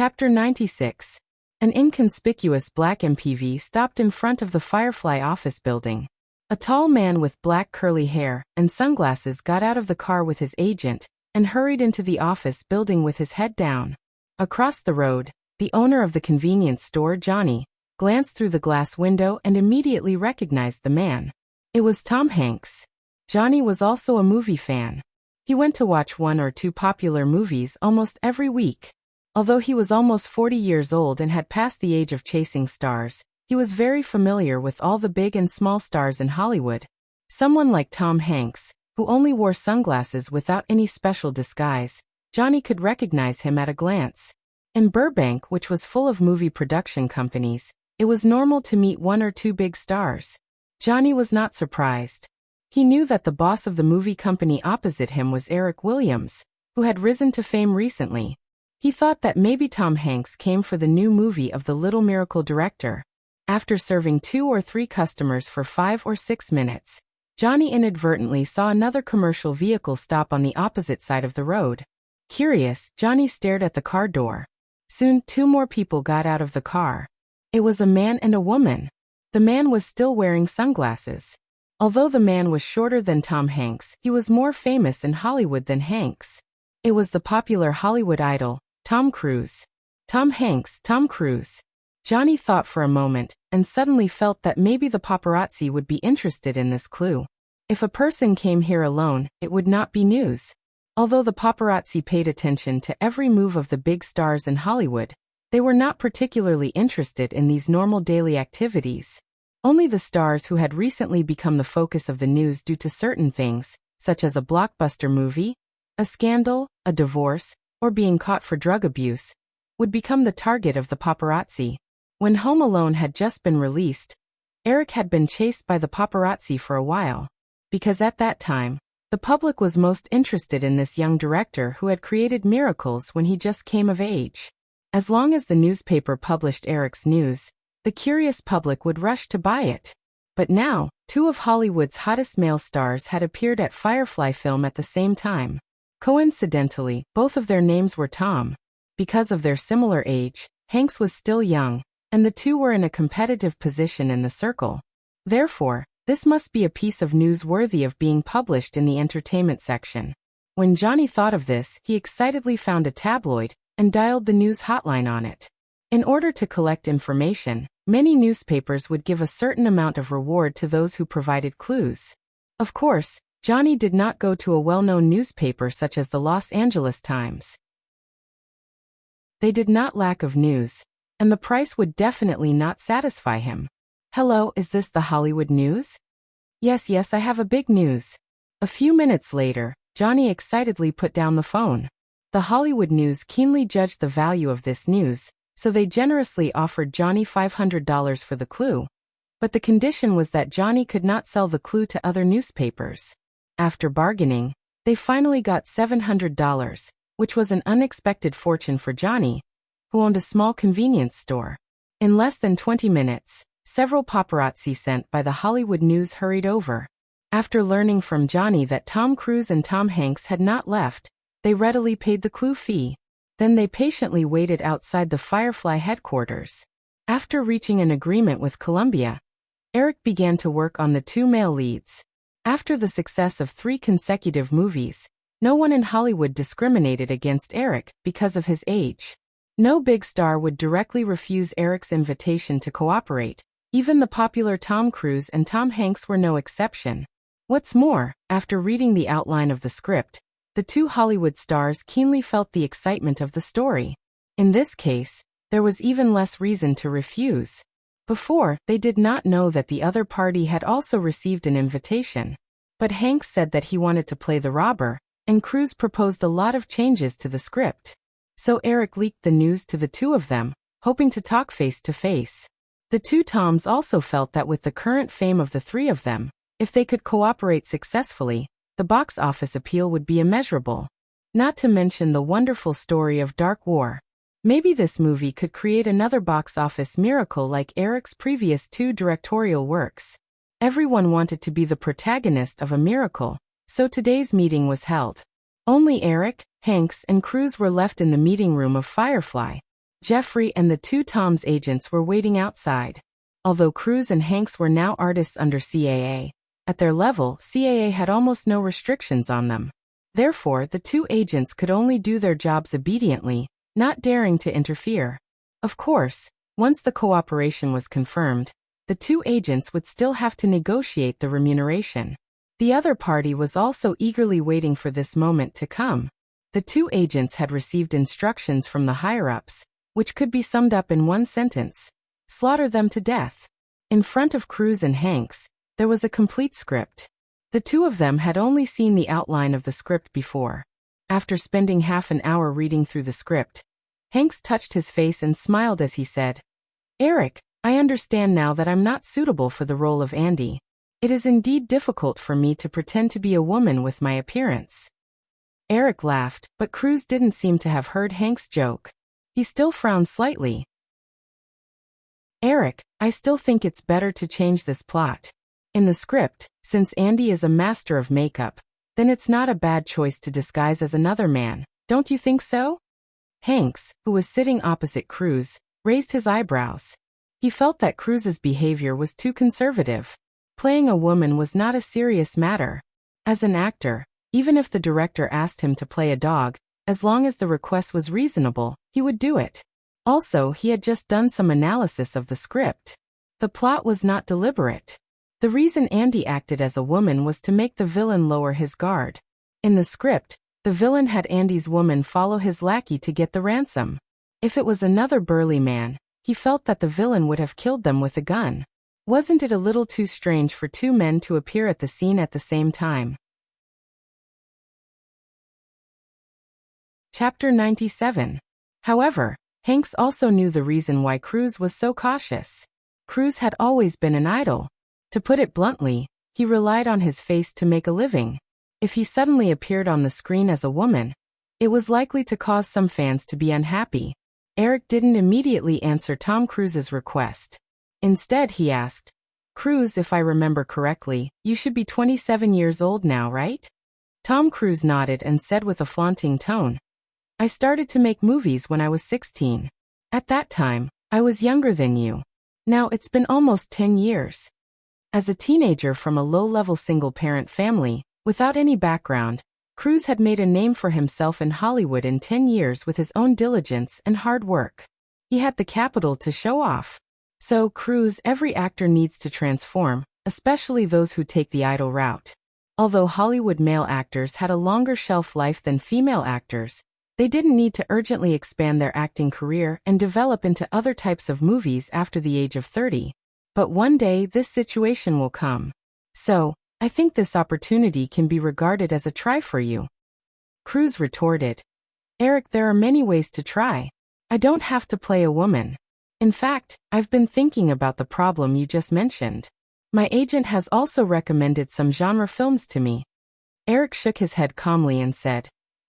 Chapter 96. An inconspicuous black MPV stopped in front of the Firefly office building. A tall man with black curly hair and sunglasses got out of the car with his agent and hurried into the office building with his head down. Across the road, the owner of the convenience store, Johnny, glanced through the glass window and immediately recognized the man. It was Tom Hanks. Johnny was also a movie fan. He went to watch one or two popular movies almost every week. Although he was almost 40 years old and had passed the age of chasing stars, he was very familiar with all the big and small stars in Hollywood. Someone like Tom Hanks, who only wore sunglasses without any special disguise, Johnny could recognize him at a glance. In Burbank, which was full of movie production companies, it was normal to meet one or two big stars. Johnny was not surprised. He knew that the boss of the movie company opposite him was Eric Williams, who had risen to fame recently. He thought that maybe Tom Hanks came for the new movie of the Little Miracle director. After serving 2 or 3 customers for 5 or 6 minutes, Johnny inadvertently saw another commercial vehicle stop on the opposite side of the road. Curious, Johnny stared at the car door. Soon, 2 more people got out of the car. It was a man and a woman. The man was still wearing sunglasses. Although the man was shorter than Tom Hanks, he was more famous in Hollywood than Hanks. It was the popular Hollywood idol, Tom Cruise. Tom Hanks, Tom Cruise. Johnny thought for a moment, and suddenly felt that maybe the paparazzi would be interested in this clue. If a person came here alone, it would not be news. Although the paparazzi paid attention to every move of the big stars in Hollywood, they were not particularly interested in these normal daily activities. Only the stars who had recently become the focus of the news due to certain things, such as a blockbuster movie, a scandal, a divorce, or being caught for drug abuse, would become the target of the paparazzi. When Home Alone had just been released, Eric had been chased by the paparazzi for a while, because at that time, the public was most interested in this young director who had created miracles when he just came of age. As long as the newspaper published Eric's news, the curious public would rush to buy it. But now, 2 of Hollywood's hottest male stars had appeared at Firefly Film at the same time. Coincidentally, both of their names were Tom. Because of their similar age, Hanks was still young, and the 2 were in a competitive position in the circle. Therefore, this must be a piece of news worthy of being published in the entertainment section. When Johnny thought of this, he excitedly found a tabloid and dialed the news hotline on it. In order to collect information, many newspapers would give a certain amount of reward to those who provided clues. Of course, Johnny did not go to a well-known newspaper such as the Los Angeles Times. They did not lack of news, and the price would definitely not satisfy him. "Hello, is this the Hollywood News?" Yes, I have a big news." A few minutes later, Johnny excitedly put down the phone. The Hollywood News keenly judged the value of this news, so they generously offered Johnny $500 for the clue. But the condition was that Johnny could not sell the clue to other newspapers. After bargaining, they finally got $700, which was an unexpected fortune for Johnny, who owned a small convenience store. In less than 20 minutes, several paparazzi sent by the Hollywood News hurried over. After learning from Johnny that Tom Cruise and Tom Hanks had not left, they readily paid the clue fee. Then they patiently waited outside the Firefly headquarters. After reaching an agreement with Columbia, Eric began to work on the 2 male leads. After the success of 3 consecutive movies, no one in Hollywood discriminated against Eric because of his age. No big star would directly refuse Eric's invitation to cooperate. Even the popular Tom Cruise and Tom Hanks were no exception. What's more, after reading the outline of the script, the 2 Hollywood stars keenly felt the excitement of the story. In this case, there was even less reason to refuse. Before, they did not know that the other party had also received an invitation. But Hanks said that he wanted to play the robber, and Cruise proposed a lot of changes to the script. So Eric leaked the news to the 2 of them, hoping to talk face to face. The 2 Toms also felt that with the current fame of the 3 of them, if they could cooperate successfully, the box office appeal would be immeasurable. Not to mention the wonderful story of Dark War. Maybe this movie could create another box office miracle like Eric's previous 2 directorial works. Everyone wanted to be the protagonist of a miracle, so today's meeting was held. Only Eric, Hanks, and Cruise were left in the meeting room of Firefly. Jeffrey and the two Tom's agents were waiting outside. Although Cruz and Hanks were now artists under CAA, at their level, CAA had almost no restrictions on them. Therefore, the two agents could only do their jobs obediently, not daring to interfere. Of course, once the cooperation was confirmed, the two agents would still have to negotiate the remuneration. The other party was also eagerly waiting for this moment to come. The two agents had received instructions from the higher-ups, which could be summed up in one sentence: slaughter them to death. In front of Cruz and Hanks, there was a complete script. The two of them had only seen the outline of the script before. After spending half an hour reading through the script, Hanks touched his face and smiled as he said, "Eric, I understand now that I'm not suitable for the role of Andy. It is indeed difficult for me to pretend to be a woman with my appearance." Eric laughed, but Cruz didn't seem to have heard Hank's joke. He still frowned slightly. "Eric, I still think it's better to change this plot. In the script, since Andy is a master of makeup, then it's not a bad choice to disguise as another man, don't you think so?" Hanks, who was sitting opposite Cruz, raised his eyebrows. He felt that Cruz's behavior was too conservative. Playing a woman was not a serious matter. As an actor, even if the director asked him to play a dog, as long as the request was reasonable, he would do it. Also, he had just done some analysis of the script. The plot was not deliberate. The reason Andy acted as a woman was to make the villain lower his guard. In the script, the villain had Andy's woman follow his lackey to get the ransom. If it was another burly man, he felt that the villain would have killed them with a gun. Wasn't it a little too strange for two men to appear at the scene at the same time? Chapter 97. However, Hanks also knew the reason why Cruz was so cautious. Cruz had always been an idol. To put it bluntly, he relied on his face to make a living. If he suddenly appeared on the screen as a woman, it was likely to cause some fans to be unhappy. Eric didn't immediately answer Tom Cruise's request. Instead, he asked, "Cruz, if I remember correctly, you should be 27 years old now, right?" Tom Cruise nodded and said with a flaunting tone, "I started to make movies when I was 16. At that time, I was younger than you. Now it's been almost 10 years. As a teenager from a low-level single-parent family, without any background, Cruz had made a name for himself in Hollywood in 10 years with his own diligence and hard work. He had the capital to show off. So, Cruz, every actor needs to transform, especially those who take the idol route. Although Hollywood male actors had a longer shelf life than female actors, they didn't need to urgently expand their acting career and develop into other types of movies after the age of 30. But one day this situation will come. So, I think this opportunity can be regarded as a try for you." Cruz retorted, "Eric, there are many ways to try. I don't have to play a woman. In fact, I've been thinking about the problem you just mentioned. My agent has also recommended some genre films to me." Eric shook his head calmly and said,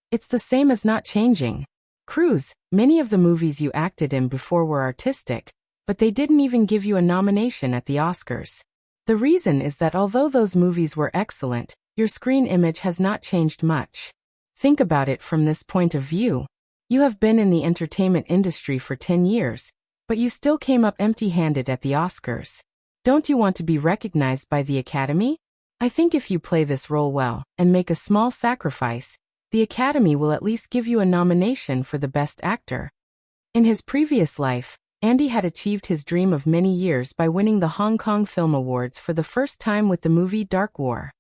"It's the same as not changing. Cruz, many of the movies you acted in before were artistic, but they didn't even give you a nomination at the Oscars. The reason is that although those movies were excellent, your screen image has not changed much. Think about it from this point of view. You have been in the entertainment industry for 10 years, but you still came up empty-handed at the Oscars. Don't you want to be recognized by the Academy? I think if you play this role well and make a small sacrifice, the Academy will at least give you a nomination for the Best Actor." In his previous life, Andy had achieved his dream of many years by winning the Hong Kong Film Awards for the first time with the movie Dark War.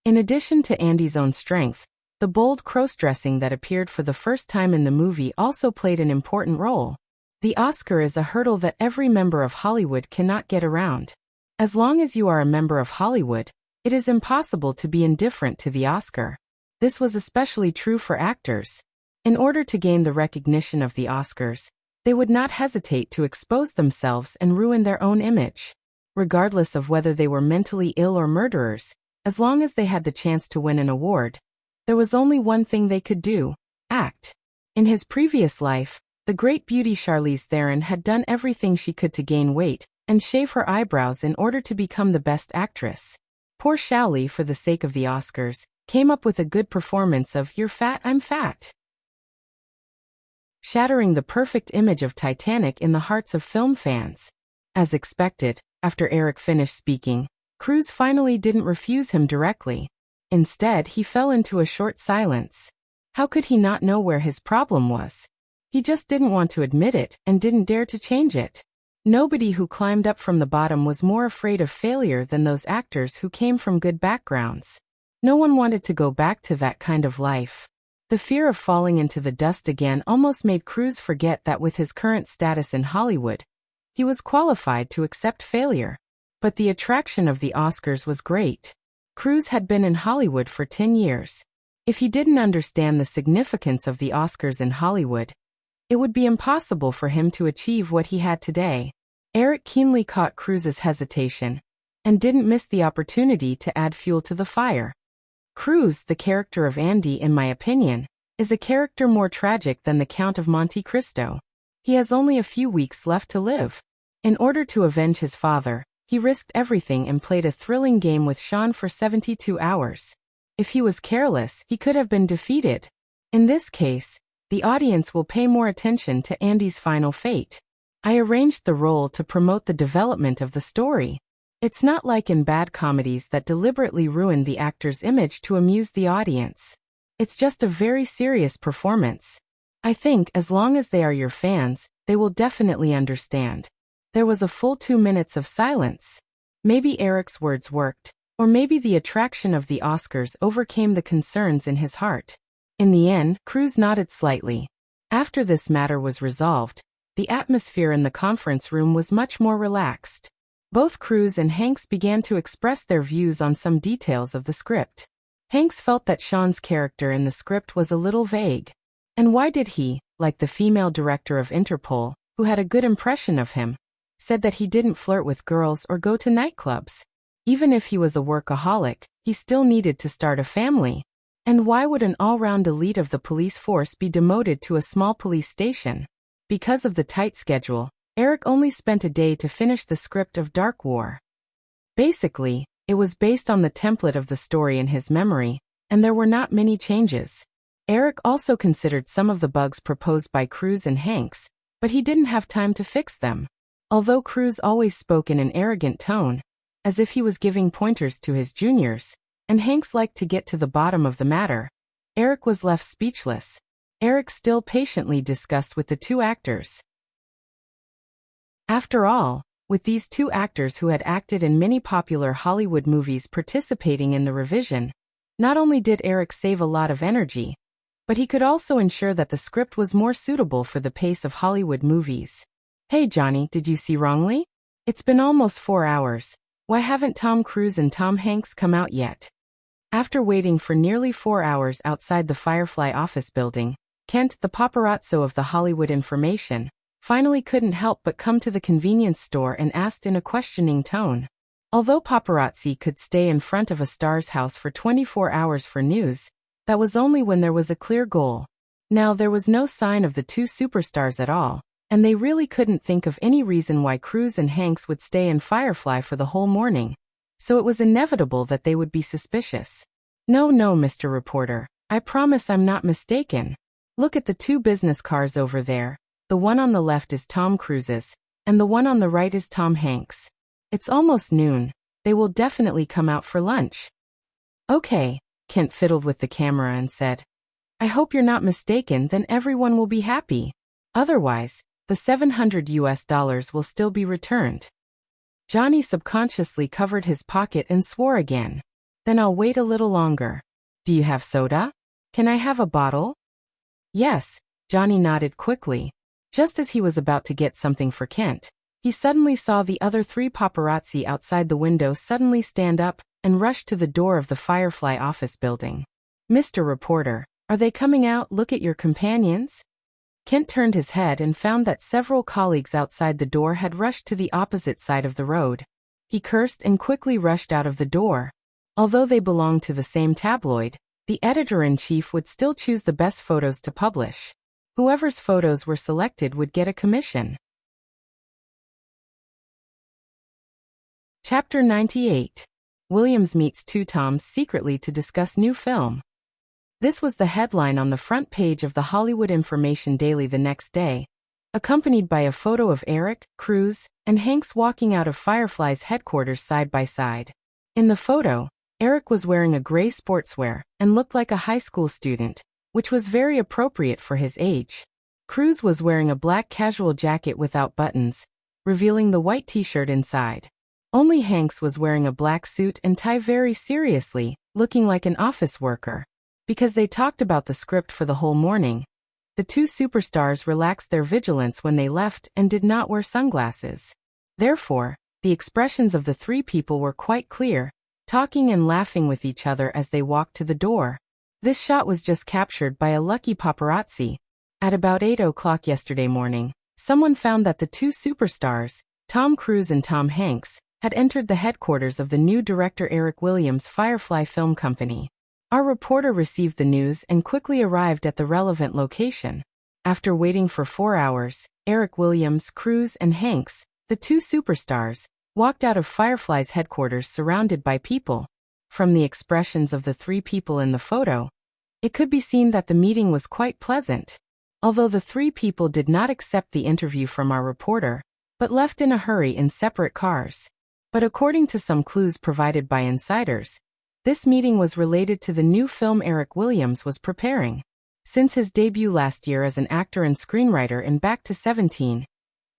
In addition to Andy's own strength, the bold cross-dressing that appeared for the first time in the movie also played an important role. The Oscar is a hurdle that every member of Hollywood cannot get around. As long as you are a member of Hollywood, it is impossible to be indifferent to the Oscar. This was especially true for actors. In order to gain the recognition of the Oscars, they would not hesitate to expose themselves and ruin their own image. Regardless of whether they were mentally ill or murderers, as long as they had the chance to win an award, there was only one thing they could do: act. In his previous life, the great beauty Charlize Theron had done everything she could to gain weight and shave her eyebrows in order to become the Best Actress. Poor Charlie, for the sake of the Oscars, came up with a good performance of "You're fat, I'm fat." shattering the perfect image of Titanic in the hearts of film fans. As expected, after Eric finished speaking, Cruise finally didn't refuse him directly. Instead, he fell into a short silence. How could he not know where his problem was? He just didn't want to admit it and didn't dare to change it. Nobody who climbed up from the bottom was more afraid of failure than those actors who came from good backgrounds. No one wanted to go back to that kind of life. The fear of falling into the dust again almost made Cruise forget that with his current status in Hollywood, he was qualified to accept failure. But the attraction of the Oscars was great. Cruise had been in Hollywood for 10 years. If he didn't understand the significance of the Oscars in Hollywood, it would be impossible for him to achieve what he had today. Eric keenly caught Cruise's hesitation and didn't miss the opportunity to add fuel to the fire. Cruise, the character of Andy, in my opinion, is a character more tragic than the Count of Monte Cristo. He has only a few weeks left to live. In order to avenge his father, he risked everything and played a thrilling game with Sean for 72 hours. If he was careless, he could have been defeated. In this case, the audience will pay more attention to Andy's final fate. I arranged the role to promote the development of the story. It's not like in bad comedies that deliberately ruin the actor's image to amuse the audience. It's just a very serious performance. I think as long as they are your fans, they will definitely understand. There was a full 2 minutes of silence. Maybe Eric's words worked, or maybe the attraction of the Oscars overcame the concerns in his heart. In the end, Cruise nodded slightly. After this matter was resolved, the atmosphere in the conference room was much more relaxed. Both Cruise and Hanks began to express their views on some details of the script. Hanks felt that Sean's character in the script was a little vague. And why did he, like the female director of Interpol, who had a good impression of him, said that he didn't flirt with girls or go to nightclubs? Even if he was a workaholic, he still needed to start a family. And why would an all-round elite of the police force be demoted to a small police station? Because of the tight schedule, Eric only spent a day to finish the script of Dark War. Basically, it was based on the template of the story in his memory, and there were not many changes. Eric also considered some of the bugs proposed by Cruise and Hanks, but he didn't have time to fix them. Although Cruise always spoke in an arrogant tone, as if he was giving pointers to his juniors, and Hanks liked to get to the bottom of the matter, Eric was left speechless. Eric still patiently discussed with the two actors. After all, with these two actors who had acted in many popular Hollywood movies participating in the revision, not only did Eric save a lot of energy, but he could also ensure that the script was more suitable for the pace of Hollywood movies. Hey Johnny, did you see wrongly? It's been almost 4 hours. Why haven't Tom Cruise and Tom Hanks come out yet? After waiting for nearly 4 hours outside the Firefly office building, Kent, the paparazzo of the Hollywood Information, finally couldn't help but come to the convenience store and asked in a questioning tone. Although paparazzi could stay in front of a star's house for 24 hours for news, that was only when there was a clear goal. Now there was no sign of the two superstars at all, and they really couldn't think of any reason why Cruise and Hanks would stay in Firefly for the whole morning. So it was inevitable that they would be suspicious. No, Mr. Reporter, I promise I'm not mistaken. Look at the two business cars over there. The one on the left is Tom Cruise's, and the one on the right is Tom Hanks. It's almost noon. They will definitely come out for lunch. Okay, Kent fiddled with the camera and said, I hope you're not mistaken, then everyone will be happy. Otherwise, the $700 will still be returned. Johnny subconsciously covered his pocket and swore again. Then I'll wait a little longer. Do you have soda? Can I have a bottle? Yes, Johnny nodded quickly. Just as he was about to get something for Kent, he suddenly saw the other three paparazzi outside the window suddenly stand up and rush to the door of the Firefly office building. Mr. Reporter, are they coming out? Look at your companions. Kent turned his head and found that several colleagues outside the door had rushed to the opposite side of the road. He cursed and quickly rushed out of the door. Although they belonged to the same tabloid, the editor-in-chief would still choose the best photos to publish. Whoever's photos were selected would get a commission. Chapter 98. Williams meets two Toms secretly to discuss new film. This was the headline on the front page of the Hollywood Information Daily the next day, accompanied by a photo of Eric, Cruise, and Hanks walking out of Firefly's headquarters side by side. In the photo, Eric was wearing a gray sportswear and looked like a high school student, which was very appropriate for his age. Cruise was wearing a black casual jacket without buttons, revealing the white t-shirt inside. Only Hanks was wearing a black suit and tie very seriously, looking like an office worker. Because they talked about the script for the whole morning, the two superstars relaxed their vigilance when they left and did not wear sunglasses. Therefore, the expressions of the three people were quite clear, talking and laughing with each other as they walked to the door. This shot was just captured by a lucky paparazzi. At about 8 o'clock yesterday morning, someone found that the two superstars, Tom Cruise and Tom Hanks, had entered the headquarters of the new director Eric Williams' Firefly Film Company. Our reporter received the news and quickly arrived at the relevant location. After waiting for 4 hours, Eric Williams, Cruise, and Hanks, the two superstars, walked out of Firefly's headquarters surrounded by people. From the expressions of the three people in the photo, it could be seen that the meeting was quite pleasant. Although the three people did not accept the interview from our reporter, but left in a hurry in separate cars. But according to some clues provided by insiders, this meeting was related to the new film Eric Williams was preparing. Since his debut last year as an actor and screenwriter in Back to 17,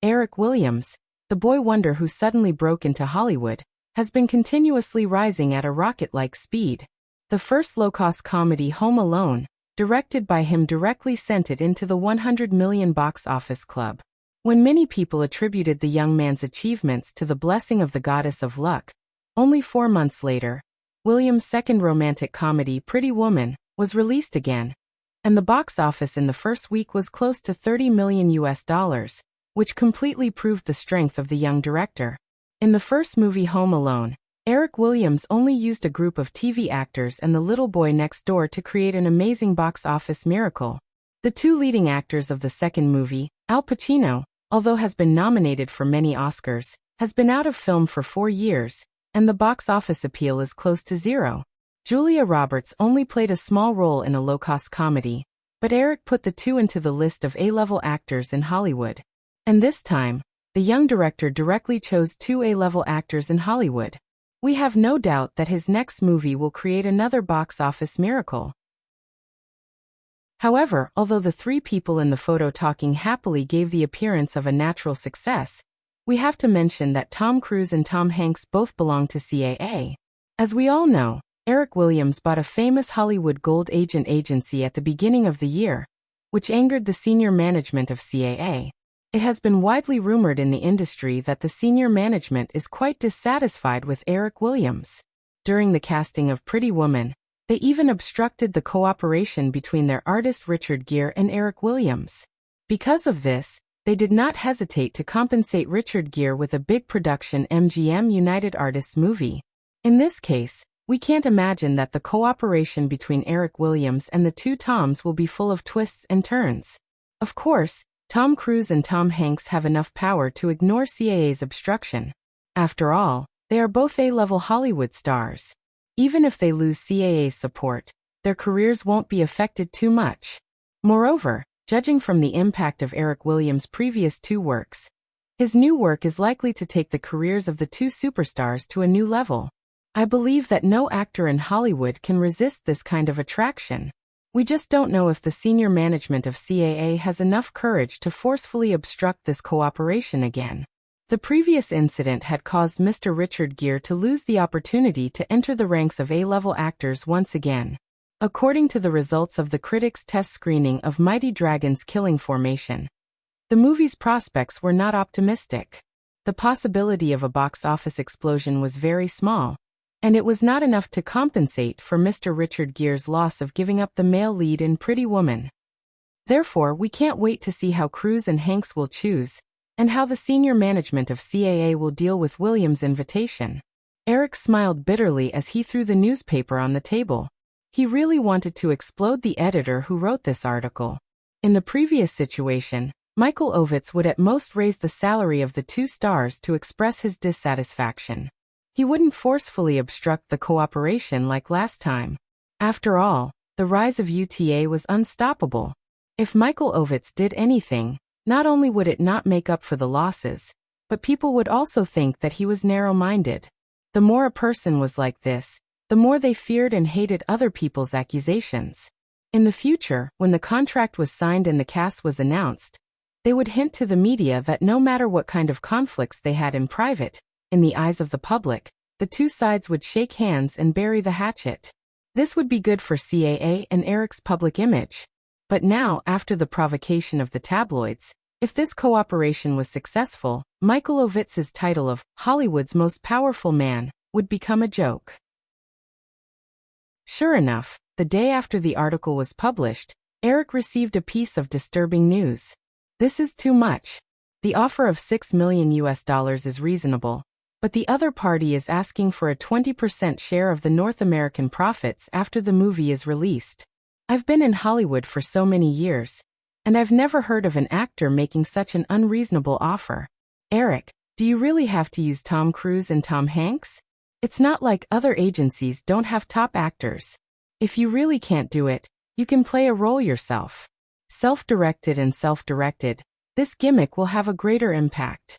Eric Williams, the boy wonder who suddenly broke into Hollywood, has been continuously rising at a rocket-like speed. The first low-cost comedy Home Alone, directed by him, directly sent it into the 100 million box office club. When many people attributed the young man's achievements to the blessing of the goddess of luck, only 4 months later, Williams' second romantic comedy Pretty Woman was released again, and the box office in the first week was close to $30 million, which completely proved the strength of the young director. In the first movie Home Alone, Eric Williams only used a group of TV actors and the little boy next door to create an amazing box office miracle. The two leading actors of the second movie, Al Pacino, although has been nominated for many Oscars, has been out of film for 4 years, and the box office appeal is close to zero. Julia Roberts only played a small role in a low-cost comedy, but Eric put the two into the list of A-level actors in Hollywood. And this time, the young director directly chose 2 A-level actors in Hollywood. We have no doubt that his next movie will create another box office miracle. However, although the three people in the photo talking happily gave the appearance of a natural success, we have to mention that Tom Cruise and Tom Hanks both belong to CAA. As we all know, Eric Williams bought a famous Hollywood gold agent agency at the beginning of the year, which angered the senior management of CAA. It has been widely rumored in the industry that the senior management is quite dissatisfied with Eric Williams. During the casting of Pretty Woman, they even obstructed the cooperation between their artist Richard Gere and Eric Williams. Because of this, they did not hesitate to compensate Richard Gere with a big production MGM United Artists movie. In this case, we can't imagine that the cooperation between Eric Williams and the two Toms will be full of twists and turns. Of course, Tom Cruise and Tom Hanks have enough power to ignore CAA's obstruction. After all, they are both A-level Hollywood stars. Even if they lose CAA's support, their careers won't be affected too much. Moreover, judging from the impact of Eric Williams' previous 2 works, his new work is likely to take the careers of the two superstars to a new level. I believe that no actor in Hollywood can resist this kind of attraction. We just don't know if the senior management of CAA has enough courage to forcefully obstruct this cooperation again. The previous incident had caused Mr. Richard Gere to lose the opportunity to enter the ranks of A-level actors once again. According to the results of the critics' test screening of Mighty Dragons Killing Formation, the movie's prospects were not optimistic. The possibility of a box office explosion was very small, and it was not enough to compensate for Mr. Richard Gere's loss of giving up the male lead in Pretty Woman. Therefore, we can't wait to see how Cruise and Hanks will choose, and how the senior management of CAA will deal with Williams' invitation. Eric smiled bitterly as he threw the newspaper on the table. He really wanted to explode the editor who wrote this article. In the previous situation, Michael Ovitz would at most raise the salary of the two stars to express his dissatisfaction. He wouldn't forcefully obstruct the cooperation like last time. After all, The rise of UTA was unstoppable. If Michael Ovitz did anything, not only would it not make up for the losses, but people would also think that he was narrow-minded. The more a person was like this, the more they feared and hated other people's accusations. In the future, when the contract was signed and the cast was announced, they would hint to the media that no matter what kind of conflicts they had in private, in the eyes of the public, the two sides would shake hands and bury the hatchet. This would be good for CAA and Eric's public image. But now, after the provocation of the tabloids, if this cooperation was successful, Michael Ovitz's title of Hollywood's most powerful man would become a joke. Sure enough, the day after the article was published, Eric received a piece of disturbing news. This is too much. The offer of $6 million is reasonable, but the other party is asking for a 20% share of the North American profits after the movie is released. I've been in Hollywood for so many years, and I've never heard of an actor making such an unreasonable offer. Eric, do you really have to use Tom Cruise and Tom Hanks? It's not like other agencies don't have top actors. If you really can't do it, you can play a role yourself. Self-directed and self-directed, this gimmick will have a greater impact.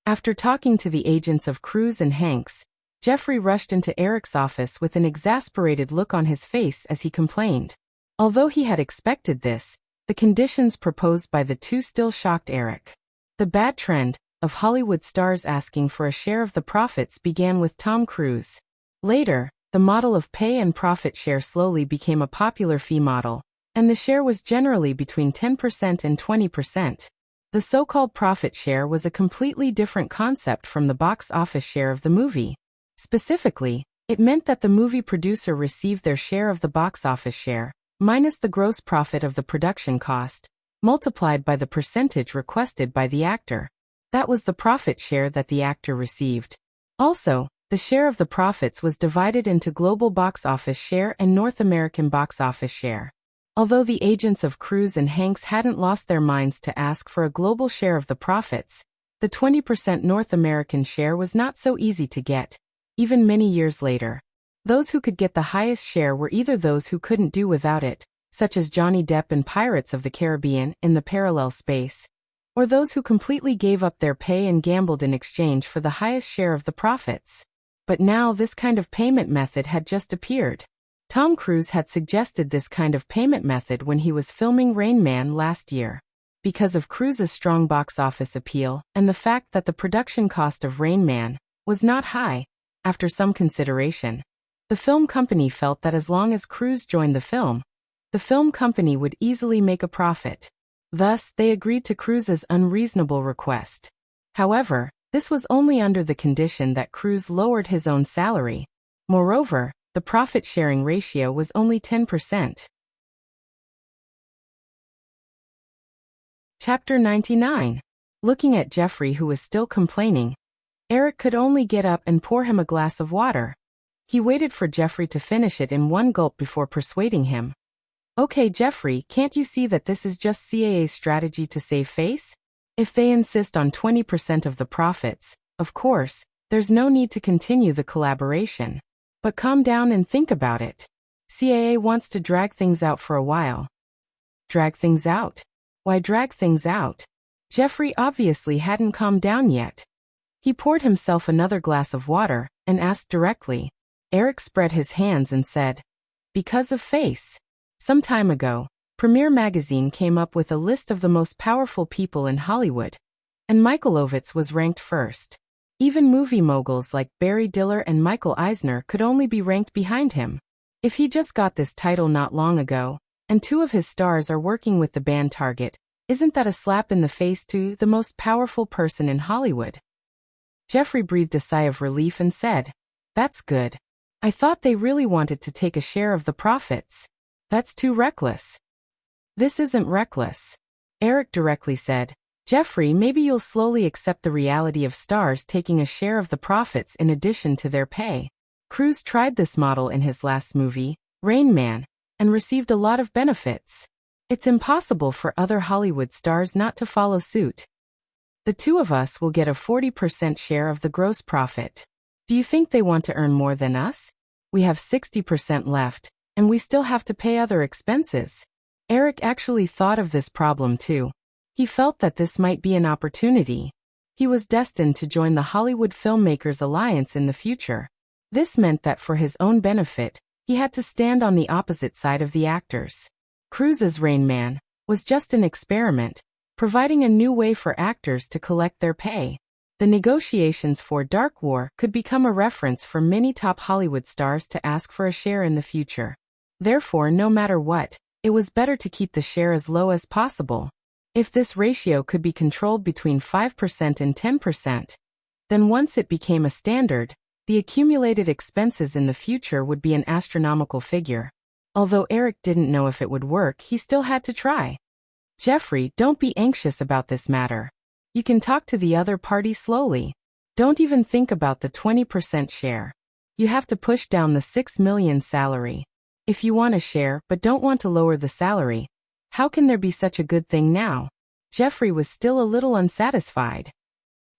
After talking to the agents of Cruise and Hanks, Jeffrey rushed into Eric's office with an exasperated look on his face as he complained. Although he had expected this, the conditions proposed by the two still shocked Eric. The bad trend of Hollywood stars asking for a share of the profits began with Tom Cruise. Later, the model of pay and profit share slowly became a popular fee model, and the share was generally between 10% and 20%. The so-called profit share was a completely different concept from the box office share of the movie. Specifically, it meant that the movie producer received their share of the box office share, minus the gross profit of the production cost, multiplied by the percentage requested by the actor. That was the profit share that the actor received. Also, the share of the profits was divided into global box office share and North American box office share. Although the agents of Cruise and Hanks hadn't lost their minds to ask for a global share of the profits, the 20% North American share was not so easy to get, even many years later. Those who could get the highest share were either those who couldn't do without it, such as Johnny Depp in Pirates of the Caribbean in the parallel space, or those who completely gave up their pay and gambled in exchange for the highest share of the profits. But now this kind of payment method had just appeared. Tom Cruise had suggested this kind of payment method when he was filming Rain Man last year. Because of Cruise's strong box office appeal and the fact that the production cost of Rain Man was not high, after some consideration, the film company felt that as long as Cruise joined the film company would easily make a profit. Thus, they agreed to Cruise's unreasonable request. However, this was only under the condition that Cruise lowered his own salary. Moreover, the profit-sharing ratio was only 10%. Chapter 99. Looking at Jeffrey, who was still complaining, Eric could only get up and pour him a glass of water. He waited for Jeffrey to finish it in one gulp before persuading him. Okay, Jeffrey, can't you see that this is just CAA's strategy to save face? If they insist on 20% of the profits, of course, there's no need to continue the collaboration. But calm down and think about it. CAA wants to drag things out for a while. Drag things out? Why drag things out? Jeffrey obviously hadn't calmed down yet. He poured himself another glass of water and asked directly. Eric spread his hands and said, because of face. Some time ago, Premiere Magazine came up with a list of the most powerful people in Hollywood, and Michael Ovitz was ranked first. Even movie moguls like Barry Diller and Michael Eisner could only be ranked behind him. If he just got this title not long ago, and two of his stars are working with the band Target, isn't that a slap in the face to the most powerful person in Hollywood? Jeffrey breathed a sigh of relief and said, that's good. I thought they really wanted to take a share of the profits. That's too reckless. This isn't reckless. Eric directly said, Jeffrey, maybe you'll slowly accept the reality of stars taking a share of the profits in addition to their pay. Cruise tried this model in his last movie, Rain Man, and received a lot of benefits. It's impossible for other Hollywood stars not to follow suit. The two of us will get a 40% share of the gross profit. Do you think they want to earn more than us? We have 60% left, and we still have to pay other expenses. Eric actually thought of this problem too. He felt that this might be an opportunity. He was destined to join the Hollywood Filmmakers Alliance in the future. This meant that for his own benefit, he had to stand on the opposite side of the actors. Cruise's Rain Man was just an experiment, providing a new way for actors to collect their pay. The negotiations for Dark War could become a reference for many top Hollywood stars to ask for a share in the future. Therefore, no matter what, it was better to keep the share as low as possible. If this ratio could be controlled between 5% and 10%, then once it became a standard, the accumulated expenses in the future would be an astronomical figure. Although Eric didn't know if it would work, he still had to try. Jeffrey, don't be anxious about this matter. You can talk to the other party slowly. Don't even think about the 20% share. You have to push down the $6 million salary. If you want a share but don't want to lower the salary, how can there be such a good thing now? Jeffrey was still a little unsatisfied.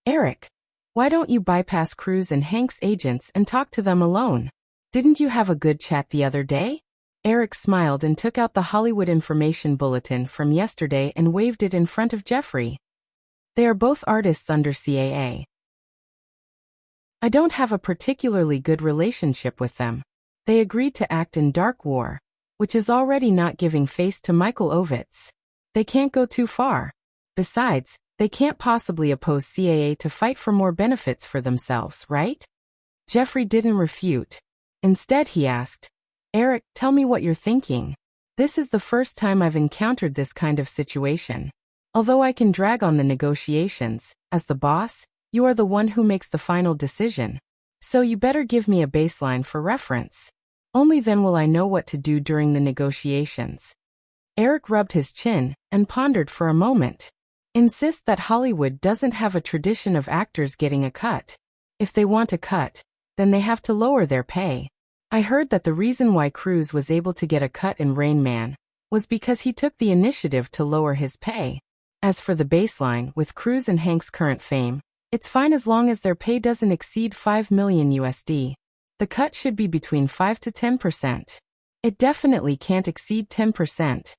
Eric, why don't you bypass Cruise and Hank's agents and talk to them alone? Didn't you have a good chat the other day? Eric smiled and took out the Hollywood Information Bulletin from yesterday and waved it in front of Jeffrey. They are both artists under CAA. I don't have a particularly good relationship with them. They agreed to act in Dark War, which is already not giving face to Michael Ovitz. They can't go too far. Besides, they can't possibly oppose CAA to fight for more benefits for themselves, right? Jeffrey didn't refute. Instead, he asked, Eric, tell me what you're thinking. This is the first time I've encountered this kind of situation. Although I can drag on the negotiations, as the boss, you are the one who makes the final decision. So you better give me a baseline for reference. Only then will I know what to do during the negotiations. Eric rubbed his chin and pondered for a moment. Insist that Hollywood doesn't have a tradition of actors getting a cut. If they want a cut, then they have to lower their pay. I heard that the reason why Cruise was able to get a cut in Rain Man was because he took the initiative to lower his pay. As for the baseline, with Cruise and Hank's current fame, it's fine as long as their pay doesn't exceed $5 million USD. The cut should be between 5 to 10%. It definitely can't exceed 10%.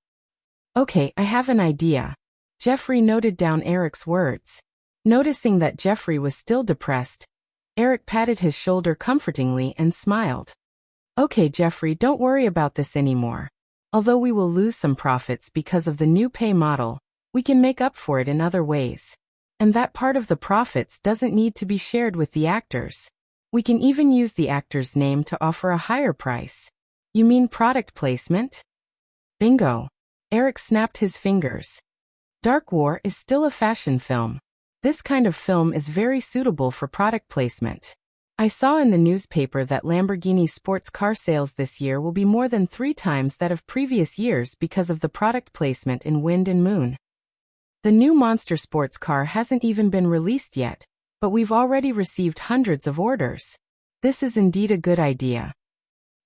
Okay, I have an idea. Jeffrey noted down Eric's words. Noticing that Jeffrey was still depressed, Eric patted his shoulder comfortingly and smiled. Okay, Jeffrey, don't worry about this anymore. Although we will lose some profits because of the new pay model, we can make up for it in other ways. And that part of the profits doesn't need to be shared with the actors. We can even use the actor's name to offer a higher price. You mean product placement? Bingo. Eric snapped his fingers. Dark War is still a fashion film. This kind of film is very suitable for product placement. I saw in the newspaper that Lamborghini sports car sales this year will be more than 3 times that of previous years because of the product placement in Wind and Moon. The new monster sports car hasn't even been released yet, but we've already received hundreds of orders. This is indeed a good idea.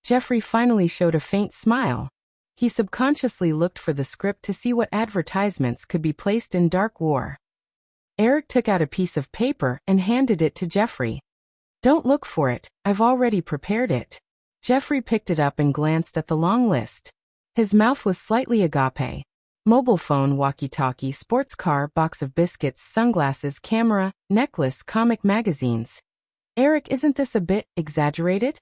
Jeffrey finally showed a faint smile. He subconsciously looked for the script to see what advertisements could be placed in Dark War. Eric took out a piece of paper and handed it to Jeffrey. Don't look for it, I've already prepared it. Jeffrey picked it up and glanced at the long list. His mouth was slightly agape. Mobile phone, walkie-talkie, sports car, box of biscuits, sunglasses, camera, necklace, comic magazines. Eric, isn't this a bit exaggerated?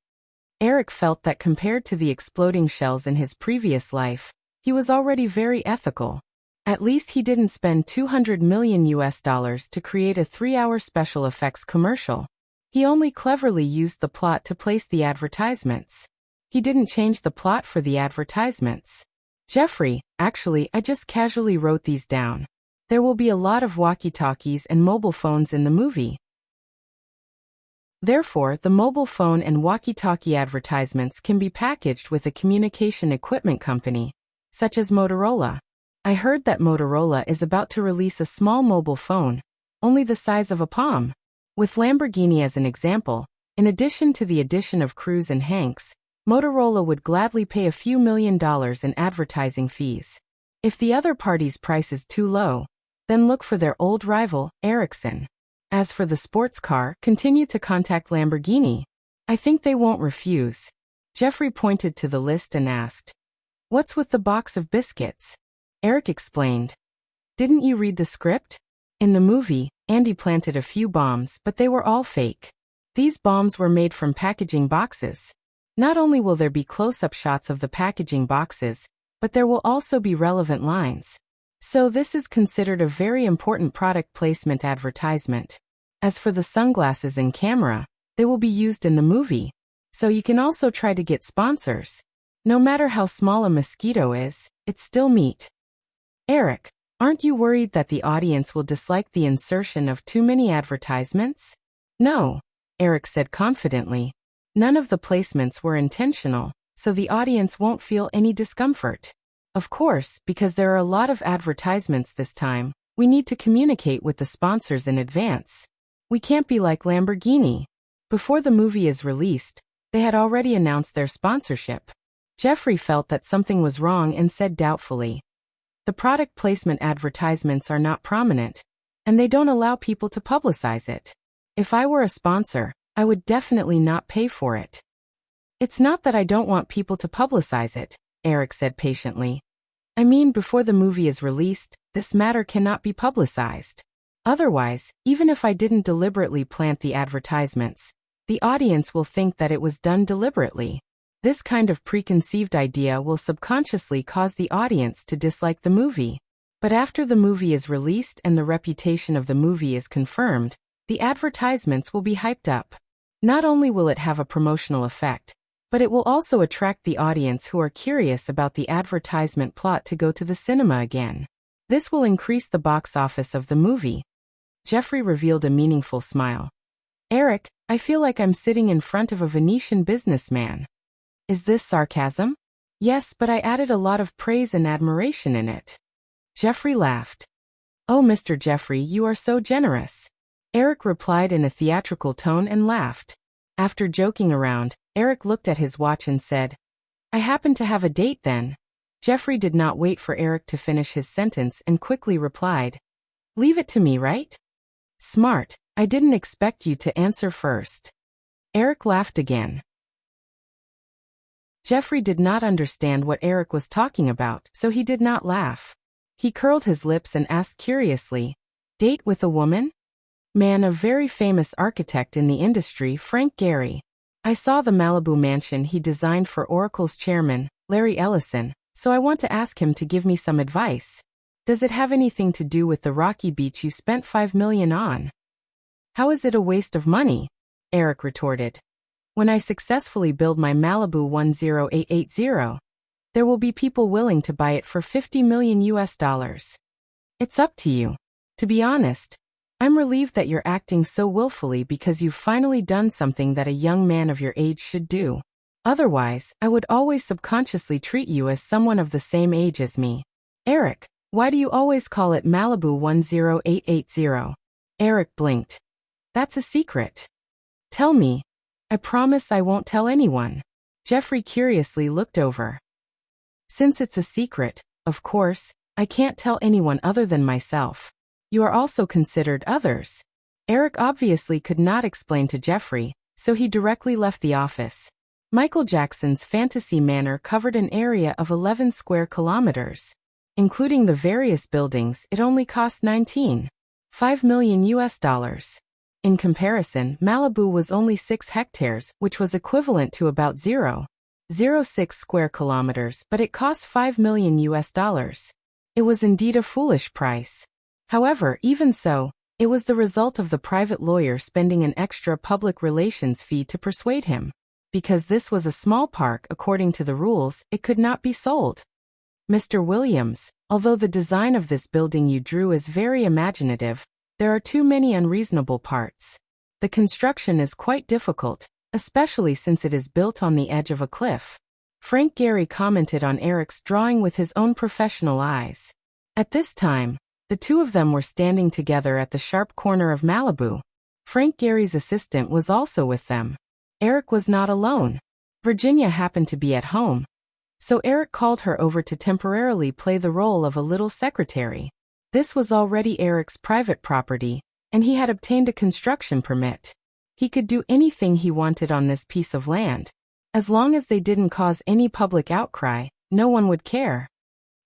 Eric felt that compared to the exploding shells in his previous life, he was already very ethical. At least he didn't spend $200 million to create a 3-hour special effects commercial. He only cleverly used the plot to place the advertisements. He didn't change the plot for the advertisements. Jeffrey, actually, I just casually wrote these down. There will be a lot of walkie-talkies and mobile phones in the movie. Therefore, the mobile phone and walkie-talkie advertisements can be packaged with a communication equipment company, such as Motorola. I heard that Motorola is about to release a small mobile phone, only the size of a palm. With Lamborghini as an example, in addition to the addition of Cruise and Hanks, Motorola would gladly pay a few $1 million in advertising fees. If the other party's price is too low, then look for their old rival, Ericsson. As for the sports car, continue to contact Lamborghini. I think they won't refuse. Jeffrey pointed to the list and asked, "What's with the box of biscuits?" Eric explained. "Didn't you read the script? In the movie, Andy planted a few bombs, but they were all fake. These bombs were made from packaging boxes. Not only will there be close-up shots of the packaging boxes, but there will also be relevant lines. So this is considered a very important product placement advertisement. As for the sunglasses and camera, they will be used in the movie. So you can also try to get sponsors. No matter how small a mosquito is, it's still meat." "Eric, aren't you worried that the audience will dislike the insertion of too many advertisements?" "No," Eric said confidently. "None of the placements were intentional, so the audience won't feel any discomfort. Of course, because there are a lot of advertisements this time, we need to communicate with the sponsors in advance. We can't be like Lamborghini. Before the movie is released, they had already announced their sponsorship." Jeffrey felt that something was wrong and said doubtfully, "The product placement advertisements are not prominent, and they don't allow people to publicize it. If I were a sponsor, I would definitely not pay for it." "It's not that I don't want people to publicize it," Eric said patiently. "I mean, before the movie is released, this matter cannot be publicized. Otherwise, even if I didn't deliberately plant the advertisements, the audience will think that it was done deliberately. This kind of preconceived idea will subconsciously cause the audience to dislike the movie. But after the movie is released and the reputation of the movie is confirmed, the advertisements will be hyped up. Not only will it have a promotional effect, but it will also attract the audience who are curious about the advertisement plot to go to the cinema again. This will increase the box office of the movie." Jeffrey revealed a meaningful smile. "Eric, I feel like I'm sitting in front of a Venetian businessman. Is this sarcasm?" "Yes, but I added a lot of praise and admiration in it." Jeffrey laughed. "Oh, Mr. Jeffrey, you are so generous." Eric replied in a theatrical tone and laughed. After joking around, Eric looked at his watch and said, "I happen to have a date then." Jeffrey did not wait for Eric to finish his sentence and quickly replied, "Leave it to me, right?" "Smart. I didn't expect you to answer first." Eric laughed again. Jeffrey did not understand what Eric was talking about, so he did not laugh. He curled his lips and asked curiously, "Date with a woman?" "Man, a very famous architect in the industry, Frank Gehry. I saw the Malibu mansion he designed for Oracle's chairman, Larry Ellison, so I want to ask him to give me some advice. Does it have anything to do with the rocky beach you spent $5 million on?" "How is it a waste of money?" Eric retorted. "When I successfully build my Malibu 10880, there will be people willing to buy it for $50 million US. It's up to you. To be honest, I'm relieved that you're acting so willfully because you've finally done something that a young man of your age should do. Otherwise, I would always subconsciously treat you as someone of the same age as me." "Eric, why do you always call it Malibu 10880? Eric blinked. "That's a secret." "Tell me." "I promise I won't tell anyone." Jeffrey curiously looked over. "Since it's a secret, of course, I can't tell anyone other than myself. You are also considered others." Eric obviously could not explain to Jeffrey, so he directly left the office. Michael Jackson's Fantasy Manor covered an area of 11 square kilometers. Including the various buildings, it only cost $19.5 million US. In comparison, Malibu was only 6 hectares, which was equivalent to about 0.06 square kilometers, but it cost $5 million US. It was indeed a foolish price. However, even so, it was the result of the private lawyer spending an extra public relations fee to persuade him. Because this was a small park, according to the rules, it could not be sold. "Mr. Williams, although the design of this building you drew is very imaginative, there are too many unreasonable parts. The construction is quite difficult, especially since it is built on the edge of a cliff." Frank Gehry commented on Eric's drawing with his own professional eyes. At this time, the two of them were standing together at the sharp corner of Malibu. Frank Gehry's assistant was also with them. Eric was not alone. Virginia happened to be at home, so Eric called her over to temporarily play the role of a little secretary. This was already Eric's private property, and he had obtained a construction permit. He could do anything he wanted on this piece of land. As long as they didn't cause any public outcry, no one would care.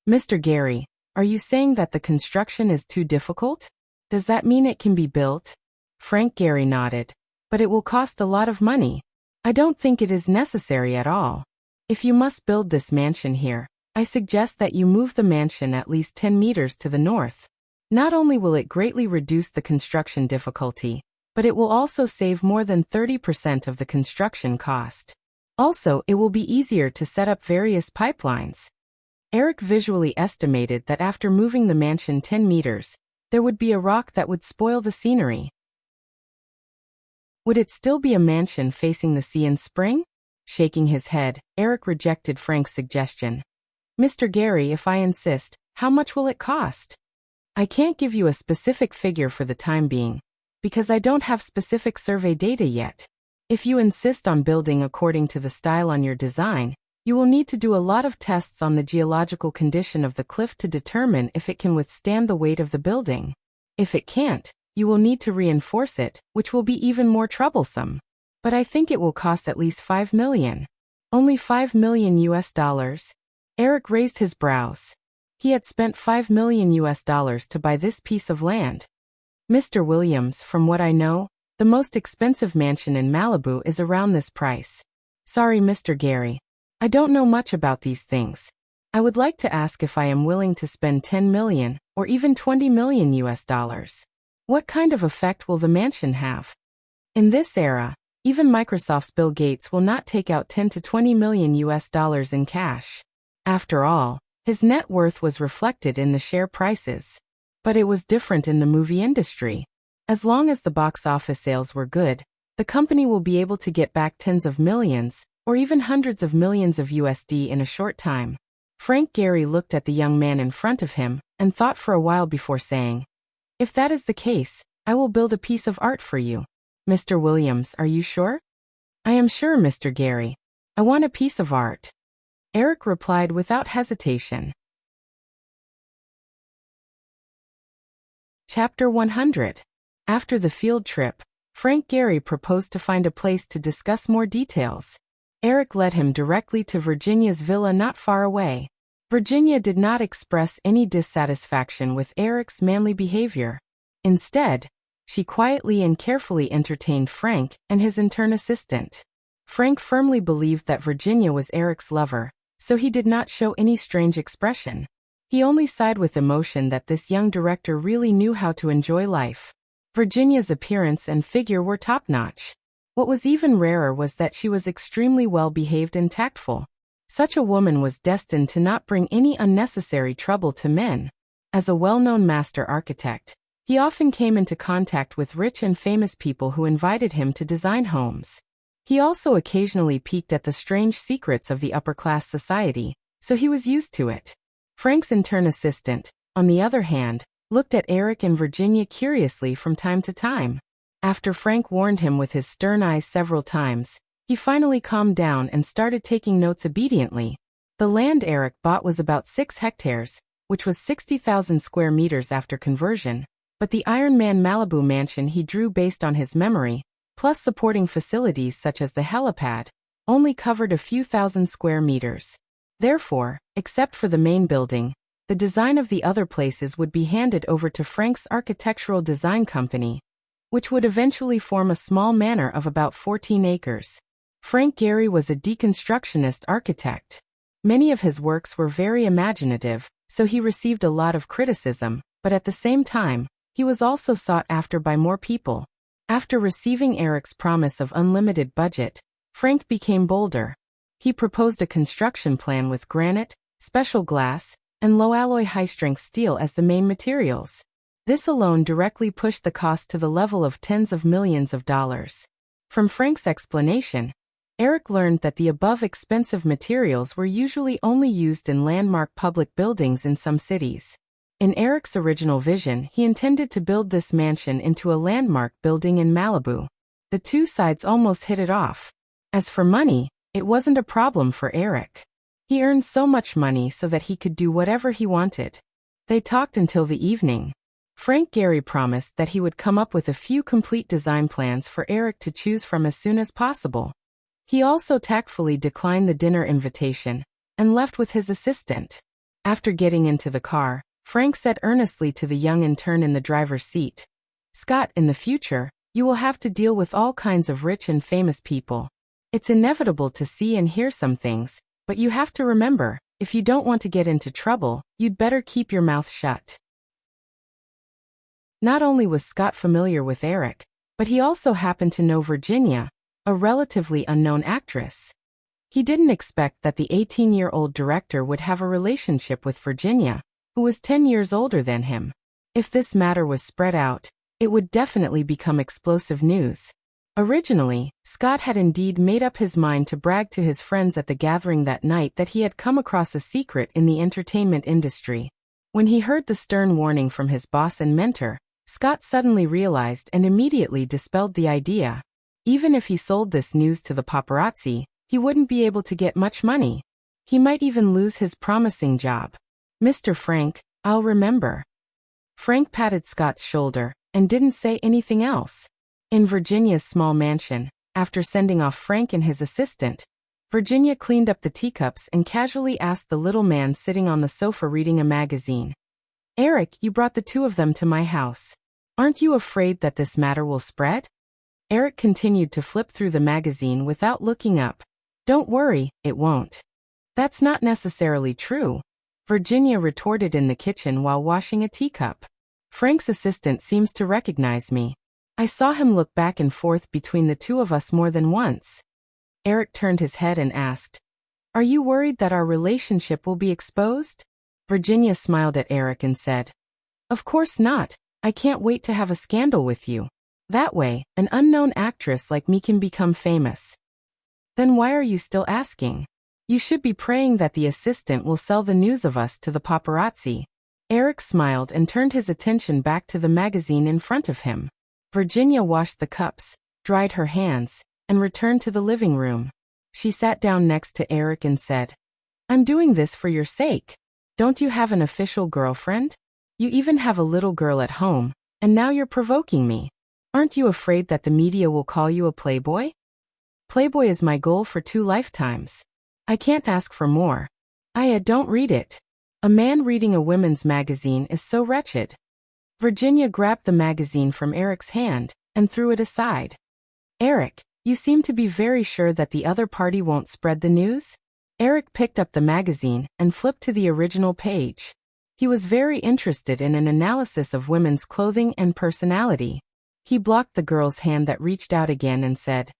Mr. Gary, are you saying that the construction is too difficult? Does that mean it can be built? Frank Gary nodded. But it will cost a lot of money. I don't think it is necessary at all. If you must build this mansion here, I suggest that you move the mansion at least 10 meters to the north. Not only will it greatly reduce the construction difficulty, but it will also save more than 30% of the construction cost. Also, it will be easier to set up various pipelines. Eric visually estimated that after moving the mansion 10 meters, there would be a rock that would spoil the scenery. Would it still be a mansion facing the sea in spring? Shaking his head, Eric rejected Frank's suggestion. Mr. Gary, if I insist, how much will it cost? I can't give you a specific figure for the time being, because I don't have specific survey data yet. If you insist on building according to the style on your design, you will need to do a lot of tests on the geological condition of the cliff to determine if it can withstand the weight of the building. If it can't, you will need to reinforce it, which will be even more troublesome. But I think it will cost at least $5 million. Only $5 million US? Eric raised his brows. He had spent $5 million US to buy this piece of land. Mr. Williams, from what I know, the most expensive mansion in Malibu is around this price. Sorry, Mr. Gary. I don't know much about these things. I would like to ask if I am willing to spend $10 million or even $20 million US. What kind of effect will the mansion have? In this era, even Microsoft's Bill Gates will not take out $10 to $20 million US in cash. After all, his net worth was reflected in the share prices. But it was different in the movie industry. As long as the box office sales were good, the company will be able to get back tens of millions, or even hundreds of millions of USD in a short time. Frank Gary looked at the young man in front of him and thought for a while before saying, "If that is the case, I will build a piece of art for you." Mr. Williams, are you sure? I am sure, Mr. Gary. I want a piece of art. Eric replied without hesitation. Chapter 100. After the field trip, Frank Gary proposed to find a place to discuss more details. Eric led him directly to Virginia's villa not far away. Virginia did not express any dissatisfaction with Eric's manly behavior. Instead, she quietly and carefully entertained Frank and his intern assistant. Frank firmly believed that Virginia was Eric's lover, so he did not show any strange expression. He only sighed with emotion that this young director really knew how to enjoy life. Virginia's appearance and figure were top-notch. What was even rarer was that she was extremely well-behaved and tactful. Such a woman was destined to not bring any unnecessary trouble to men. As a well-known master architect, he often came into contact with rich and famous people who invited him to design homes. He also occasionally peeked at the strange secrets of the upper-class society, so he was used to it. Frank's intern assistant, on the other hand, looked at Eric and Virginia curiously from time to time. After Frank warned him with his stern eyes several times, he finally calmed down and started taking notes obediently. The land Eric bought was about 6 hectares, which was 60,000 square meters after conversion, but the Iron Man Malibu mansion he drew based on his memory, plus supporting facilities such as the helipad, only covered a few thousand square meters. Therefore, except for the main building, the design of the other places would be handed over to Frank's architectural design company, which would eventually form a small manor of about 14 acres. Frank Gary was a deconstructionist architect. Many of his works were very imaginative, so he received a lot of criticism, but at the same time, he was also sought after by more people. After receiving Eric's promise of unlimited budget, Frank became bolder. He proposed a construction plan with granite, special glass, and low-alloy high-strength steel as the main materials. This alone directly pushed the cost to the level of tens of millions of dollars. From Frank's explanation, Eric learned that the above expensive materials were usually only used in landmark public buildings in some cities. In Eric's original vision, he intended to build this mansion into a landmark building in Malibu. The two sides almost hit it off. As for money, it wasn't a problem for Eric. He earned so much money so that he could do whatever he wanted. They talked until the evening. Frank Gary promised that he would come up with a few complete design plans for Eric to choose from as soon as possible. He also tactfully declined the dinner invitation and left with his assistant. After getting into the car, Frank said earnestly to the young intern in the driver's seat, "Scott, in the future, you will have to deal with all kinds of rich and famous people. It's inevitable to see and hear some things, but you have to remember, if you don't want to get into trouble, you'd better keep your mouth shut." Not only was Scott familiar with Eric, but he also happened to know Virginia, a relatively unknown actress. He didn't expect that the 18-year-old director would have a relationship with Virginia, who was 10 years older than him. If this matter was spread out, it would definitely become explosive news. Originally, Scott had indeed made up his mind to brag to his friends at the gathering that night that he had come across a secret in the entertainment industry. When he heard the stern warning from his boss and mentor, Scott suddenly realized and immediately dispelled the idea. Even if he sold this news to the paparazzi, he wouldn't be able to get much money. He might even lose his promising job. "Mr. Frank, I'll remember." Frank patted Scott's shoulder and didn't say anything else. In Virginia's small mansion, after sending off Frank and his assistant, Virginia cleaned up the teacups and casually asked the little man sitting on the sofa reading a magazine, "Eric, you brought the two of them to my house. Aren't you afraid that this matter will spread?" Eric continued to flip through the magazine without looking up. "Don't worry, it won't." "That's not necessarily true," Virginia retorted in the kitchen while washing a teacup. "Frank's assistant seems to recognize me. I saw him look back and forth between the two of us more than once." Eric turned his head and asked, "Are you worried that our relationship will be exposed?" Virginia smiled at Eric and said, "Of course not. I can't wait to have a scandal with you. That way, an unknown actress like me can become famous." "Then why are you still asking? You should be praying that the assistant will sell the news of us to the paparazzi." Eric smiled and turned his attention back to the magazine in front of him. Virginia washed the cups, dried her hands, and returned to the living room. She sat down next to Eric and said, "I'm doing this for your sake. Don't you have an official girlfriend? You even have a little girl at home, and now you're provoking me. Aren't you afraid that the media will call you a playboy?" "Playboy is my goal for 2 lifetimes. I can't ask for more. I don't read it. A man reading a women's magazine is so wretched." Virginia grabbed the magazine from Eric's hand and threw it aside. "Eric, you seem to be very sure that the other party won't spread the news?" Eric picked up the magazine and flipped to the original page. He was very interested in an analysis of women's clothing and personality. He blocked the girl's hand that reached out again and said,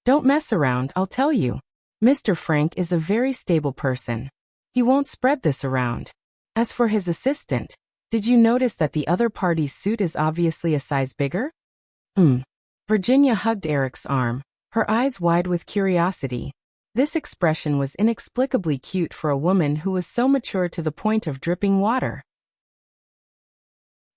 "Don't mess around, I'll tell you. Mr. Frank is a very stable person. He won't spread this around. As for his assistant, did you notice that the other party's suit is obviously a size bigger?" Virginia hugged Eric's arm, her eyes wide with curiosity. This expression was inexplicably cute for a woman who was so mature to the point of dripping water.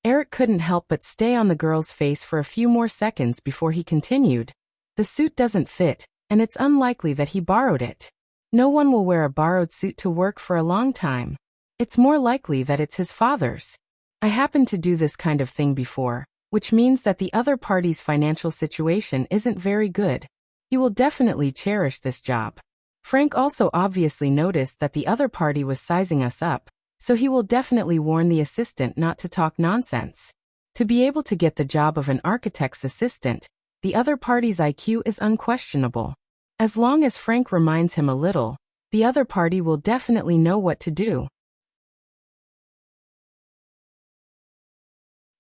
Eric couldn't help but stay on the girl's face for a few more seconds before he continued. "The suit doesn't fit, and it's unlikely that he borrowed it. No one will wear a borrowed suit to work for a long time. It's more likely that it's his father's. I happened to do this kind of thing before, which means that the other party's financial situation isn't very good. He will definitely cherish this job. Frank also obviously noticed that the other party was sizing us up, so he will definitely warn the assistant not to talk nonsense. To be able to get the job of an architect's assistant, the other party's IQ is unquestionable. As long as Frank reminds him a little, the other party will definitely know what to do."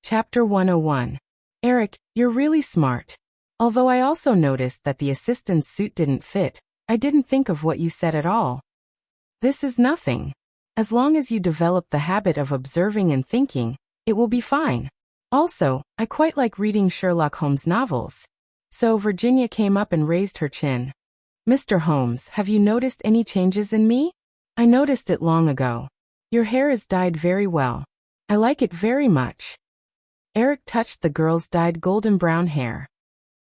Chapter 101. "Eric, you're really smart. Although I also noticed that the assistant's suit didn't fit, I didn't think of what you said at all. This is nothing. As long as you develop the habit of observing and thinking, it will be fine. Also, I quite like reading Sherlock Holmes novels." So Virginia came up and raised her chin. "Mr. Holmes, have you noticed any changes in me? I noticed it long ago. Your hair is dyed very well. I like it very much." Eric touched the girl's dyed golden brown hair.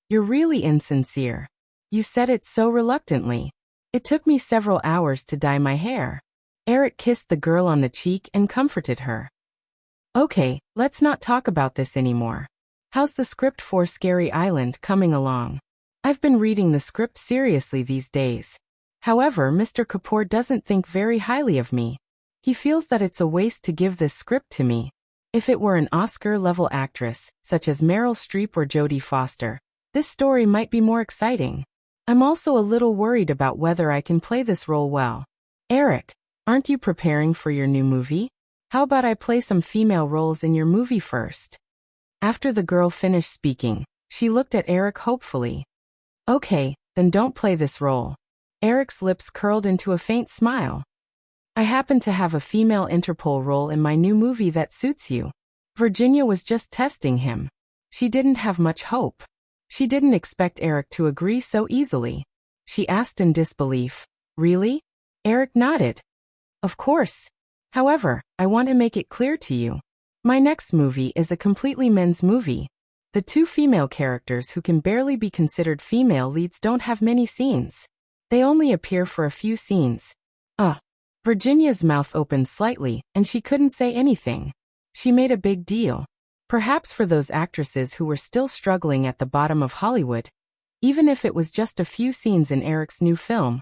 "You're really insincere. You said it so reluctantly. It took me several hours to dye my hair." Eric kissed the girl on the cheek and comforted her. "Okay, let's not talk about this anymore. How's the script for Scary Island coming along?" I've been reading the script seriously these days. However, Mr. Kapoor doesn't think very highly of me. He feels that it's a waste to give this script to me. If it were an Oscar-level actress, such as Meryl Streep or Jodie Foster, this story might be more exciting. I'm also a little worried about whether I can play this role well. Eric, aren't you preparing for your new movie? How about I play some female roles in your movie first? After the girl finished speaking, she looked at Eric hopefully. Okay, then don't play this role. Eric's lips curled into a faint smile. I happen to have a female Interpol role in my new movie that suits you. Virginia was just testing him. She didn't have much hope. She didn't expect Eric to agree so easily. She asked in disbelief, "Really?" Eric nodded. "Of course. However, I want to make it clear to you. My next movie is a completely men's movie. The two female characters who can barely be considered female leads don't have many scenes. They only appear for a few scenes." Virginia's mouth opened slightly, and she couldn't say anything. She made a big deal. Perhaps for those actresses who were still struggling at the bottom of Hollywood, even if it was just a few scenes in Eric's new film,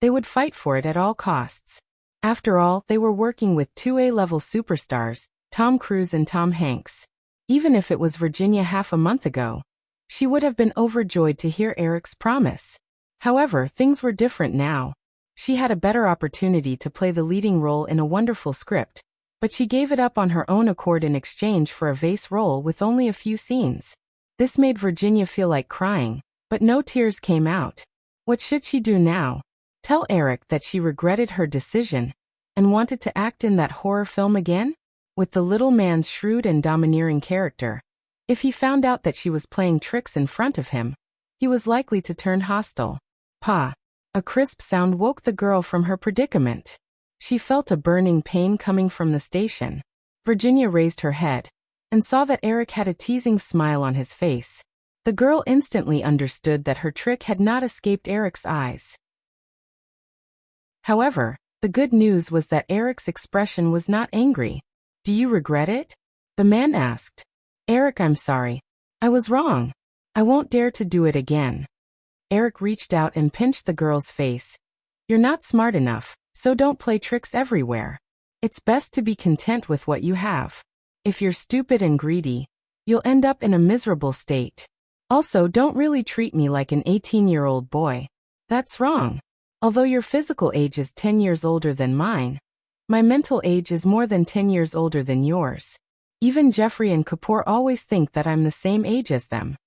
they would fight for it at all costs. After all, they were working with two A-level superstars, Tom Cruise and Tom Hanks. Even if it was Virginia half a month ago, she would have been overjoyed to hear Eric's promise. However, things were different now. She had a better opportunity to play the leading role in a wonderful script, but she gave it up on her own accord in exchange for a vase role with only a few scenes. This made Virginia feel like crying, but no tears came out. What should she do now? Tell Eric that she regretted her decision and wanted to act in that horror film again? With the little man's shrewd and domineering character, if he found out that she was playing tricks in front of him, he was likely to turn hostile. Pa! A crisp sound woke the girl from her predicament. She felt a burning pain coming from the station. Virginia raised her head and saw that Eric had a teasing smile on his face. The girl instantly understood that her trick had not escaped Eric's eyes. However, the good news was that Eric's expression was not angry. "Do you regret it?" the man asked. "Eric, I'm sorry. I was wrong. I won't dare to do it again." Eric reached out and pinched the girl's face. "You're not smart enough, so don't play tricks everywhere. It's best to be content with what you have. If you're stupid and greedy, you'll end up in a miserable state. Also, don't really treat me like an 18-year-old boy. That's wrong. Although your physical age is 10 years older than mine, my mental age is more than 10 years older than yours. Even Jeffrey and Kapoor always think that I'm the same age as them."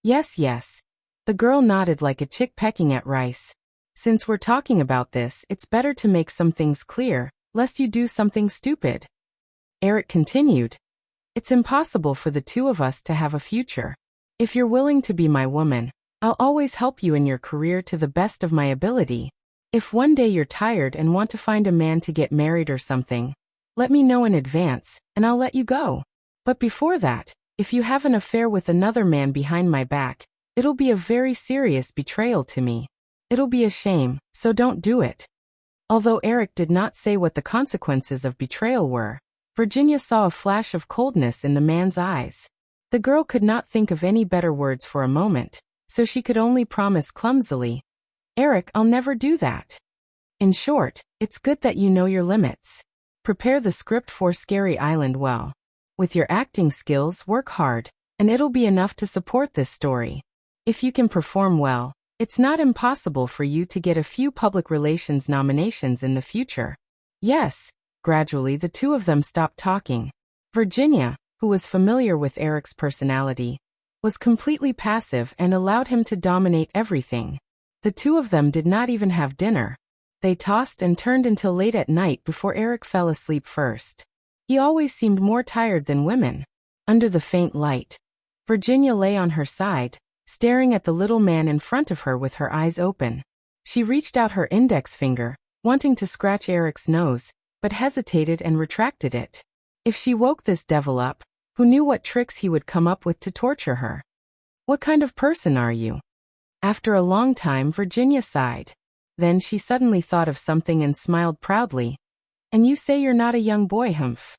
Yes. The girl nodded like a chick pecking at rice. "Since we're talking about this, it's better to make some things clear, lest you do something stupid." Eric continued. "It's impossible for the two of us to have a future. If you're willing to be my woman, I'll always help you in your career to the best of my ability. If one day you're tired and want to find a man to get married or something, let me know in advance, and I'll let you go. But before that, if you have an affair with another man behind my back, it'll be a very serious betrayal to me. It'll be a shame, so don't do it." Although Eric did not say what the consequences of betrayal were, Virginia saw a flash of coldness in the man's eyes. The girl could not think of any better words for a moment, so she could only promise clumsily, "Eric, I'll never do that." In short, it's good that you know your limits. Prepare the script for Scary Island well. With your acting skills, work hard, and it'll be enough to support this story. If you can perform well, it's not impossible for you to get a few public relations nominations in the future. Yes. Gradually, the two of them stopped talking. Virginia, who was familiar with Eric's personality, was completely passive and allowed him to dominate everything. The two of them did not even have dinner. They tossed and turned until late at night before Eric fell asleep first. He always seemed more tired than women. Under the faint light, Virginia lay on her side, staring at the little man in front of her with her eyes open. She reached out her index finger, wanting to scratch Eric's nose, but hesitated and retracted it. If she woke this devil up, who knew what tricks he would come up with to torture her? "What kind of person are you?" After a long time, Virginia sighed. Then she suddenly thought of something and smiled proudly. "And you say you're not a young boy, humph?"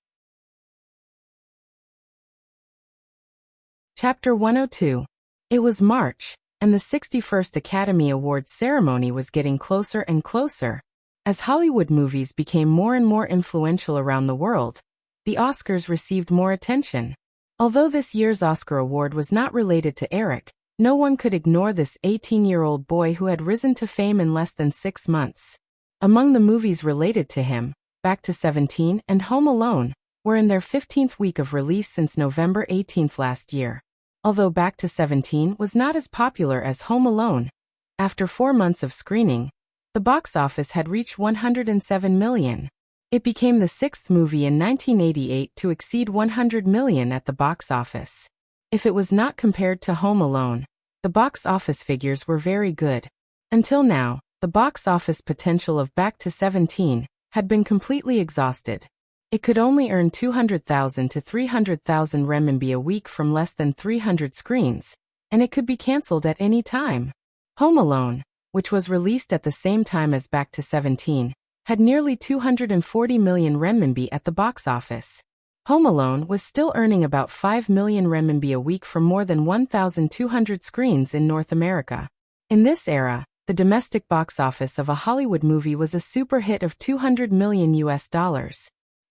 Chapter 102. It was March, and the 61st Academy Awards ceremony was getting closer and closer. As Hollywood movies became more and more influential around the world, the Oscars received more attention. Although this year's Oscar award was not related to Eric, no one could ignore this 18-year-old boy who had risen to fame in less than 6 months. Among the movies related to him, Back to 17 and Home Alone were in their 15th week of release since November 18 last year. Although Back to 17 was not as popular as Home Alone, after 4 months of screening, the box office had reached $107 million. It became the 6th movie in 1988 to exceed $100 million at the box office. If it was not compared to Home Alone, the box office figures were very good. Until now, the box office potential of Back to 17 had been completely exhausted. It could only earn 200,000 to 300,000 renminbi a week from less than 300 screens, and it could be cancelled at any time. Home Alone, which was released at the same time as Back to 17, had nearly 240 million renminbi at the box office. Home Alone was still earning about 5 million renminbi a week from more than 1,200 screens in North America. In this era, the domestic box office of a Hollywood movie was a super hit of $200 million.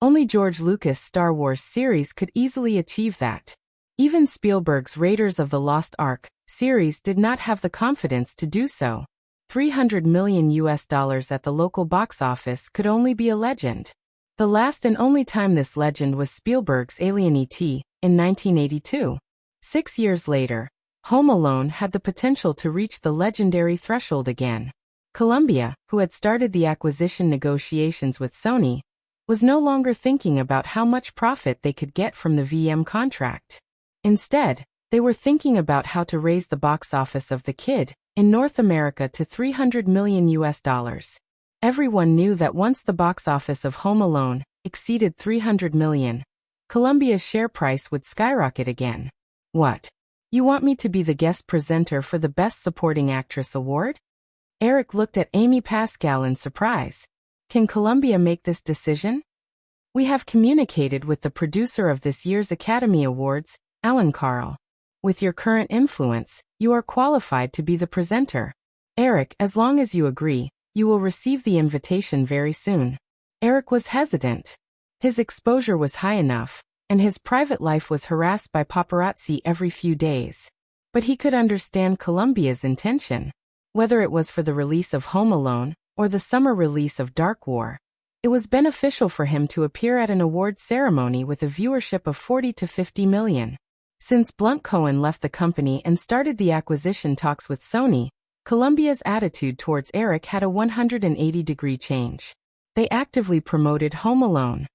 Only George Lucas' Star Wars series could easily achieve that. Even Spielberg's Raiders of the Lost Ark series did not have the confidence to do so. $300 million at the local box office could only be a legend. The last and only time this legend was Spielberg's Alien E.T. in 1982. 6 years later, Home Alone had the potential to reach the legendary threshold again. Columbia, who had started the acquisition negotiations with Sony, was no longer thinking about how much profit they could get from the VM contract. Instead, they were thinking about how to raise the box office of The Kid in North America to $300 million. Everyone knew that once the box office of Home Alone exceeded $300 million, Columbia's share price would skyrocket again. What? You want me to be the guest presenter for the Best Supporting Actress award? Eric looked at Amy Pascal in surprise. Can Columbia make this decision? We have communicated with the producer of this year's Academy Awards, Alan Carl. With your current influence, you are qualified to be the presenter. Eric, as long as you agree, you will receive the invitation very soon. Eric was hesitant. His exposure was high enough, and his private life was harassed by paparazzi every few days. But he could understand Columbia's intention. Whether it was for the release of Home Alone or the summer release of Dark War, it was beneficial for him to appear at an award ceremony with a viewership of 40 to 50 million. Since Blunt Cohen left the company and started the acquisition talks with Sony, Columbia's attitude towards Eric had a 180-degree change. They actively promoted Home Alone.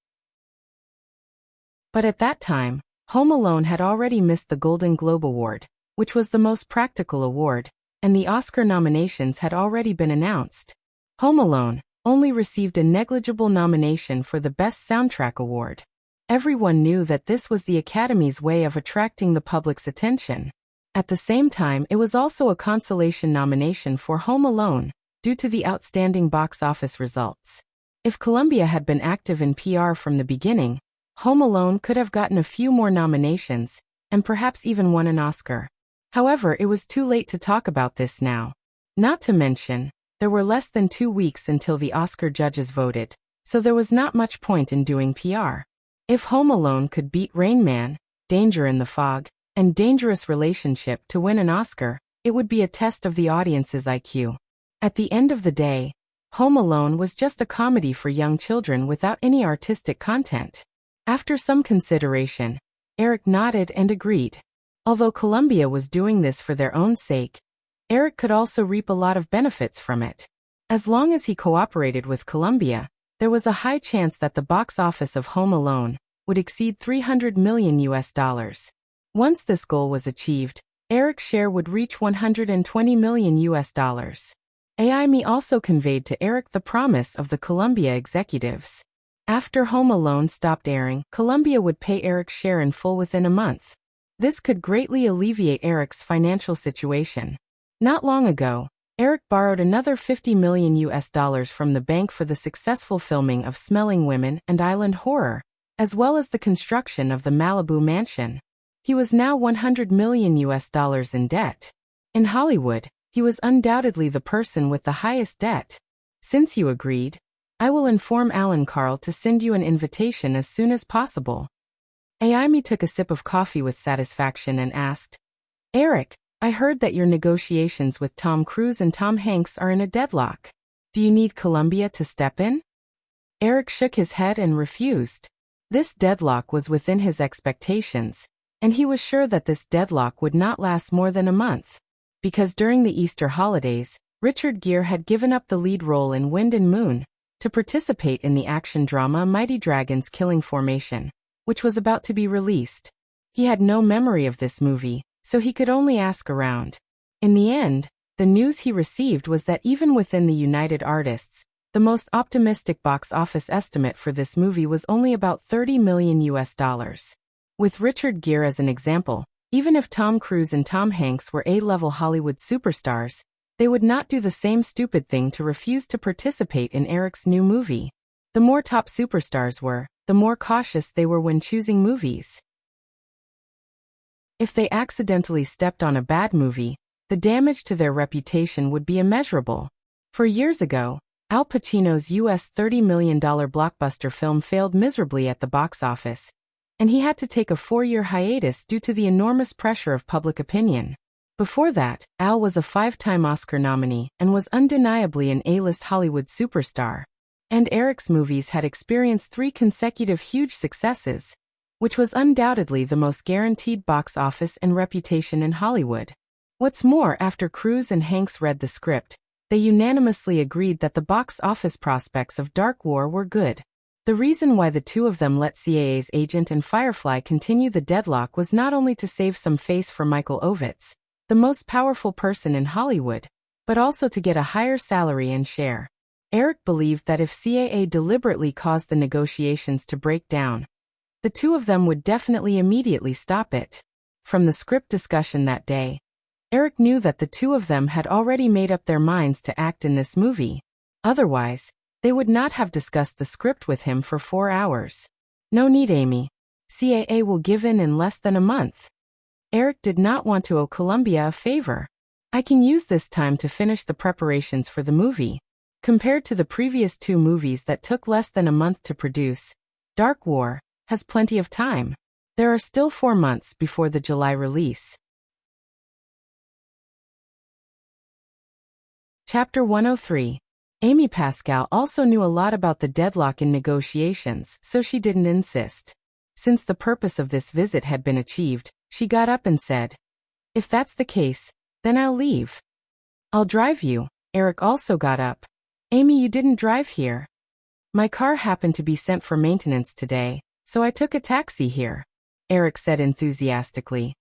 But at that time, Home Alone had already missed the Golden Globe Award, which was the most practical award, and the Oscar nominations had already been announced. Home Alone only received a negligible nomination for the Best Soundtrack Award. Everyone knew that this was the Academy's way of attracting the public's attention. At the same time, it was also a consolation nomination for Home Alone, due to the outstanding box office results. If Columbia had been active in PR from the beginning, Home Alone could have gotten a few more nominations, and perhaps even won an Oscar. However, it was too late to talk about this now. Not to mention, there were less than 2 weeks until the Oscar judges voted, so there was not much point in doing PR. If Home Alone could beat Rain Man, Danger in the Fog, and Dangerous Relationship to win an Oscar, it would be a test of the audience's IQ. At the end of the day, Home Alone was just a comedy for young children without any artistic content. After some consideration, Eric nodded and agreed. Although Columbia was doing this for their own sake, Eric could also reap a lot of benefits from it. As long as he cooperated with Columbia, there was a high chance that the box office of Home Alone would exceed $300 million. Once this goal was achieved, Eric's share would reach $120 million. AIME also conveyed to Eric the promise of the Columbia executives. After Home Alone stopped airing, Columbia would pay Eric's share in full within a month. This could greatly alleviate Eric's financial situation. Not long ago, Eric borrowed another $50 million from the bank for the successful filming of Smelling Women and Island Horror, as well as the construction of the Malibu mansion. He was now $100 million in debt. In Hollywood, he was undoubtedly the person with the highest debt. Since you agreed, I will inform Alan Carl to send you an invitation as soon as possible. Amy took a sip of coffee with satisfaction and asked, Eric, I heard that your negotiations with Tom Cruise and Tom Hanks are in a deadlock. Do you need Columbia to step in? Eric shook his head and refused. This deadlock was within his expectations, and he was sure that this deadlock would not last more than a month. Because during the Easter holidays, Richard Gere had given up the lead role in Wind and Moon to participate in the action drama Mighty Dragons Killing Formation, which was about to be released. He had no memory of this movie, so he could only ask around. In the end, the news he received was that even within the United Artists, the most optimistic box office estimate for this movie was only about $30 million. With Richard Gere as an example, even if Tom Cruise and Tom Hanks were A-level Hollywood superstars, they would not do the same stupid thing to refuse to participate in Eric's new movie. The more top superstars were, the more cautious they were when choosing movies. If they accidentally stepped on a bad movie, the damage to their reputation would be immeasurable. 4 years ago, Al Pacino's US $30 million blockbuster film failed miserably at the box office, and he had to take a 4-year hiatus due to the enormous pressure of public opinion. Before that, Al was a 5-time Oscar nominee and was undeniably an A-list Hollywood superstar. And Eric's movies had experienced 3 consecutive huge successes, which was undoubtedly the most guaranteed box office and reputation in Hollywood. What's more, after Cruise and Hanks read the script, they unanimously agreed that the box office prospects of Dark War were good. The reason why the two of them let CAA's agent and Firefly continue the deadlock was not only to save some face for Michael Ovitz, the most powerful person in Hollywood, but also to get a higher salary and share. Eric believed that if CAA deliberately caused the negotiations to break down, the two of them would definitely immediately stop it. From the script discussion that day, Eric knew that the two of them had already made up their minds to act in this movie. Otherwise, they would not have discussed the script with him for 4 hours. No need, Amy. CAA will give in less than a month. Eric did not want to owe Columbia a favor. I can use this time to finish the preparations for the movie. Compared to the previous 2 movies that took less than a month to produce, Dark War has plenty of time. There are still 4 months before the July release. Chapter 103. Amy Pascal also knew a lot about the deadlock in negotiations, so she didn't insist. Since the purpose of this visit had been achieved, she got up and said, If that's the case, then I'll leave. I'll drive you. Eric also got up. Amy, you didn't drive here. My car happened to be sent for maintenance today, so I took a taxi here, Eric said enthusiastically.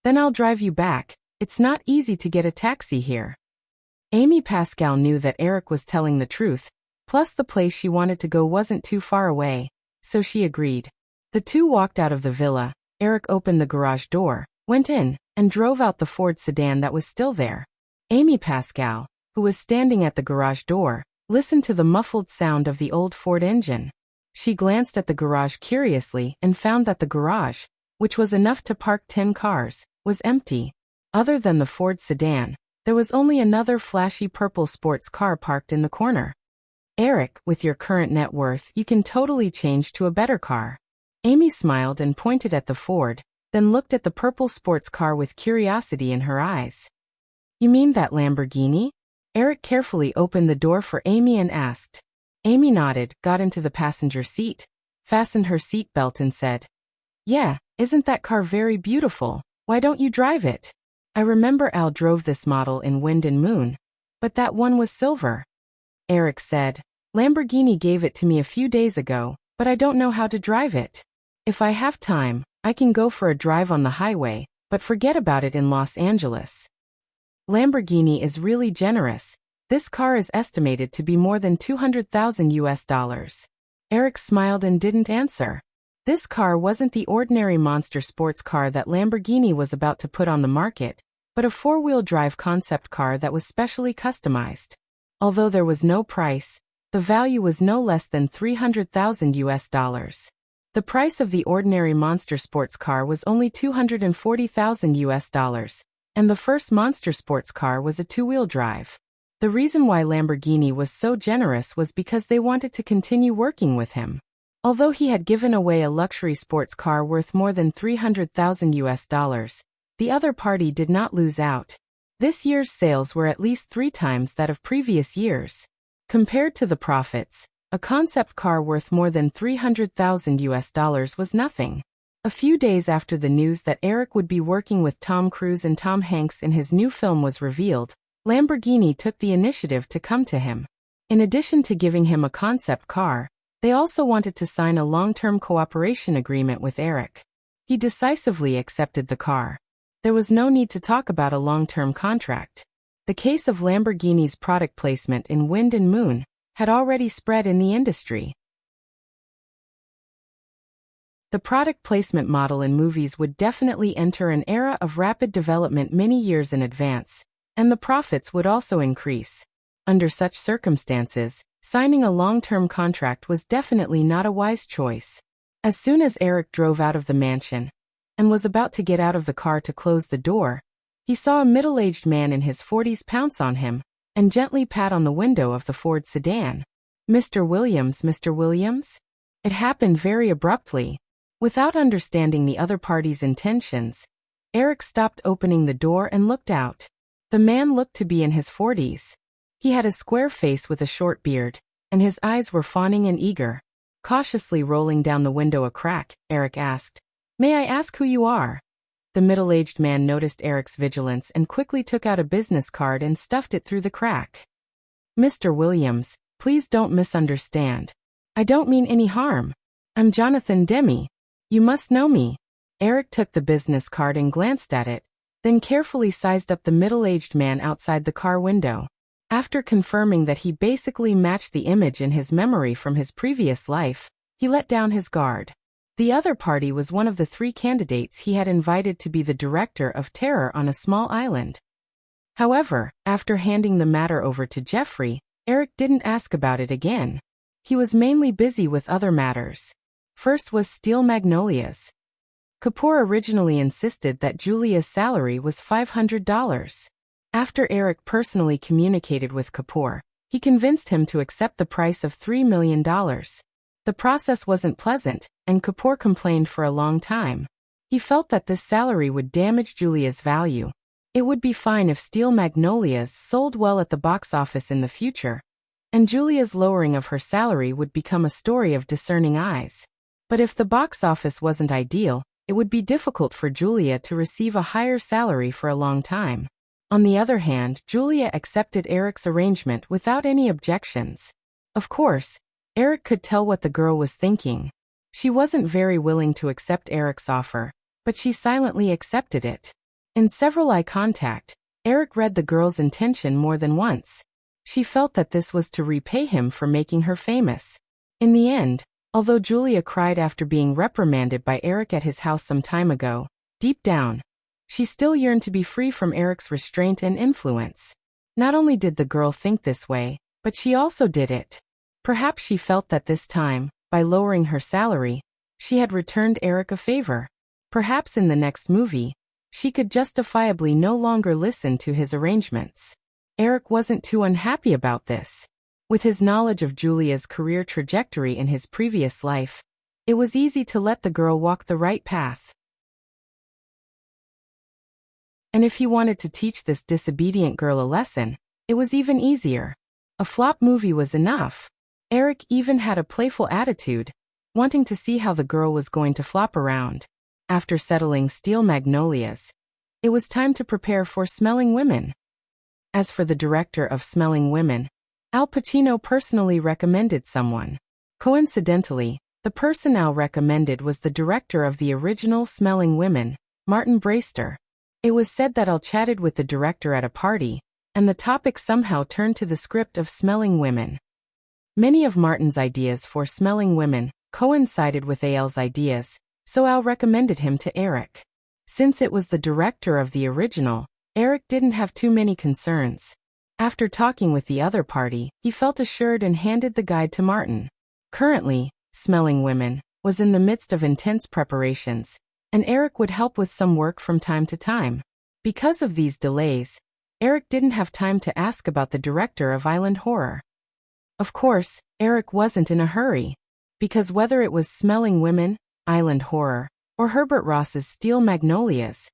Then I'll drive you back. It's not easy to get a taxi here. Amy Pascal knew that Eric was telling the truth, plus the place she wanted to go wasn't too far away, so she agreed. The two walked out of the villa. Eric opened the garage door, went in, and drove out the Ford sedan that was still there. Amy Pascal, who was standing at the garage door, listened to the muffled sound of the old Ford engine. She glanced at the garage curiously and found that the garage, which was enough to park 10 cars, was empty. Other than the Ford sedan, there was only another flashy purple sports car parked in the corner. Eric, with your current net worth, you can totally change to a better car. Amy smiled and pointed at the Ford, then looked at the purple sports car with curiosity in her eyes. You mean that Lamborghini? Eric carefully opened the door for Amy and asked. Amy nodded, got into the passenger seat, fastened her seat belt and said, Yeah, isn't that car very beautiful? Why don't you drive it? I remember Al drove this model in Wind and Moon, but that one was silver. Eric said, Lamborghini gave it to me a few days ago, but I don't know how to drive it. If I have time, I can go for a drive on the highway, but forget about it in Los Angeles. Lamborghini is really generous. This car is estimated to be more than $200,000. Eric smiled and didn't answer. This car wasn't the ordinary monster sports car that Lamborghini was about to put on the market, but a 4-wheel drive concept car that was specially customized. Although there was no price, the value was no less than $300,000. The price of the ordinary monster sports car was only $240,000, and the first monster sports car was a two-wheel drive. The reason why Lamborghini was so generous was because they wanted to continue working with him. Although he had given away a luxury sports car worth more than $300,000, the other party did not lose out. This year's sales were at least 3 times that of previous years. Compared to the profits, a concept car worth more than $300,000 was nothing. A few days after the news that Eric would be working with Tom Cruise and Tom Hanks in his new film was revealed, Lamborghini took the initiative to come to him. In addition to giving him a concept car, they also wanted to sign a long-term cooperation agreement with Eric. He decisively accepted the car. There was no need to talk about a long-term contract. The case of Lamborghini's product placement in Wind and Moon had already spread in the industry. The product placement model in movies would definitely enter an era of rapid development many years in advance, and the profits would also increase. Under such circumstances, signing a long-term contract was definitely not a wise choice. As soon as Eric drove out of the mansion and was about to get out of the car to close the door, he saw a middle-aged man in his 40s pounce on him and gently pat on the window of the Ford sedan. "Mr. Williams, Mr. Williams?" It happened very abruptly. Without understanding the other party's intentions, Eric stopped opening the door and looked out. The man looked to be in his 40s. He had a square face with a short beard, and his eyes were fawning and eager. Cautiously rolling down the window a crack, Eric asked, "May I ask who you are?" The middle-aged man noticed Eric's vigilance and quickly took out a business card and stuffed it through the crack. "Mr. Williams, please don't misunderstand. I don't mean any harm. I'm Jonathan Demme. You must know me." Eric took the business card and glanced at it, then carefully sized up the middle-aged man outside the car window. After confirming that he basically matched the image in his memory from his previous life, he let down his guard. The other party was one of the 3 candidates he had invited to be the director of terror on a small island. However, after handing the matter over to Jeffrey, Eric didn't ask about it again. He was mainly busy with other matters. First was Steel Magnolias. Kapoor originally insisted that Julia's salary was $500. After Eric personally communicated with Kapoor, he convinced him to accept the price of $3 million. The process wasn't pleasant, and Kapoor complained for a long time. He felt that this salary would damage Julia's value. It would be fine if Steel Magnolias sold well at the box office in the future, and Julia's lowering of her salary would become a story of discerning eyes. But if the box office wasn't ideal, it would be difficult for Julia to receive a higher salary for a long time. On the other hand, Julia accepted Eric's arrangement without any objections. Of course, Eric could tell what the girl was thinking. She wasn't very willing to accept Eric's offer, but she silently accepted it. In several eye contact, Eric read the girl's intention more than once. She felt that this was to repay him for making her famous. In the end, although Julia cried after being reprimanded by Eric at his house some time ago, deep down, she still yearned to be free from Eric's restraint and influence. Not only did the girl think this way, but she also did it. Perhaps she felt that this time, by lowering her salary, she had returned Eric a favor. Perhaps in the next movie, she could justifiably no longer listen to his arrangements. Eric wasn't too unhappy about this. With his knowledge of Julia's career trajectory in his previous life, it was easy to let the girl walk the right path. And if he wanted to teach this disobedient girl a lesson, it was even easier. A flop movie was enough. Eric even had a playful attitude, wanting to see how the girl was going to flop around. After settling Steel Magnolias, it was time to prepare for Smelling Women. As for the director of Smelling Women, Al Pacino personally recommended someone. Coincidentally, the person Al recommended was the director of the original Smelling Women, Martin Brewster. It was said that Al chatted with the director at a party, and the topic somehow turned to the script of Smelling Women. Many of Martin's ideas for Smelling Women coincided with Al's ideas, so Al recommended him to Eric. Since it was the director of the original, Eric didn't have too many concerns. After talking with the other party, he felt assured and handed the guide to Martin. Currently, Smelling Women was in the midst of intense preparations, and Eric would help with some work from time to time. Because of these delays, Eric didn't have time to ask about the director of Island Horror. Of course, Eric wasn't in a hurry, because whether it was Smelling Women, Island Horror, or Herbert Ross's Steel Magnolias,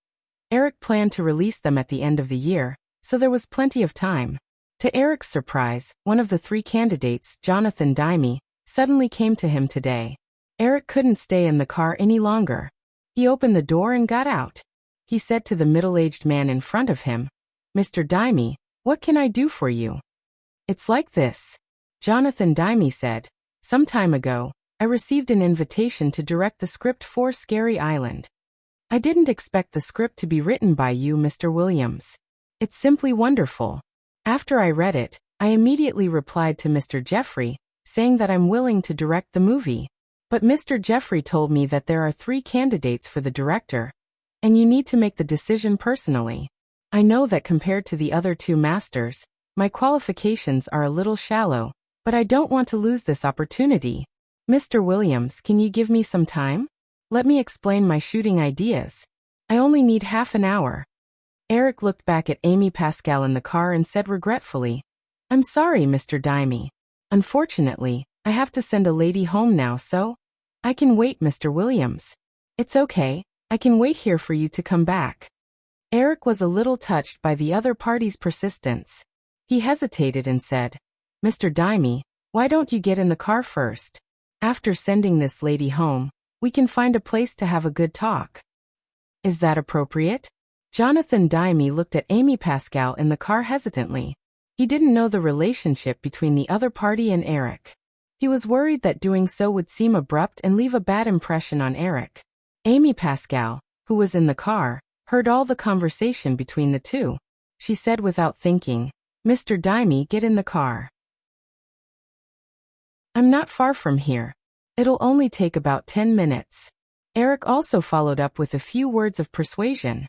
Eric planned to release them at the end of the year, so there was plenty of time. To Eric's surprise, one of the three candidates, Jonathan Demme, suddenly came to him today. Eric couldn't stay in the car any longer. He opened the door and got out. He said to the middle-aged man in front of him, "Mr. Demme, what can I do for you?" "It's like this," Jonathan Demme said. "Some time ago, I received an invitation to direct the script for Scary Island. I didn't expect the script to be written by you, Mr. Williams. It's simply wonderful. After I read it, I immediately replied to Mr. Jeffrey, saying that I'm willing to direct the movie. But Mr. Jeffrey told me that there are 3 candidates for the director, and you need to make the decision personally. I know that compared to the other 2 masters, my qualifications are a little shallow, but I don't want to lose this opportunity. Mr. Williams, can you give me some time? Let me explain my shooting ideas. I only need half an hour." Eric looked back at Amy Pascal in the car and said regretfully, "I'm sorry, Mr. Demme. Unfortunately, I have to send a lady home now, so I can wait, Mr. Williams." "It's okay, I can wait here for you to come back." Eric was a little touched by the other party's persistence. He hesitated and said, "Mr. Demme, why don't you get in the car first? After sending this lady home, we can find a place to have a good talk." "Is that appropriate?" Jonathan Demme looked at Amy Pascal in the car hesitantly. He didn't know the relationship between the other party and Eric. He was worried that doing so would seem abrupt and leave a bad impression on Eric. Amy Pascal, who was in the car, heard all the conversation between the two. She said without thinking, "Mr. Demme, get in the car. I'm not far from here. It'll only take about 10 minutes. Eric also followed up with a few words of persuasion.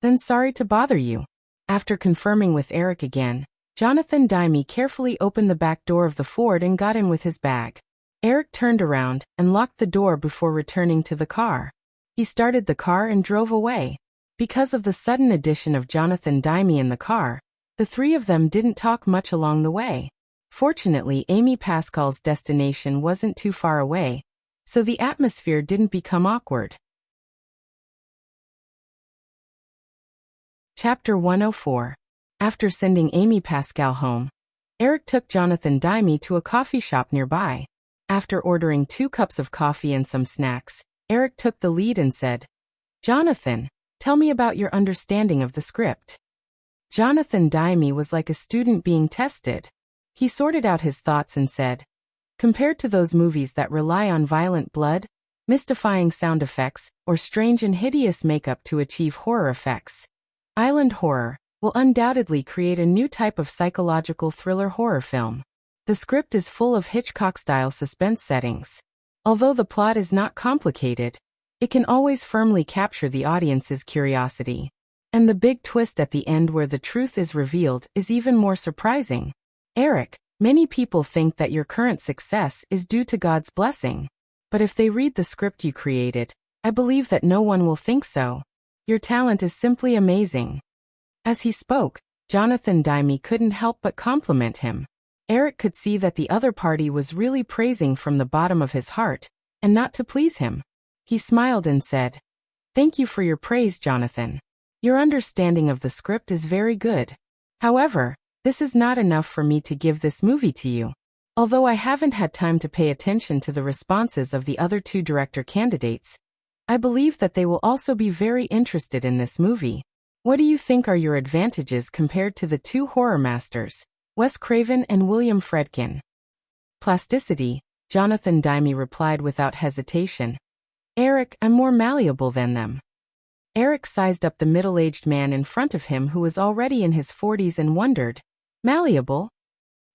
"Then sorry to bother you." After confirming with Eric again, Jonathan Demme carefully opened the back door of the Ford and got in with his bag. Eric turned around and locked the door before returning to the car. He started the car and drove away. Because of the sudden addition of Jonathan Demme in the car, the 3 of them didn't talk much along the way. Fortunately, Amy Pascal's destination wasn't too far away, so the atmosphere didn't become awkward. Chapter 104. After sending Amy Pascal home, Eric took Jonathan Demme to a coffee shop nearby. After ordering 2 cups of coffee and some snacks, Eric took the lead and said, "Jonathan, tell me about your understanding of the script." Jonathan Demme was like a student being tested. He sorted out his thoughts and said, "Compared to those movies that rely on violent blood, mystifying sound effects, or strange and hideous makeup to achieve horror effects, Island Horror will undoubtedly create a new type of psychological thriller horror film. The script is full of Hitchcock-style suspense settings. Although the plot is not complicated, it can always firmly capture the audience's curiosity. And the big twist at the end where the truth is revealed is even more surprising. Eric, many people think that your current success is due to God's blessing. But if they read the script you created, I believe that no one will think so. Your talent is simply amazing." As he spoke, Jonathan Demme couldn't help but compliment him. Eric could see that the other party was really praising from the bottom of his heart, and not to please him. He smiled and said, "Thank you for your praise, Jonathan. Your understanding of the script is very good. However, this is not enough for me to give this movie to you. Although I haven't had time to pay attention to the responses of the other 2 director candidates, I believe that they will also be very interested in this movie. What do you think are your advantages compared to the 2 horror masters, Wes Craven and William Friedkin?" "Plasticity," Jonathan Demme replied without hesitation. "Eric, I'm more malleable than them." Eric sized up the middle-aged man in front of him who was already in his 40s and wondered, "Malleable?"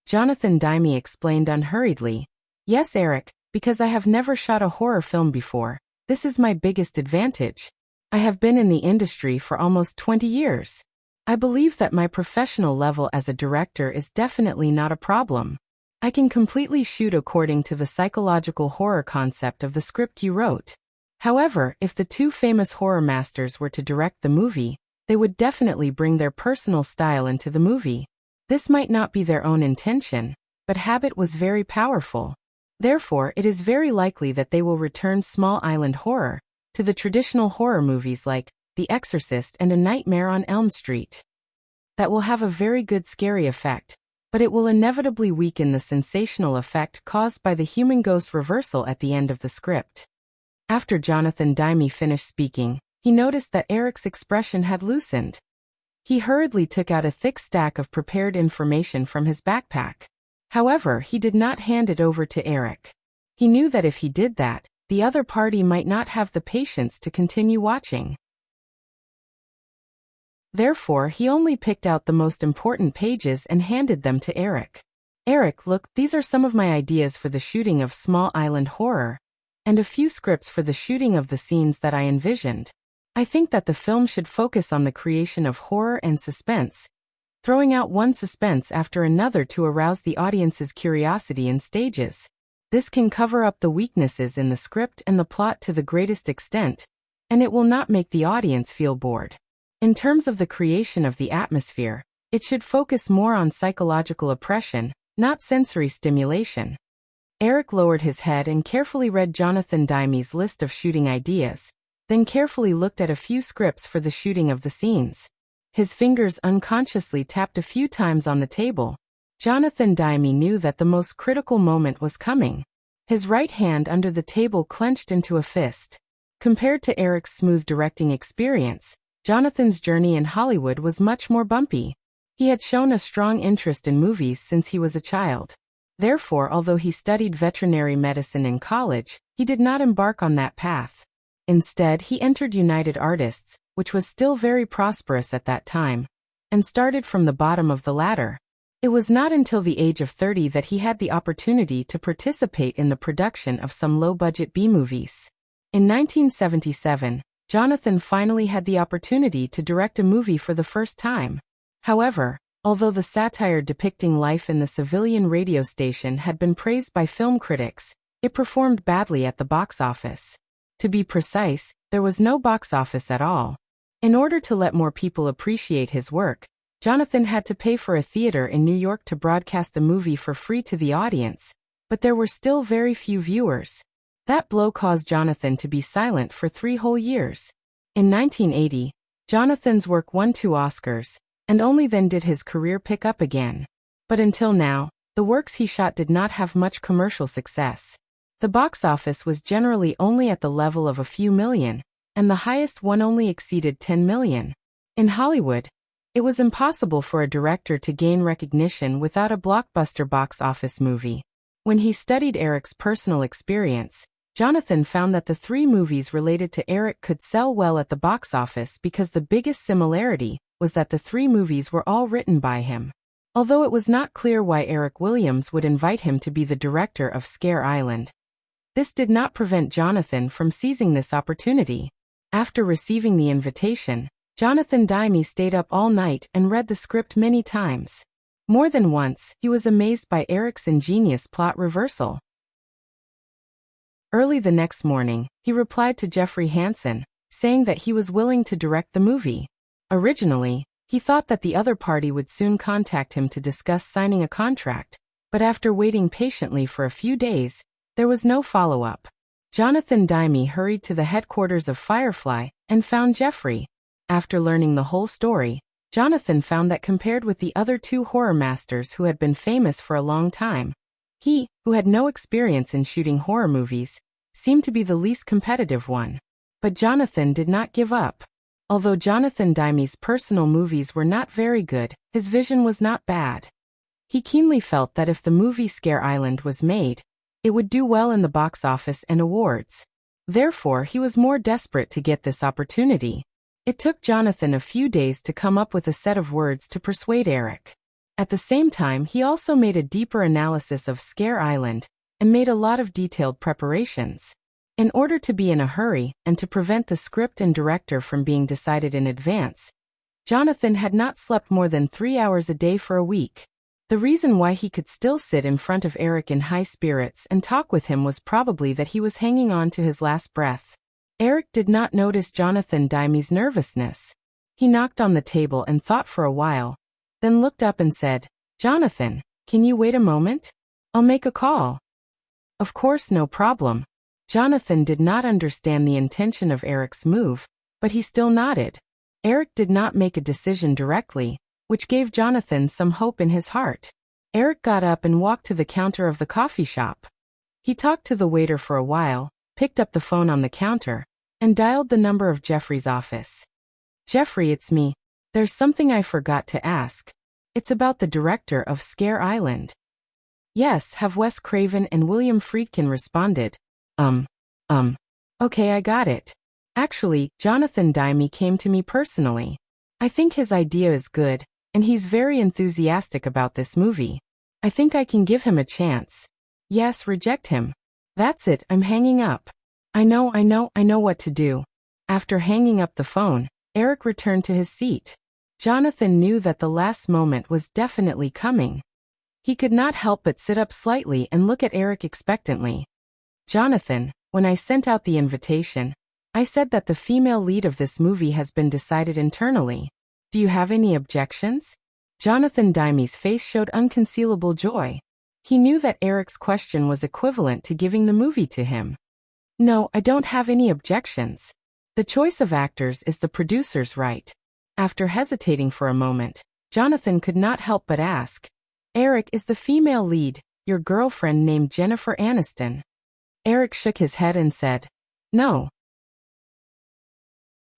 Jonathan Demme explained unhurriedly, "Yes, Eric, because I have never shot a horror film before. This is my biggest advantage. I have been in the industry for almost 20 years. I believe that my professional level as a director is definitely not a problem. I can completely shoot according to the psychological horror concept of the script you wrote. However, if the 2 famous horror masters were to direct the movie, They would definitely bring their personal style into the movie. This might not be their own intention, but habit was very powerful. Therefore, it is very likely that they will return small island horror to the traditional horror movies like The Exorcist and A Nightmare on Elm Street. That will have a very good scary effect, but it will inevitably weaken the sensational effect caused by the human ghost reversal at the end of the script. After Jonathan Demme finished speaking, he noticed that Eric's expression had loosened. He hurriedly took out a thick stack of prepared information from his backpack. However, he did not hand it over to Eric. He knew that if he did that, the other party might not have the patience to continue watching. Therefore, he only picked out the most important pages and handed them to Eric. Eric, look, these are some of my ideas for the shooting of small island horror, and a few scripts for the shooting of the scenes that I envisioned. I think that the film should focus on the creation of horror and suspense, throwing out one suspense after another to arouse the audience's curiosity in stages. This can cover up the weaknesses in the script and the plot to the greatest extent, and it will not make the audience feel bored. In terms of the creation of the atmosphere, it should focus more on psychological oppression, not sensory stimulation. Eric lowered his head and carefully read Jonathan Demme's list of shooting ideas, then carefully looked at a few scripts for the shooting of the scenes. His fingers unconsciously tapped a few times on the table. Jonathan Demme knew that the most critical moment was coming. His right hand under the table clenched into a fist. Compared to Eric's smooth directing experience, Jonathan's journey in Hollywood was much more bumpy. He had shown a strong interest in movies since he was a child. Therefore, although he studied veterinary medicine in college, he did not embark on that path. Instead, he entered United Artists, which was still very prosperous at that time, and started from the bottom of the ladder. It was not until the age of 30 that he had the opportunity to participate in the production of some low-budget B-movies. In 1977, Jonathan finally had the opportunity to direct a movie for the first time. However, although the satire depicting life in the civilian radio station had been praised by film critics, it performed badly at the box office. To be precise, there was no box office at all. In order to let more people appreciate his work, Jonathan had to pay for a theater in New York to broadcast the movie for free to the audience, but there were still very few viewers. That blow caused Jonathan to be silent for 3 whole years. In 1980, Jonathan's work won 2 Oscars, and only then did his career pick up again. But until now, the works he shot did not have much commercial success. The box office was generally only at the level of a few million, and the highest one only exceeded 10 million. In Hollywood, it was impossible for a director to gain recognition without a blockbuster box office movie. When he studied Eric's personal experience, Jonathan found that the 3 movies related to Eric could sell well at the box office because the biggest similarity was that the 3 movies were all written by him. Although it was not clear why Eric Williams would invite him to be the director of Scare Island, this did not prevent Jonathan from seizing this opportunity. After receiving the invitation, Jonathan Demme stayed up all night and read the script many times. More than once, he was amazed by Eric's ingenious plot reversal. Early the next morning, he replied to Jeffrey Hansen, saying that he was willing to direct the movie. Originally, he thought that the other party would soon contact him to discuss signing a contract, but after waiting patiently for a few days, there was no follow-up. Jonathan Demme hurried to the headquarters of Firefly and found Jeffrey. After learning the whole story, Jonathan found that compared with the other 2 horror masters who had been famous for a long time, he, who had no experience in shooting horror movies, seemed to be the least competitive one. But Jonathan did not give up. Although Jonathan Demme's personal movies were not very good, his vision was not bad. He keenly felt that if the movie Scare Island was made, it would do well in the box office and awards. Therefore, he was more desperate to get this opportunity. It took Jonathan a few days to come up with a set of words to persuade Eric. At the same time, he also made a deeper analysis of Scare Island and made a lot of detailed preparations. In order to be in a hurry and to prevent the script and director from being decided in advance, Jonathan had not slept more than 3 hours a day for a week. The reason why he could still sit in front of Eric in high spirits and talk with him was probably that he was hanging on to his last breath. Eric did not notice Jonathan Demme's nervousness. He knocked on the table and thought for a while, then looked up and said, "Jonathan, can you wait a moment? I'll make a call." "Of course, no problem." Jonathan did not understand the intention of Eric's move, but he still nodded. Eric did not make a decision directly, which gave Jonathan some hope in his heart. Eric got up and walked to the counter of the coffee shop. He talked to the waiter for a while, picked up the phone on the counter, and dialed the number of Jeffrey's office. "Jeffrey, it's me. There's something I forgot to ask. It's about the director of Scare Island." "Yes," have Wes Craven and William Friedkin responded. Okay, I got it. Actually, Jonathan Demme came to me personally. I think his idea is good, and he's very enthusiastic about this movie. I think I can give him a chance. Yes, reject him. That's it, I'm hanging up. I know what to do." After hanging up the phone, Eric returned to his seat. Jonathan knew that the last moment was definitely coming. He could not help but sit up slightly and look at Eric expectantly. "Jonathan, when I sent out the invitation, I said that the female lead of this movie has been decided internally. Do you have any objections?" Jonathan Demme's face showed unconcealable joy. He knew that Eric's question was equivalent to giving the movie to him. "No, I don't have any objections. The choice of actors is the producer's right." After hesitating for a moment, Jonathan could not help but ask, "Eric, is the female lead your girlfriend named Jennifer Aniston?" Eric shook his head and said, "No."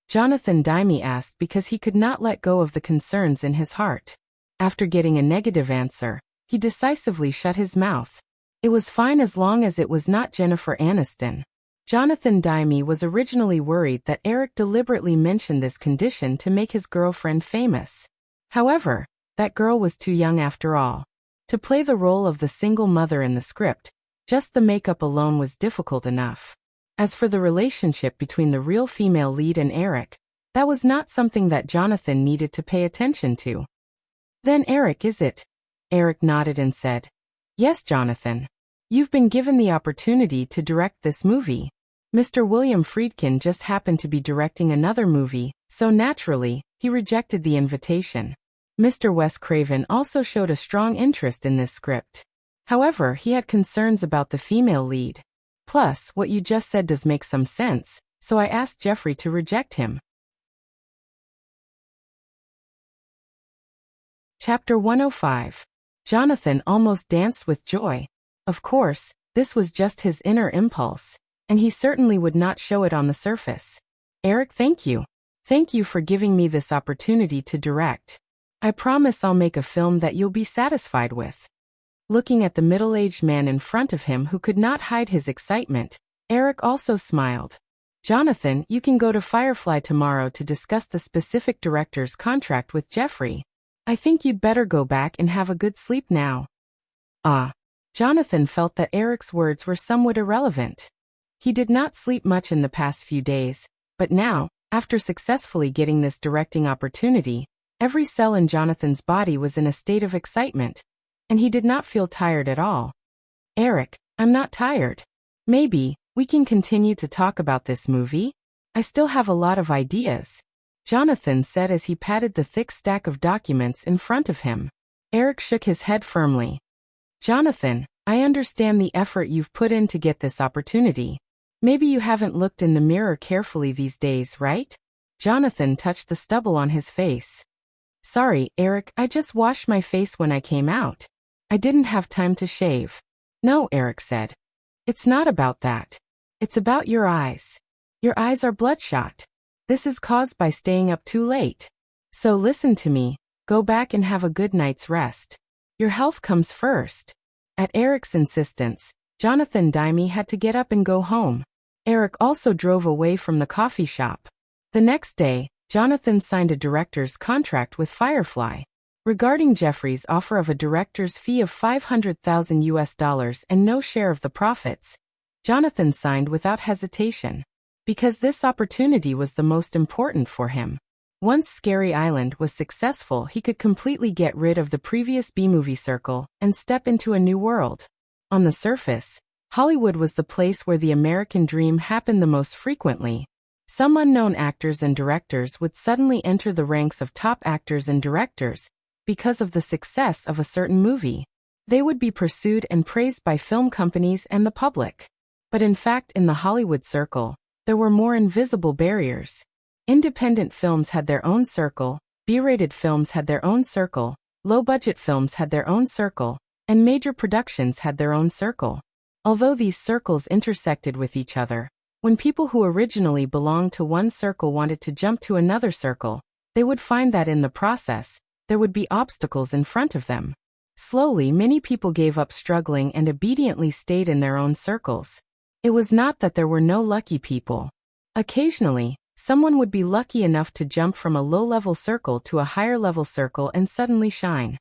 Jonathan Demme asked because he could not let go of the concerns in his heart. After getting a negative answer, he decisively shut his mouth. It was fine as long as it was not Jennifer Aniston. Jonathan Demme was originally worried that Eric deliberately mentioned this condition to make his girlfriend famous. However, that girl was too young after all. To play the role of the single mother in the script, just the makeup alone was difficult enough. As for the relationship between the real female lead and Eric, that was not something that Jonathan needed to pay attention to. "Then Eric, is it?" Eric nodded and said, "Yes, Jonathan. You've been given the opportunity to direct this movie. Mr. William Friedkin just happened to be directing another movie, so naturally, he rejected the invitation. Mr. Wes Craven also showed a strong interest in this script. However, he had concerns about the female lead. Plus, what you just said does make some sense, so I asked Jeffrey to reject him." Chapter 105. Jonathan almost danced with joy. Of course, this was just his inner impulse, and he certainly would not show it on the surface. "Eric, thank you. Thank you for giving me this opportunity to direct. I promise I'll make a film that you'll be satisfied with." Looking at the middle-aged man in front of him who could not hide his excitement, Eric also smiled. "Jonathan, you can go to Firefly tomorrow to discuss the specific director's contract with Jeffrey. I think you'd better go back and have a good sleep now." Jonathan felt that Eric's words were somewhat irrelevant. He did not sleep much in the past few days, but now, after successfully getting this directing opportunity, every cell in Jonathan's body was in a state of excitement, and he did not feel tired at all. "Eric, I'm not tired. Maybe we can continue to talk about this movie? I still have a lot of ideas," Jonathan said as he patted the thick stack of documents in front of him. Eric shook his head firmly. "Jonathan, I understand the effort you've put in to get this opportunity. Maybe you haven't looked in the mirror carefully these days, right?" Jonathan touched the stubble on his face. "Sorry, Eric, I just washed my face when I came out. I didn't have time to shave." "No," Eric said. "It's not about that. It's about your eyes. Your eyes are bloodshot. This is caused by staying up too late. So listen to me, go back and have a good night's rest. Your health comes first." At Eric's insistence, Jonathan Demme had to get up and go home. Eric also drove away from the coffee shop. The next day, Jonathan signed a director's contract with Firefly. Regarding Jeffrey's offer of a director's fee of $500,000 and no share of the profits, Jonathan signed without hesitation, because this opportunity was the most important for him. Once Scary Island was successful, he could completely get rid of the previous B-movie circle and step into a new world. On the surface, Hollywood was the place where the American dream happened the most frequently, Some unknown actors and directors would suddenly enter the ranks of top actors and directors because of the success of a certain movie. They would be pursued and praised by film companies and the public. But in fact, in the Hollywood circle, there were more invisible barriers. Independent films had their own circle, B-rated films had their own circle, low-budget films had their own circle, and major productions had their own circle. Although these circles intersected with each other, when people who originally belonged to one circle wanted to jump to another circle, they would find that in the process, there would be obstacles in front of them. Slowly, many people gave up struggling and obediently stayed in their own circles. It was not that there were no lucky people. Occasionally, someone would be lucky enough to jump from a low-level circle to a higher-level circle and suddenly shine.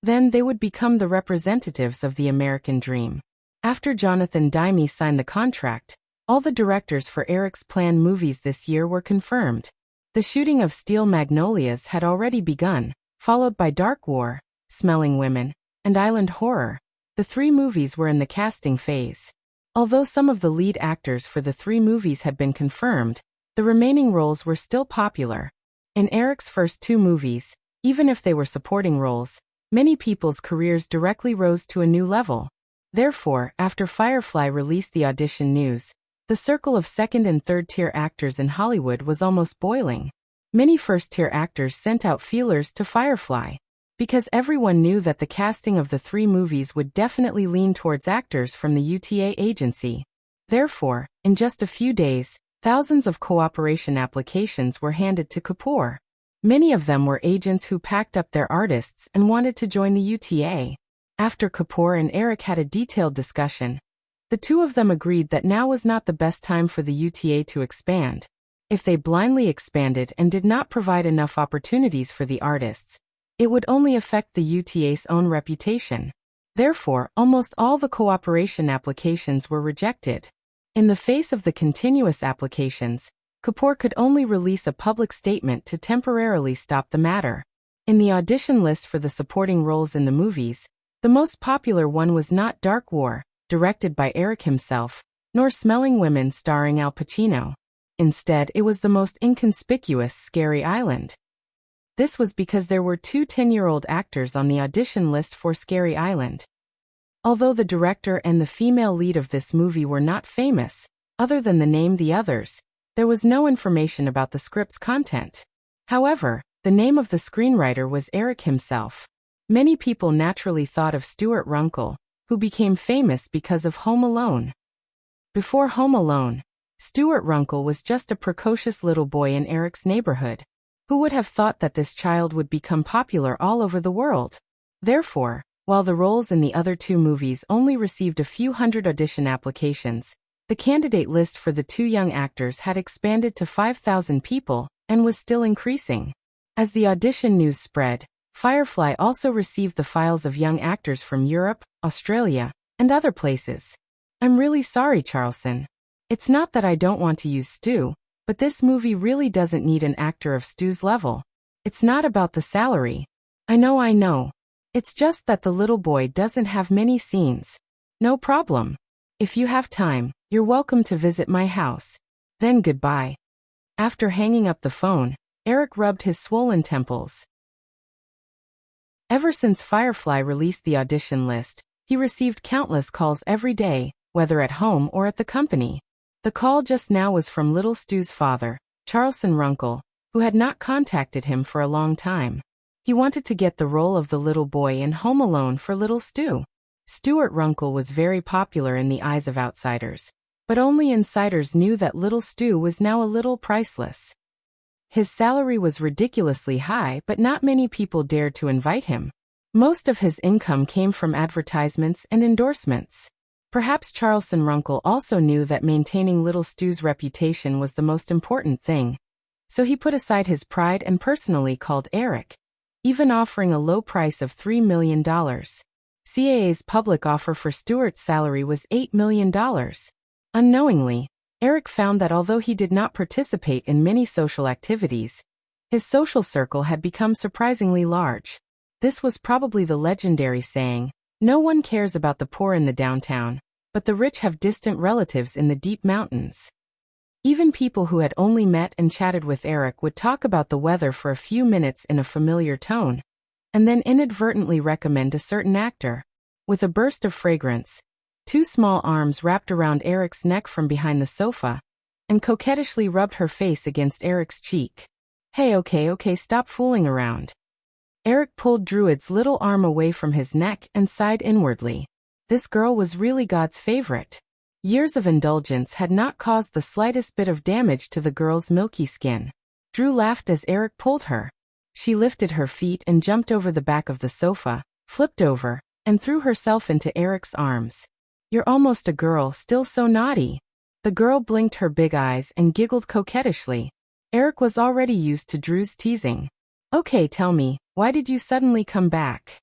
Then they would become the representatives of the American dream. After Jonathan Demme signed the contract, all the directors for Eric's planned movies this year were confirmed. The shooting of Steel Magnolias had already begun, followed by Dark War, Smelling Women, and Island Horror. The 3 movies were in the casting phase. Although some of the lead actors for the 3 movies had been confirmed, the remaining roles were still popular. In Eric's first 2 movies, even if they were supporting roles, many people's careers directly rose to a new level. Therefore, after Firefly released the audition news, the circle of second- and third-tier actors in Hollywood was almost boiling. Many first-tier actors sent out feelers to Firefly, because everyone knew that the casting of the 3 movies would definitely lean towards actors from the UTA agency. Therefore, in just a few days, thousands of cooperation applications were handed to Kapoor. Many of them were agents who packed up their artists and wanted to join the UTA. After Kapoor and Eric had a detailed discussion, the 2 of them agreed that now was not the best time for the UTA to expand. If they blindly expanded and did not provide enough opportunities for the artists, it would only affect the UTA's own reputation. Therefore, almost all the cooperation applications were rejected. In the face of the continuous applications, Kapoor could only release a public statement to temporarily stop the matter. In the audition list for the supporting roles in the movies, the most popular one was not Dark War, directed by Eric himself, nor Smelling Women starring Al Pacino. Instead, it was the most inconspicuous Scary Island. This was because there were 2 10-year-old actors on the audition list for Scary Island. Although the director and the female lead of this movie were not famous, other than the name The Others, there was no information about the script's content. However, the name of the screenwriter was Eric himself. Many people naturally thought of Stuart Runkle, who became famous because of Home Alone. Before Home Alone, Stuart Runkle was just a precocious little boy in Eric's neighborhood. Who would have thought that this child would become popular all over the world? Therefore, while the roles in the other 2 movies only received a few hundred audition applications, the candidate list for the 2 young actors had expanded to 5,000 people and was still increasing. As the audition news spread, Firefly also received the files of young actors from Europe, Australia, and other places. I'm really sorry, Charleston. It's not that I don't want to use Stu, but this movie really doesn't need an actor of Stu's level. It's not about the salary. I know. It's just that the little boy doesn't have many scenes. No problem. If you have time, you're welcome to visit my house. Then goodbye. After hanging up the phone, Eric rubbed his swollen temples. Ever since Firefly released the audition list, he received countless calls every day, whether at home or at the company. The call just now was from little Stu's father, Charleston Runkle, who had not contacted him for a long time. He wanted to get the role of the little boy in Home Alone for little Stu. Stuart Runkle was very popular in the eyes of outsiders, but only insiders knew that little Stu was now a little priceless. His salary was ridiculously high, but not many people dared to invite him. Most of his income came from advertisements and endorsements. Perhaps Charleston Runkle also knew that maintaining little Stu's reputation was the most important thing. So he put aside his pride and personally called Eric, even offering a low price of $3 million. CAA's public offer for Stuart's salary was $8 million. Unknowingly, Eric found that although he did not participate in many social activities, his social circle had become surprisingly large. This was probably the legendary saying, "No one cares about the poor in the downtown, but the rich have distant relatives in the deep mountains." Even people who had only met and chatted with Eric would talk about the weather for a few minutes in a familiar tone, and then inadvertently recommend a certain actor. With a burst of fragrance, two small arms wrapped around Eric's neck from behind the sofa, and coquettishly rubbed her face against Eric's cheek. Hey, okay, stop fooling around. Eric pulled Druid's little arm away from his neck and sighed inwardly. This girl was really God's favorite. Years of indulgence had not caused the slightest bit of damage to the girl's milky skin. Drew laughed as Eric pulled her. She lifted her feet and jumped over the back of the sofa, flipped over, and threw herself into Eric's arms. You're almost a girl, still so naughty. The girl blinked her big eyes and giggled coquettishly. Eric was already used to Drew's teasing. Okay, tell me, why did you suddenly come back?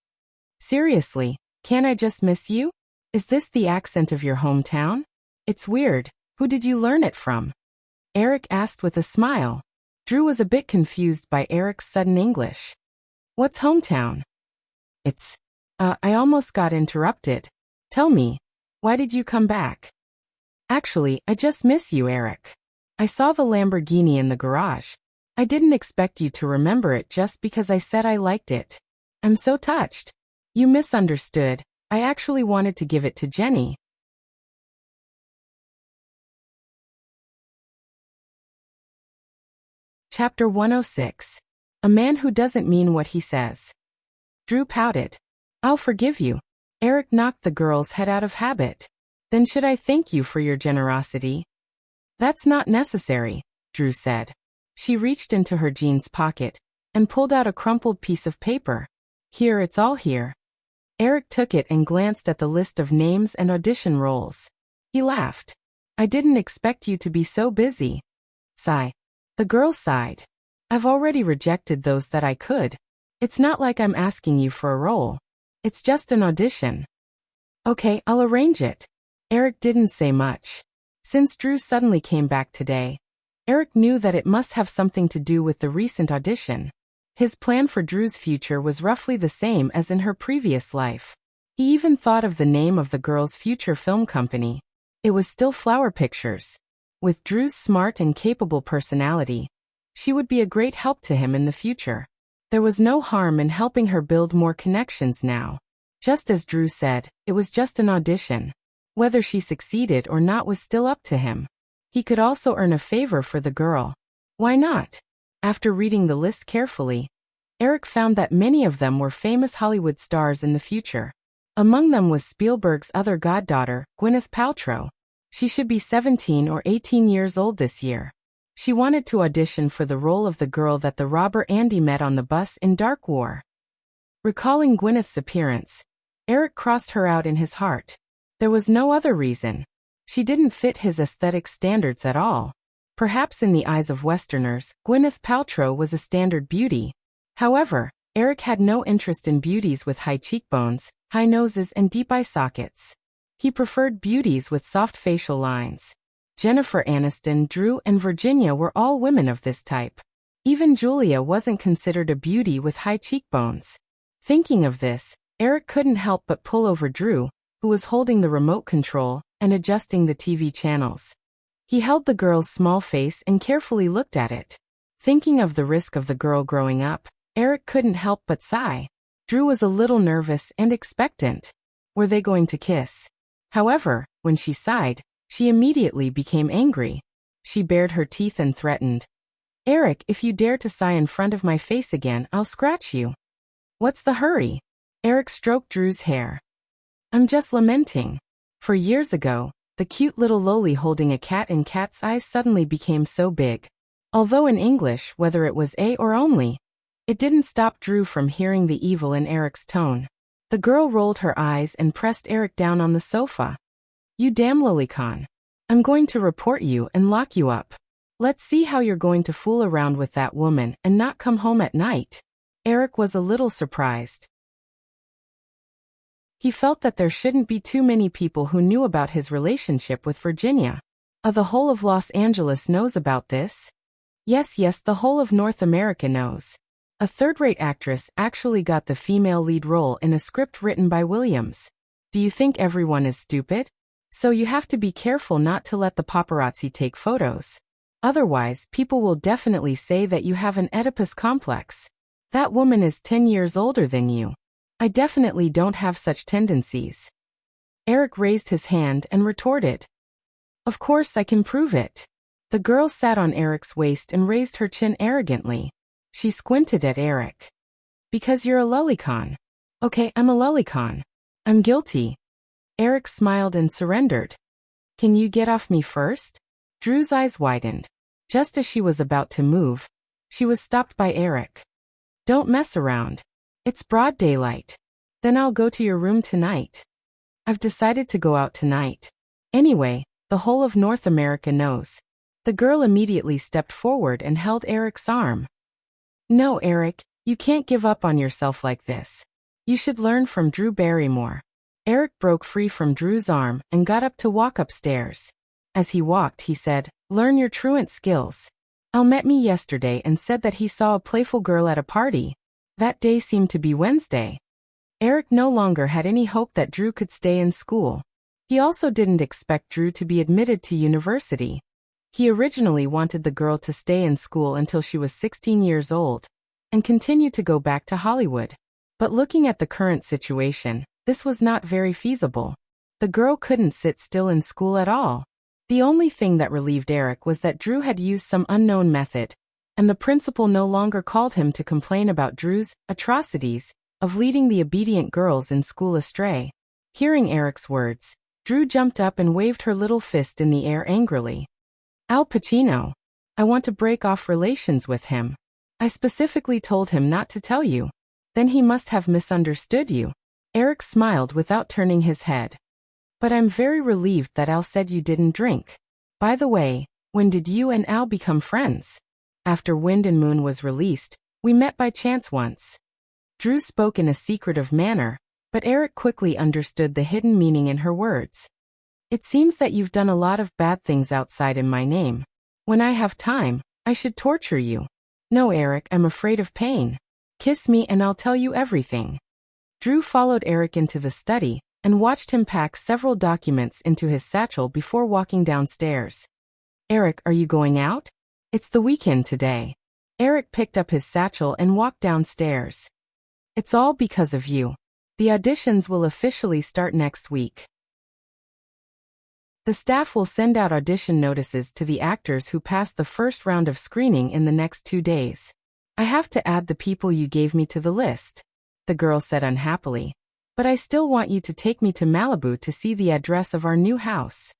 Seriously, can't I just miss you? Is this the accent of your hometown? It's weird. Who did you learn it from? Eric asked with a smile. Drew was a bit confused by Eric's sudden English. What's hometown? I almost got interrupted. Tell me, why did you come back? Actually, I just miss you, Eric. I saw the Lamborghini in the garage. I didn't expect you to remember it just because I said I liked it. I'm so touched. You misunderstood. I actually wanted to give it to Jenny. Chapter 106. A Man Who Doesn't Mean What He Says. Drew pouted. I'll forgive you. Eric knocked the girl's head out of habit. Then should I thank you for your generosity? That's not necessary, Drew said. She reached into her jeans pocket and pulled out a crumpled piece of paper. Here, it's all here. Eric took it and glanced at the list of names and audition roles. He laughed. I didn't expect you to be so busy. Sigh. The girl sighed. I've already rejected those that I could. It's not like I'm asking you for a role. It's just an audition. Okay, I'll arrange it. Eric didn't say much. Since Drew suddenly came back today, Eric knew that it must have something to do with the recent audition. His plan for Drew's future was roughly the same as in her previous life. He even thought of the name of the girl's future film company. It was still Flower Pictures. With Drew's smart and capable personality, she would be a great help to him in the future. There was no harm in helping her build more connections now. Just as Drew said, it was just an audition. Whether she succeeded or not was still up to him. He could also earn a favor for the girl. Why not? After reading the list carefully, Eric found that many of them were famous Hollywood stars in the future. Among them was Spielberg's other goddaughter, Gwyneth Paltrow. She should be 17 or 18 years old this year. She wanted to audition for the role of the girl that the robber Andy met on the bus in Dark War. Recalling Gwyneth's appearance, Eric crossed her out in his heart. There was no other reason. She didn't fit his aesthetic standards at all. Perhaps in the eyes of Westerners, Gwyneth Paltrow was a standard beauty. However, Eric had no interest in beauties with high cheekbones, high noses, and deep eye sockets. He preferred beauties with soft facial lines. Jennifer Aniston, Drew, and Virginia were all women of this type. Even Julia wasn't considered a beauty with high cheekbones. Thinking of this, Eric couldn't help but pull over Drew, who was holding the remote control and adjusting the TV channels. He held the girl's small face and carefully looked at it. Thinking of the risk of the girl growing up, Eric couldn't help but sigh. Drew was a little nervous and expectant. Were they going to kiss? However, when she sighed, she immediately became angry. She bared her teeth and threatened. Eric, if you dare to sigh in front of my face again, I'll scratch you. What's the hurry? Eric stroked Drew's hair. I'm just lamenting. For years ago, the cute little loli holding a cat in Cat's eyes suddenly became so big. Although in English, whether it was a or only, it didn't stop Drew from hearing the evil in Eric's tone. The girl rolled her eyes and pressed Eric down on the sofa. You damn lolicon. I'm going to report you and lock you up. Let's see how you're going to fool around with that woman and not come home at night. Eric was a little surprised. He felt that there shouldn't be too many people who knew about his relationship with Virginia. The whole of Los Angeles knows about this. Yes, the whole of North America knows. A third-rate actress actually got the female lead role in a script written by Williams. Do you think everyone is stupid? So you have to be careful not to let the paparazzi take photos. Otherwise, people will definitely say that you have an Oedipus complex. That woman is 10 years older than you. I definitely don't have such tendencies. Eric raised his hand and retorted. Of course I can prove it. The girl sat on Eric's waist and raised her chin arrogantly. She squinted at Eric. Because you're a lolicon. Okay, I'm a lolicon. I'm guilty. Eric smiled and surrendered. Can you get off me first? Drew's eyes widened. Just as she was about to move, she was stopped by Eric. Don't mess around. It's broad daylight. Then I'll go to your room tonight. I've decided to go out tonight. Anyway, the whole of North America knows. The girl immediately stepped forward and held Eric's arm. No, Eric, you can't give up on yourself like this. You should learn from Drew Barrymore. Eric broke free from Drew's arm and got up to walk upstairs. As he walked, he said, Learn your truant skills. Al met me yesterday and said that he saw a playful girl at a party. That day seemed to be Wednesday. Eric no longer had any hope that Drew could stay in school. He also didn't expect Drew to be admitted to university. He originally wanted the girl to stay in school until she was 16 years old and continue to go back to Hollywood. But looking at the current situation, this was not very feasible. The girl couldn't sit still in school at all. The only thing that relieved Eric was that Drew had used some unknown method, and the principal no longer called him to complain about Drew's atrocities of leading the obedient girls in school astray. Hearing Eric's words, Drew jumped up and waved her little fist in the air angrily. Al Pacino. I want to break off relations with him. I specifically told him not to tell you. Then he must have misunderstood you. Eric smiled without turning his head. But I'm very relieved that Al said you didn't drink. By the way, when did you and Al become friends? After Wind and Moon was released, we met by chance once. Drew spoke in a secretive manner, but Eric quickly understood the hidden meaning in her words. It seems that you've done a lot of bad things outside in my name. When I have time, I should torture you. No, Eric, I'm afraid of pain. Kiss me and I'll tell you everything. Drew followed Eric into the study and watched him pack several documents into his satchel before walking downstairs. Eric, are you going out? It's the weekend today. Eric picked up his satchel and walked downstairs. It's all because of you. The auditions will officially start next week. The staff will send out audition notices to the actors who pass the first round of screening in the next 2 days. I have to add the people you gave me to the list, the girl said unhappily. But I still want you to take me to Malibu to see the address of our new house.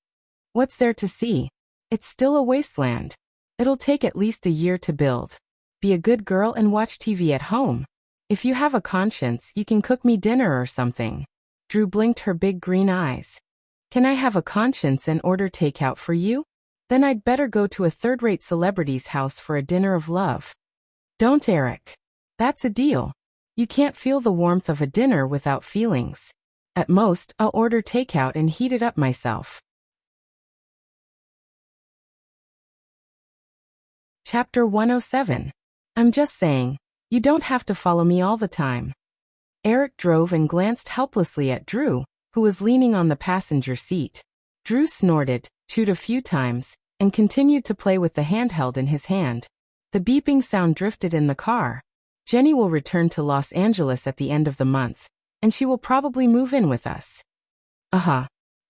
What's there to see? It's still a wasteland. It'll take at least a year to build. Be a good girl and watch TV at home. If you have a conscience, you can cook me dinner or something. Drew blinked her big green eyes. Can I have a conscience and order takeout for you? Then I'd better go to a third-rate celebrity's house for a dinner of love. Don't, Eric. That's a deal. You can't feel the warmth of a dinner without feelings. At most, I'll order takeout and heat it up myself. Chapter 107. I'm just saying, you don't have to follow me all the time. Eric drove and glanced helplessly at Drew, who was leaning on the passenger seat. Drew snorted, chewed a few times, and continued to play with the handheld in his hand. The beeping sound drifted in the car. Jenny will return to Los Angeles at the end of the month, and she will probably move in with us.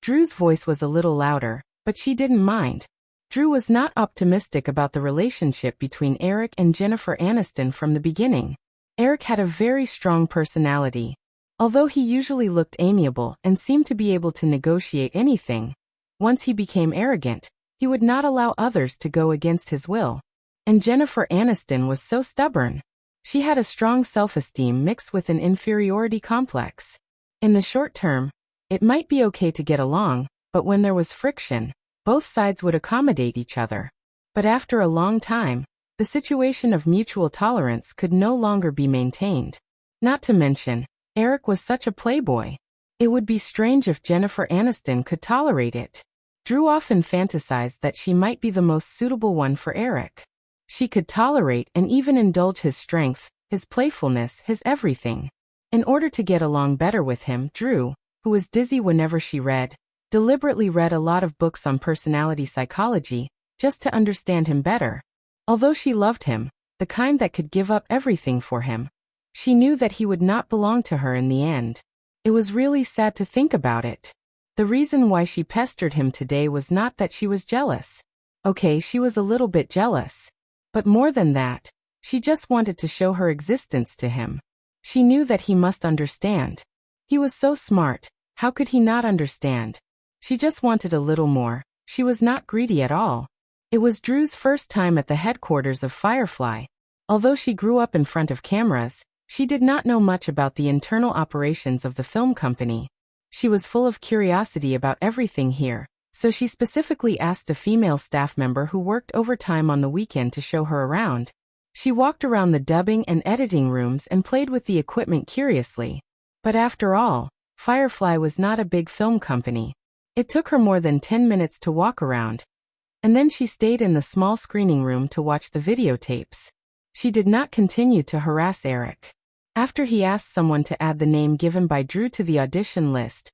Drew's voice was a little louder, but she didn't mind. Drew was not optimistic about the relationship between Eric and Jennifer Aniston from the beginning. Eric had a very strong personality. Although he usually looked amiable and seemed to be able to negotiate anything, once he became arrogant, he would not allow others to go against his will. And Jennifer Aniston was so stubborn. She had a strong self-esteem mixed with an inferiority complex. In the short term, it might be okay to get along, but when there was friction, both sides would accommodate each other. But after a long time, the situation of mutual tolerance could no longer be maintained. Not to mention, Eric was such a playboy. It would be strange if Jennifer Aniston could tolerate it. Drew often fantasized that she might be the most suitable one for Eric. She could tolerate and even indulge his strength, his playfulness, his everything. In order to get along better with him, Drew, who was dizzy whenever she read, deliberately read a lot of books on personality psychology, just to understand him better. Although she loved him, the kind that could give up everything for him, she knew that he would not belong to her in the end. It was really sad to think about it. The reason why she pestered him today was not that she was jealous. Okay, she was a little bit jealous. But more than that, she just wanted to show her existence to him. She knew that he must understand. He was so smart, how could he not understand? She just wanted a little more. She was not greedy at all. It was Drew's first time at the headquarters of Firefly. Although she grew up in front of cameras, she did not know much about the internal operations of the film company. She was full of curiosity about everything here, so she specifically asked a female staff member who worked overtime on the weekend to show her around. She walked around the dubbing and editing rooms and played with the equipment curiously. But after all, Firefly was not a big film company. It took her more than 10 minutes to walk around. And then she stayed in the small screening room to watch the videotapes. She did not continue to harass Eric. After he asked someone to add the name given by Drew to the audition list,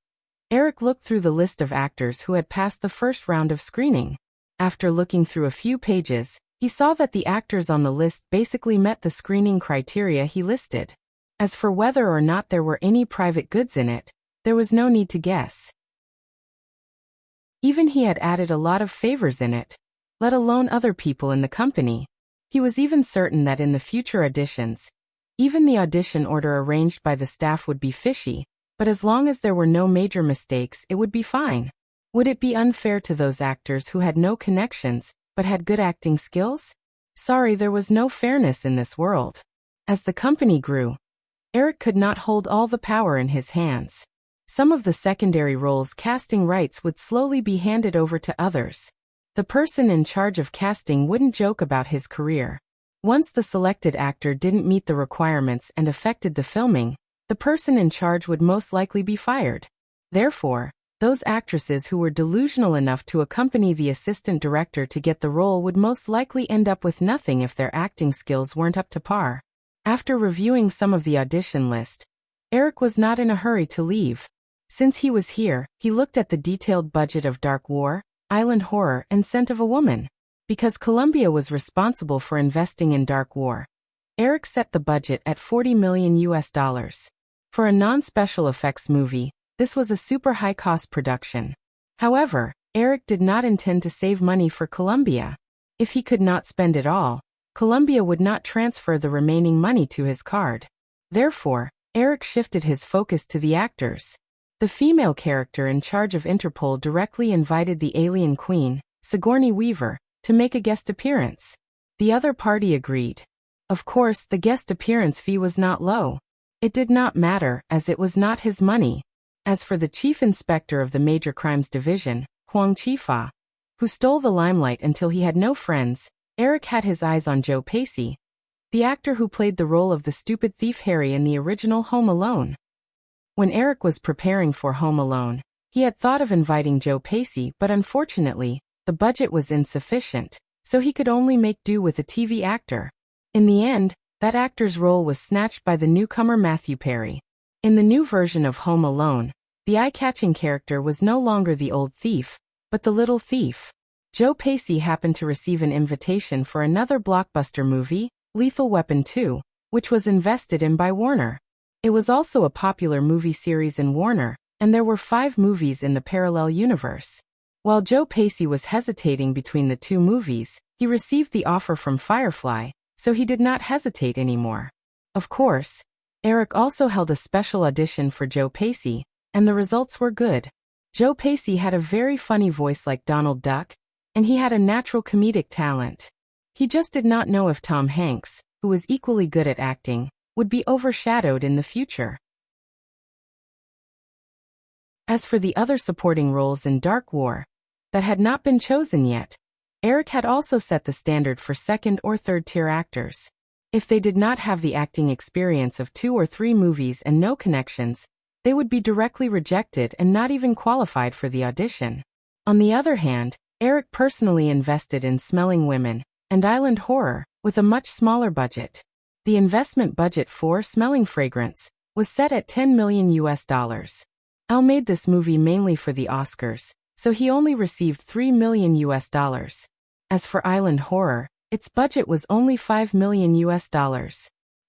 Eric looked through the list of actors who had passed the first round of screening. After looking through a few pages, he saw that the actors on the list basically met the screening criteria he listed. As for whether or not there were any private goods in it, there was no need to guess. Even he had added a lot of favors in it, let alone other people in the company. He was even certain that in the future auditions, even the audition order arranged by the staff would be fishy, but as long as there were no major mistakes, it would be fine. Would it be unfair to those actors who had no connections, but had good acting skills? Sorry, there was no fairness in this world. As the company grew, Eric could not hold all the power in his hands. Some of the secondary roles casting rights would slowly be handed over to others. The person in charge of casting wouldn't joke about his career. Once the selected actor didn't meet the requirements and affected the filming, the person in charge would most likely be fired. Therefore, those actresses who were delusional enough to accompany the assistant director to get the role would most likely end up with nothing if their acting skills weren't up to par. After reviewing some of the audition list, Eric was not in a hurry to leave. Since he was here, he looked at the detailed budget of Dark War, Island Horror, and Scent of a Woman. Because Columbia was responsible for investing in Dark War, Eric set the budget at $40 million. For a non-special effects movie, this was a super high-cost production. However, Eric did not intend to save money for Columbia. If he could not spend it all, Columbia would not transfer the remaining money to his card. Therefore, Eric shifted his focus to the actors. The female character in charge of Interpol directly invited the alien queen, Sigourney Weaver, to make a guest appearance. The other party agreed. Of course, the guest appearance fee was not low. It did not matter, as it was not his money. As for the chief inspector of the Major Crimes Division, Huang Chifa, who stole the limelight until he had no friends, Eric had his eyes on Joe Pacey, the actor who played the role of the stupid thief Harry in the original Home Alone. When Eric was preparing for Home Alone, he had thought of inviting Joe Pacey, but unfortunately, the budget was insufficient, so he could only make do with a TV actor. In the end, that actor's role was snatched by the newcomer Matthew Perry. In the new version of Home Alone, the eye-catching character was no longer the old thief, but the little thief. Joe Pacey happened to receive an invitation for another blockbuster movie, Lethal Weapon 2, which was invested in by Warner. It was also a popular movie series in Warner, and there were 5 movies in the parallel universe. While Joe Pacey was hesitating between the 2 movies, he received the offer from Firefly, so he did not hesitate anymore. Of course, Eric also held a special audition for Joe Pacey, and the results were good. Joe Pacey had a very funny voice like Donald Duck, and he had a natural comedic talent. He just did not know if Tom Hanks, who was equally good at acting, would be overshadowed in the future. As for the other supporting roles in Dark War that had not been chosen yet, Eric had also set the standard for second or third tier actors. If they did not have the acting experience of 2 or 3 movies and no connections, they would be directly rejected and not even qualified for the audition. On the other hand, Eric personally invested in Smelling Women and Island Horror with a much smaller budget. The investment budget for Smelling Fragrance was set at $10 million. Al made this movie mainly for the Oscars, so he only received $3 million. As for Island Horror, its budget was only $5 million US.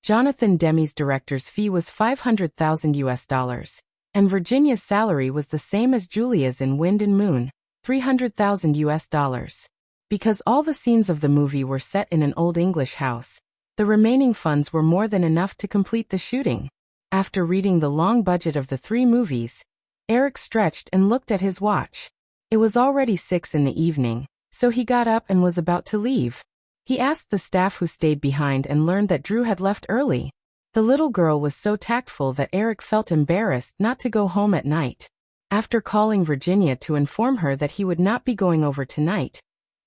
Jonathan Demme's director's fee was $500,000 US, and Virginia's salary was the same as Julia's in Wind and Moon, $300,000 US. Because all the scenes of the movie were set in an old English house, the remaining funds were more than enough to complete the shooting. After reading the long budget of the 3 movies, Eric stretched and looked at his watch. It was already 6 in the evening, so he got up and was about to leave. He asked the staff who stayed behind and learned that Drew had left early. The little girl was so tactful that Eric felt embarrassed not to go home at night. After calling Virginia to inform her that he would not be going over tonight,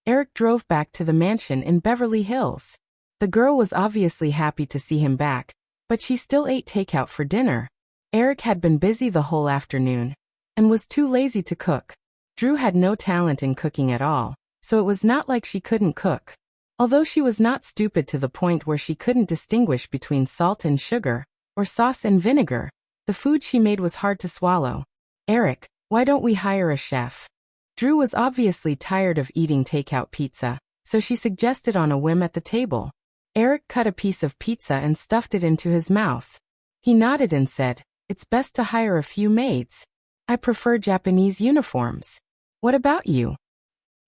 Eric drove back to the mansion in Beverly Hills. The girl was obviously happy to see him back, but she still ate takeout for dinner. Eric had been busy the whole afternoon and was too lazy to cook. Drew had no talent in cooking at all, so it was not like she couldn't cook. Although she was not stupid to the point where she couldn't distinguish between salt and sugar, or sauce and vinegar, the food she made was hard to swallow. Eric, why don't we hire a chef? Drew was obviously tired of eating takeout pizza, so she suggested on a whim at the table. Eric cut a piece of pizza and stuffed it into his mouth. He nodded and said, "It's best to hire a few maids. I prefer Japanese uniforms. What about you?"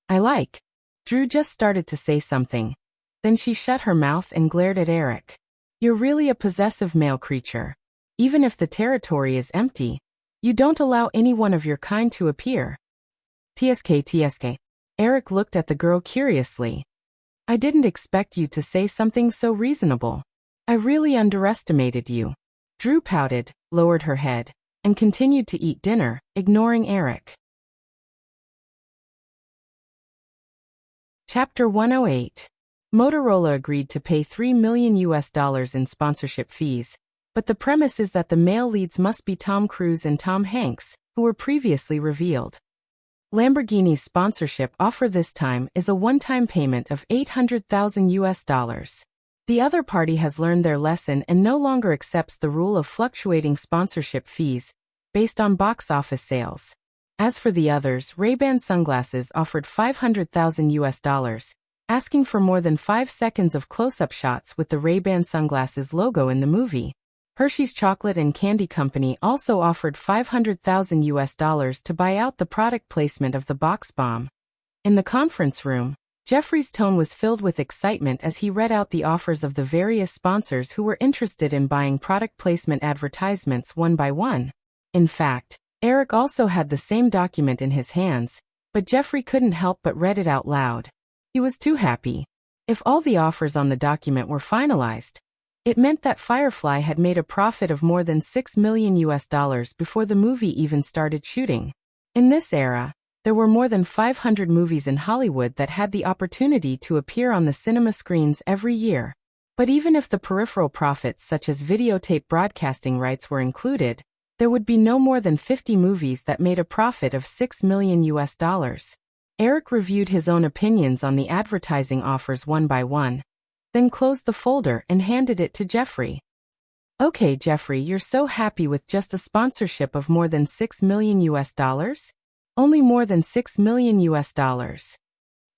"I like." Drew just started to say something. Then she shut her mouth and glared at Eric. "You're really a possessive male creature. Even if the territory is empty, you don't allow any one of your kind to appear." TSK. Eric looked at the girl curiously. "I didn't expect you to say something so reasonable. I really underestimated you." Drew pouted, lowered her head, and continued to eat dinner, ignoring Eric. Chapter 108. Motorola agreed to pay $3 million US in sponsorship fees, but the premise is that the male leads must be Tom Cruise and Tom Hanks, who were previously revealed. Lamborghini's sponsorship offer this time is a one-time payment of $800,000 US. The other party has learned their lesson and no longer accepts the rule of fluctuating sponsorship fees based on box office sales. As for the others, Ray-Ban sunglasses offered $500,000 US, asking for more than 5 seconds of close-up shots with the Ray-Ban sunglasses logo in the movie. Hershey's Chocolate and Candy Company also offered $500,000 US to buy out the product placement of the box bomb. In the conference room, Jeffrey's tone was filled with excitement as he read out the offers of the various sponsors who were interested in buying product placement advertisements one by one. In fact, Eric also had the same document in his hands, but Jeffrey couldn't help but read it out loud. He was too happy. If all the offers on the document were finalized, it meant that Firefly had made a profit of more than $6 million US before the movie even started shooting. In this era, there were more than 500 movies in Hollywood that had the opportunity to appear on the cinema screens every year. But even if the peripheral profits such as videotape broadcasting rights were included, there would be no more than 50 movies that made a profit of $6 million US. Eric reviewed his own opinions on the advertising offers one by one, then closed the folder and handed it to Jeffrey. "Okay, Jeffrey, you're so happy with just a sponsorship of more than $6 million US? Only more than $6 million US."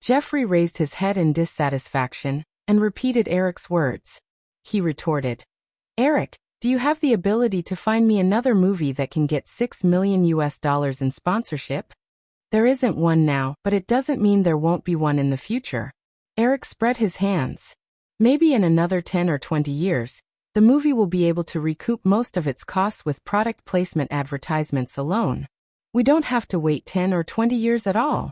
Jeffrey raised his head in dissatisfaction and repeated Eric's words. He retorted, "Eric, do you have the ability to find me another movie that can get $6 million US in sponsorship?" "There isn't one now, but it doesn't mean there won't be one in the future." Eric spread his hands. "Maybe in another 10 or 20 years, the movie will be able to recoup most of its costs with product placement advertisements alone. We don't have to wait 10 or 20 years at all."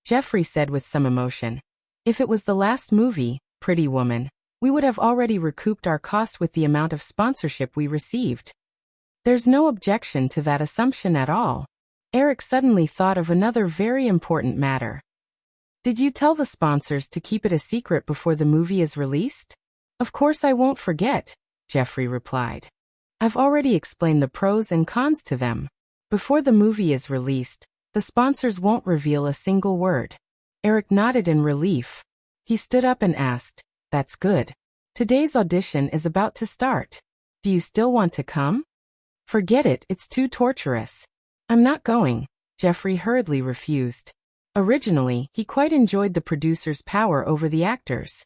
Jeffrey said with some emotion, "If it was the last movie, Pretty Woman, we would have already recouped our costs with the amount of sponsorship we received." "There's no objection to that assumption at all." Eric suddenly thought of another very important matter. "Did you tell the sponsors to keep it a secret before the movie is released?" "Of course I won't forget," Jeffrey replied. "I've already explained the pros and cons to them. Before the movie is released, the sponsors won't reveal a single word." Eric nodded in relief. He stood up and asked, "That's good. Today's audition is about to start. Do you still want to come?" "Forget it, it's too torturous." "I'm not going," Jeffrey hurriedly refused. Originally, he quite enjoyed the producer's power over the actors.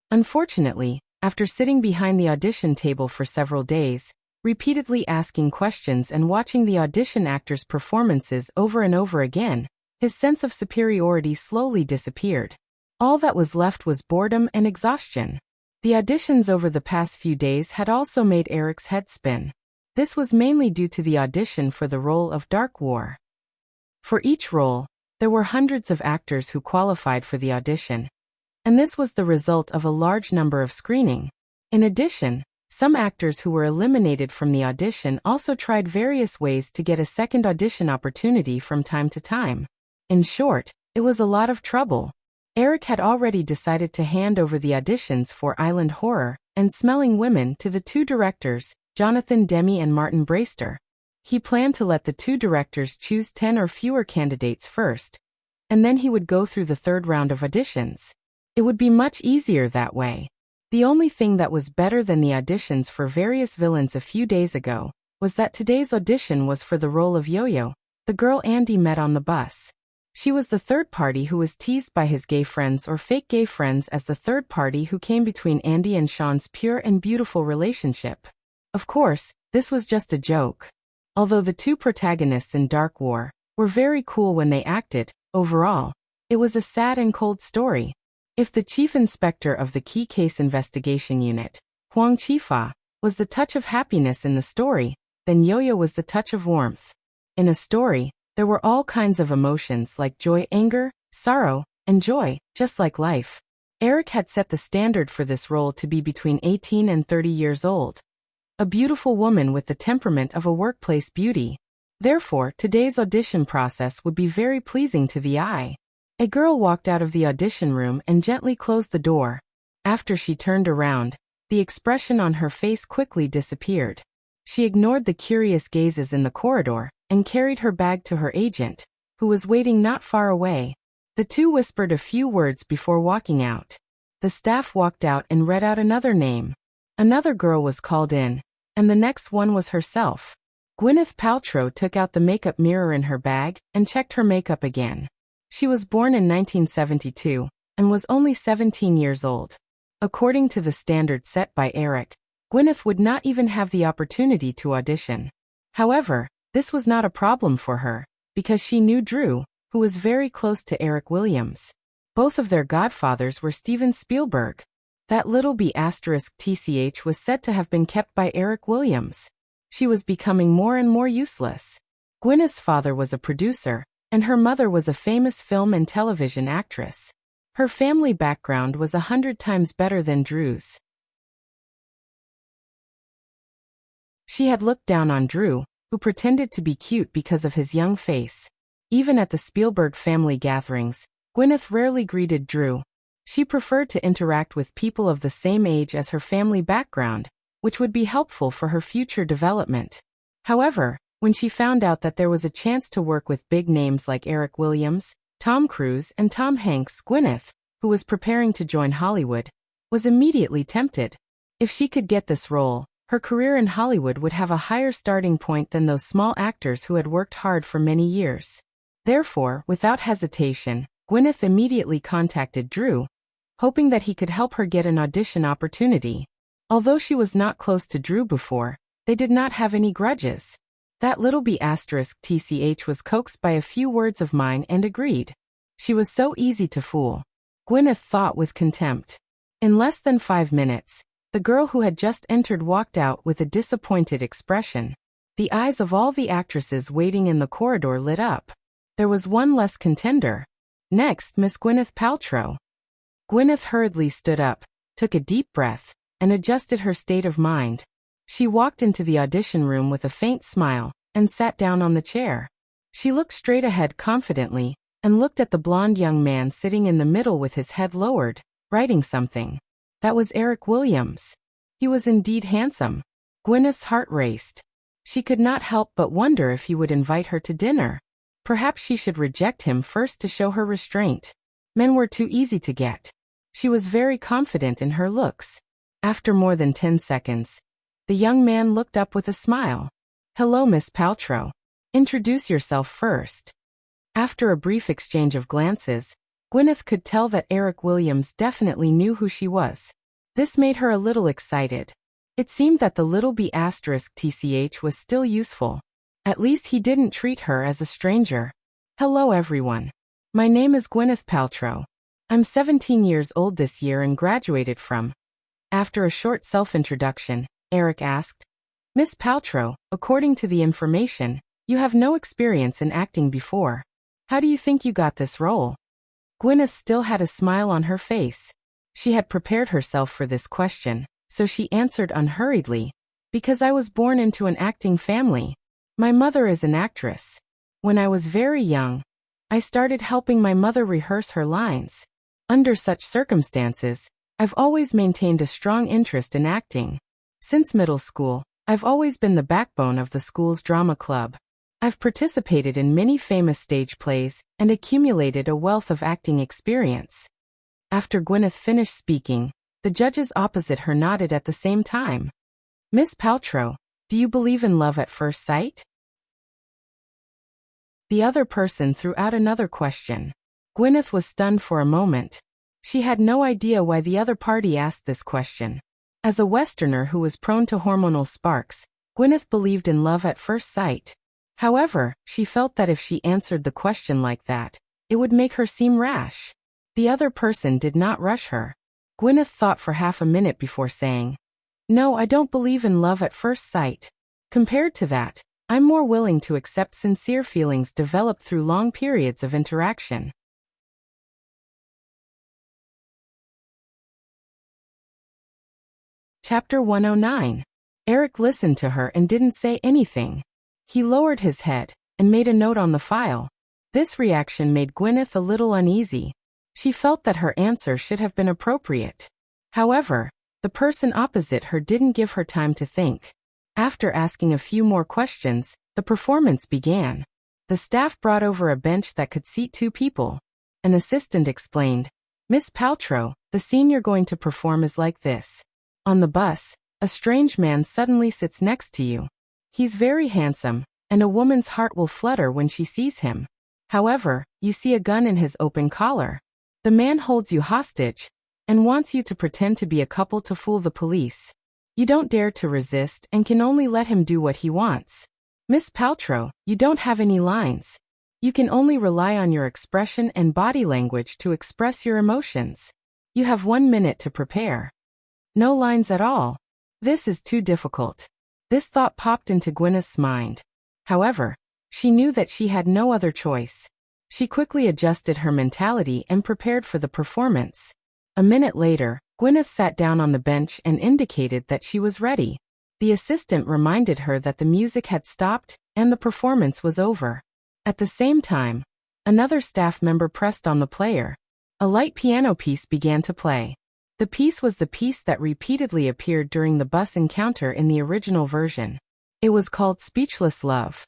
Unfortunately, after sitting behind the audition table for several days, repeatedly asking questions and watching the audition actors' performances over and over again, his sense of superiority slowly disappeared. All that was left was boredom and exhaustion. The auditions over the past few days had also made Eric's head spin. This was mainly due to the audition for the role of Dark War. For each role, there were hundreds of actors who qualified for the audition, and this was the result of a large number of screening. In addition, some actors who were eliminated from the audition also tried various ways to get a second audition opportunity from time to time. In short, it was a lot of trouble. Eric had already decided to hand over the auditions for Island Horror and Smelling Women to the two directors, Jonathan Demme and Martin Braister. He planned to let the two directors choose 10 or fewer candidates first, and then he would go through the third round of auditions. It would be much easier that way. The only thing that was better than the auditions for various villains a few days ago was that today's audition was for the role of Yo-Yo, the girl Andy met on the bus. She was the third party who was teased by his gay friends or fake gay friends as the third party who came between Andy and Sean's pure and beautiful relationship. Of course, this was just a joke. Although the two protagonists in Dark War were very cool when they acted, overall, it was a sad and cold story. If the chief inspector of the Key Case Investigation Unit, Huang Chifa, was the touch of happiness in the story, then Yo-Yo was the touch of warmth. In a story, there were all kinds of emotions like joy, anger, sorrow, and joy, just like life. Eric had set the standard for this role to be between 18 and 30 years old. A beautiful woman with the temperament of a workplace beauty. Therefore, today's audition process would be very pleasing to the eye. A girl walked out of the audition room and gently closed the door. After she turned around, the expression on her face quickly disappeared. She ignored the curious gazes in the corridor and carried her bag to her agent, who was waiting not far away. The two whispered a few words before walking out. The staff walked out and read out another name. Another girl was called in, and the next one was herself. Gwyneth Paltrow took out the makeup mirror in her bag and checked her makeup again. She was born in 1972 and was only 17 years old. According to the standard set by Eric, Gwyneth would not even have the opportunity to audition. However, this was not a problem for her, because she knew Drew, who was very close to Eric Williams. Both of their godfathers were Steven Spielberg. That little B***TCH was said to have been kept by Eric Williams. She was becoming more and more useless. Gwyneth's father was a producer, and her mother was a famous film and television actress. Her family background was 100 times better than Drew's. She had looked down on Drew, who pretended to be cute because of his young face. Even at the Spielberg family gatherings, Gwyneth rarely greeted Drew. She preferred to interact with people of the same age as her family background, which would be helpful for her future development. However, when she found out that there was a chance to work with big names like Eric Williams, Tom Cruise, and Tom Hanks, Gwyneth, who was preparing to join Hollywood, was immediately tempted. If she could get this role, her career in Hollywood would have a higher starting point than those small actors who had worked hard for many years. Therefore, without hesitation, Gwyneth immediately contacted Drew, hoping that he could help her get an audition opportunity. Although she was not close to Drew before, they did not have any grudges. That little B***TCH was coaxed by a few words of mine and agreed. She was so easy to fool. Gwyneth thought with contempt. In less than 5 minutes, the girl who had just entered walked out with a disappointed expression. The eyes of all the actresses waiting in the corridor lit up. There was one less contender. Next, Miss Gwyneth Paltrow. Gwyneth hurriedly stood up, took a deep breath, and adjusted her state of mind. She walked into the audition room with a faint smile and sat down on the chair. She looked straight ahead confidently and looked at the blonde young man sitting in the middle with his head lowered, writing something. That was Eric Williams. He was indeed handsome. Gwyneth's heart raced. She could not help but wonder if he would invite her to dinner. Perhaps she should reject him first to show her restraint. Men were too easy to get. She was very confident in her looks. After more than 10 seconds, the young man looked up with a smile. "Hello, Miss Paltrow. Introduce yourself first." After a brief exchange of glances, Gwyneth could tell that Eric Williams definitely knew who she was. This made her a little excited. It seemed that the little B*TCH was still useful. At least he didn't treat her as a stranger. Hello everyone. My name is Gwyneth Paltrow. I'm 17 years old this year and graduated from. After a short self-introduction, Eric asked, Miss Paltrow, according to the information, you have no experience in acting before. How do you think you got this role? Gwyneth still had a smile on her face. She had prepared herself for this question, so she answered unhurriedly, because I was born into an acting family. My mother is an actress. When I was very young, I started helping my mother rehearse her lines. Under such circumstances, I've always maintained a strong interest in acting. Since middle school, I've always been the backbone of the school's drama club. I've participated in many famous stage plays and accumulated a wealth of acting experience. After Gwyneth finished speaking, the judges opposite her nodded at the same time. Miss Paltrow, do you believe in love at first sight? The other person threw out another question. Gwyneth was stunned for a moment. She had no idea why the other party asked this question. As a Westerner who was prone to hormonal sparks, Gwyneth believed in love at first sight. However, she felt that if she answered the question like that, it would make her seem rash. The other person did not rush her. Gwyneth thought for half a minute before saying, No, I don't believe in love at first sight. Compared to that, I'm more willing to accept sincere feelings developed through long periods of interaction. Chapter 109. Eric listened to her and didn't say anything. He lowered his head and made a note on the file. This reaction made Gwyneth a little uneasy. She felt that her answer should have been appropriate. However, the person opposite her didn't give her time to think. After asking a few more questions, the performance began. The staff brought over a bench that could seat 2 people. An assistant explained, Miss Paltrow, the scene you're going to perform is like this. On the bus, a strange man suddenly sits next to you. He's very handsome, and a woman's heart will flutter when she sees him. However, you see a gun in his open collar. The man holds you hostage and wants you to pretend to be a couple to fool the police. You don't dare to resist and can only let him do what he wants. Miss Paltrow, you don't have any lines. You can only rely on your expression and body language to express your emotions. You have 1 minute to prepare. No lines at all. This is too difficult. This thought popped into Gwyneth's mind. However, she knew that she had no other choice. She quickly adjusted her mentality and prepared for the performance. A minute later, Gwyneth sat down on the bench and indicated that she was ready. The assistant reminded her that the music had stopped and the performance was over. At the same time, another staff member pressed on the player. A light piano piece began to play. The piece was the piece that repeatedly appeared during the bus encounter in the original version. It was called Speechless Love.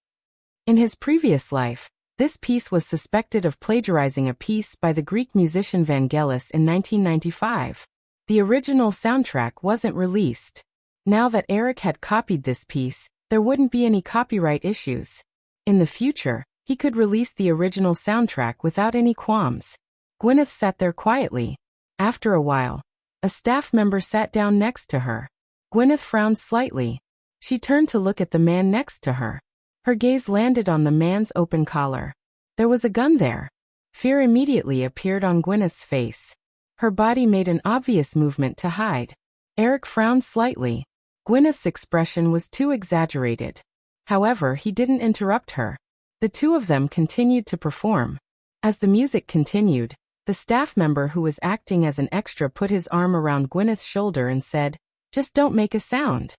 In his previous life, this piece was suspected of plagiarizing a piece by the Greek musician Vangelis in 1995. The original soundtrack wasn't released. Now that Eric had copied this piece, there wouldn't be any copyright issues. In the future, he could release the original soundtrack without any qualms. Gwyneth sat there quietly. After a while, a staff member sat down next to her. Gwyneth frowned slightly. She turned to look at the man next to her. Her gaze landed on the man's open collar. There was a gun there. Fear immediately appeared on Gwyneth's face. Her body made an obvious movement to hide. Eric frowned slightly. Gwyneth's expression was too exaggerated. However, he didn't interrupt her. The 2 of them continued to perform. As the music continued, the staff member who was acting as an extra put his arm around Gwyneth's shoulder and said, "Just don't make a sound."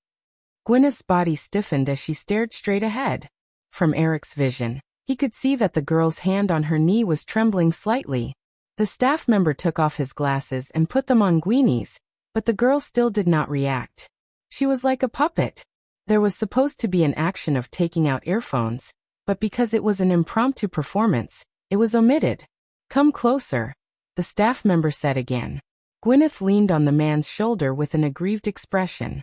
Gwyneth's body stiffened as she stared straight ahead. From Eric's vision, he could see that the girl's hand on her knee was trembling slightly. The staff member took off his glasses and put them on Gwyneth's, but the girl still did not react. She was like a puppet. There was supposed to be an action of taking out earphones, but because it was an impromptu performance, it was omitted. "Come closer," the staff member said again. Gwyneth leaned on the man's shoulder with an aggrieved expression.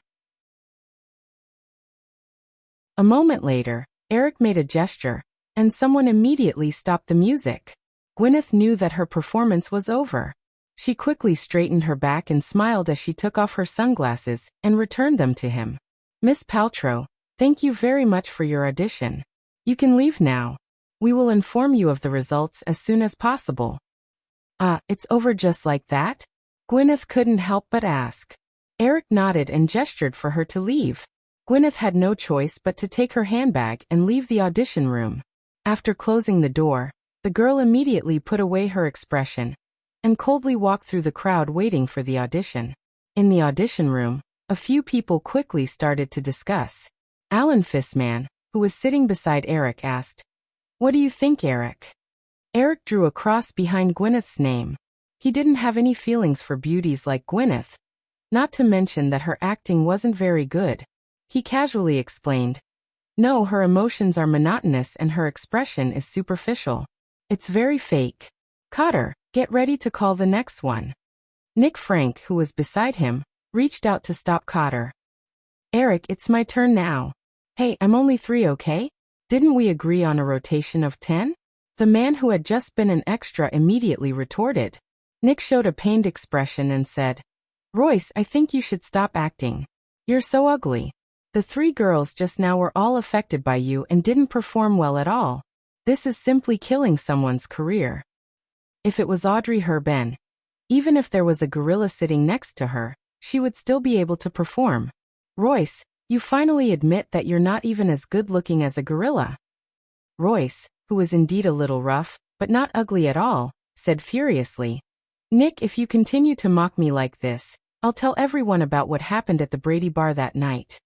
A moment later, Eric made a gesture, and someone immediately stopped the music. Gwyneth knew that her performance was over. She quickly straightened her back and smiled as she took off her sunglasses and returned them to him. "Miss Paltrow, thank you very much for your audition. You can leave now. We will inform you of the results as soon as possible." It's over just like that?" Gwyneth couldn't help but ask. Eric nodded and gestured for her to leave. Gwyneth had no choice but to take her handbag and leave the audition room. After closing the door, the girl immediately put away her expression and coldly walked through the crowd waiting for the audition. In the audition room, a few people quickly started to discuss. Alan Fissman, who was sitting beside Eric, asked, "What do you think, Eric?" Eric drew a cross behind Gwyneth's name. He didn't have any feelings for beauties like Gwyneth, not to mention that her acting wasn't very good. He casually explained, "No, her emotions are monotonous and her expression is superficial. It's very fake. Cotter, get ready to call the next one." Nick Frank, who was beside him, reached out to stop Cotter. "Eric, it's my turn now. Hey, I'm only 3, okay? Didn't we agree on a rotation of 10? The man who had just been an extra immediately retorted. Nick showed a pained expression and said, "Royce, I think you should stop acting. You're so ugly. The 3 girls just now were all affected by you and didn't perform well at all. This is simply killing someone's career." If it was Audrey Hepburn, even if there was a gorilla sitting next to her, she would still be able to perform. "Royce, you finally admit that you're not even as good-looking as a gorilla." Royce, who was indeed a little rough, but not ugly at all, said furiously, "Nick, if you continue to mock me like this, I'll tell everyone about what happened at the Brady bar that night."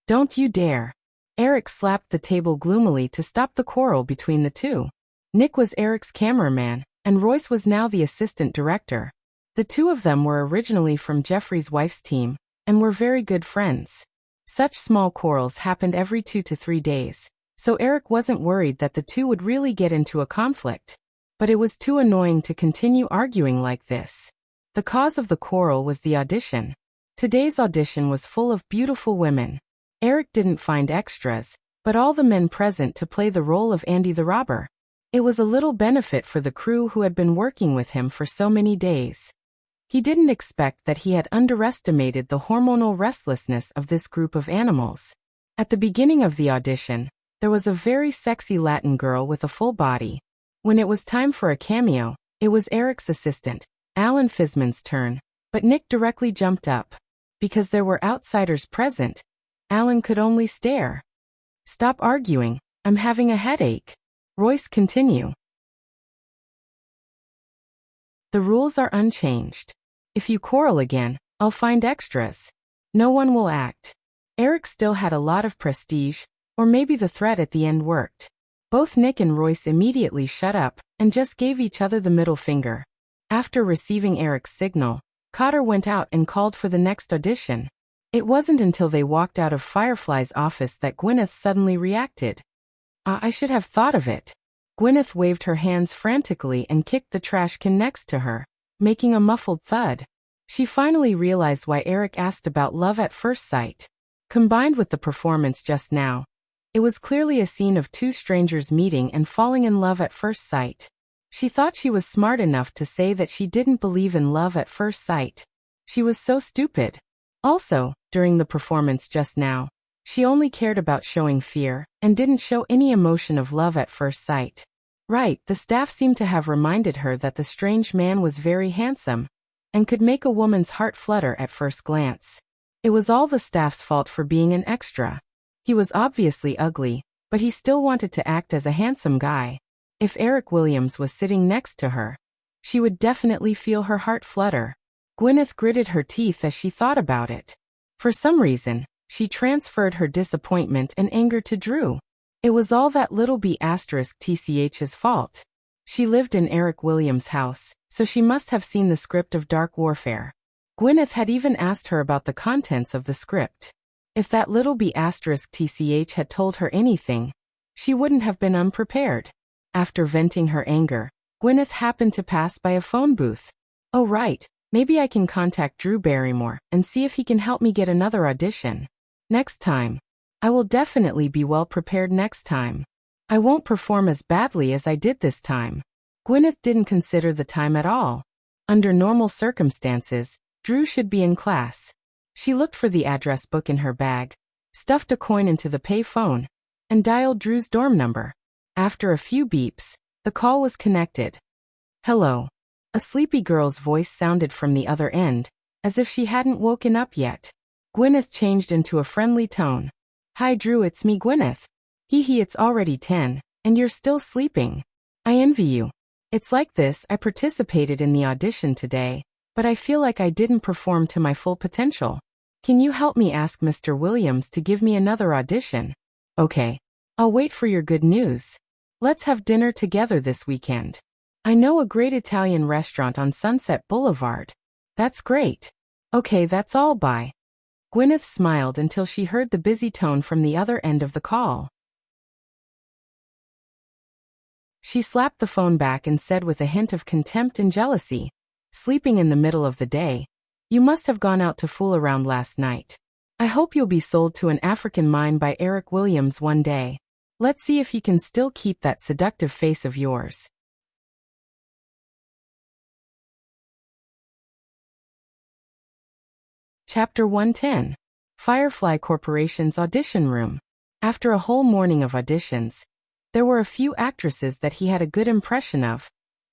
"Don't you dare." Eric slapped the table gloomily to stop the quarrel between the two. Nick was Eric's cameraman, and Royce was now the assistant director. The two of them were originally from Jeffrey's wife's team, and were very good friends. Such small quarrels happened every 2 to 3 days, so Eric wasn't worried that the two would really get into a conflict. But it was too annoying to continue arguing like this. The cause of the quarrel was the audition. Today's audition was full of beautiful women. Eric didn't find extras, but all the men present to play the role of Andy the Robber. It was a little benefit for the crew who had been working with him for so many days. He didn't expect that he had underestimated the hormonal restlessness of this group of animals. At the beginning of the audition, there was a very sexy Latin girl with a full body. When it was time for a cameo, it was Eric's assistant, Alan Fissman's turn, but Nick directly jumped up. Because there were outsiders present, Alan could only stare. "Stop arguing, I'm having a headache." Royce, continue. "The rules are unchanged. If you quarrel again, I'll find extras. No one will act." Eric still had a lot of prestige, or maybe the threat at the end worked. Both Nick and Royce immediately shut up and just gave each other the middle finger. After receiving Eric's signal, Cotter went out and called for the next audition. It wasn't until they walked out of Firefly's office that Gwyneth suddenly reacted. I should have thought of it." Gwyneth waved her hands frantically and kicked the trash can next to her, making a muffled thud. She finally realized why Eric asked about love at first sight. Combined with the performance just now, it was clearly a scene of 2 strangers meeting and falling in love at first sight. She thought she was smart enough to say that she didn't believe in love at first sight. She was so stupid. Also, during the performance just now, she only cared about showing fear and didn't show any emotion of love at first sight. Right, the staff seemed to have reminded her that the strange man was very handsome and could make a woman's heart flutter at first glance. It was all the staff's fault for being an extra. He was obviously ugly, but he still wanted to act as a handsome guy. If Eric Williams was sitting next to her, she would definitely feel her heart flutter. Gwyneth gritted her teeth as she thought about it. For some reason, she transferred her disappointment and anger to Drew. It was all that little B*****'''''''''''''''''''''''''''''''''''''''''''''''''''''''''''''''''''''''''''''''''''''''''''''''''''''''''''''''''''''''''''''''''''''''''''''''''''''''''''''''''''''ll so she must have seen the script of Dark Warfare fair. Gwyneth had even asked her about the contents of the script. If that little B************* had told her anything, she wouldn't have been unprepared. After venting her anger, Gwyneth happened to pass by a phone booth. "Oh right, maybe I can contact Drew Barrymore and see if he can help me get another audition. Next time. I will definitely be well prepared next time." I won't perform as badly as I did this time. Gwyneth didn't consider the time at all. Under normal circumstances, Drew should be in class. She looked for the address book in her bag, stuffed a coin into the pay phone, and dialed Drew's dorm number. After a few beeps, the call was connected. Hello. A sleepy girl's voice sounded from the other end, as if she hadn't woken up yet. Gwyneth changed into a friendly tone. Hi Drew, it's me Gwyneth. Hee, it's already 10, and you're still sleeping. I envy you. It's like this, I participated in the audition today, but I feel like I didn't perform to my full potential. Can you help me ask Mr. Williams to give me another audition? Okay. I'll wait for your good news. Let's have dinner together this weekend. I know a great Italian restaurant on Sunset Boulevard. That's great. Okay, that's all, bye. Gwyneth smiled until she heard the busy tone from the other end of the call. She slapped the phone back and said with a hint of contempt and jealousy, sleeping in the middle of the day. You must have gone out to fool around last night. I hope you'll be sold to an African mine by Eric Williams one day. Let's see if you can still keep that seductive face of yours. Chapter 110. Firefly Corporation's Audition Room. After a whole morning of auditions, there were a few actresses that he had a good impression of,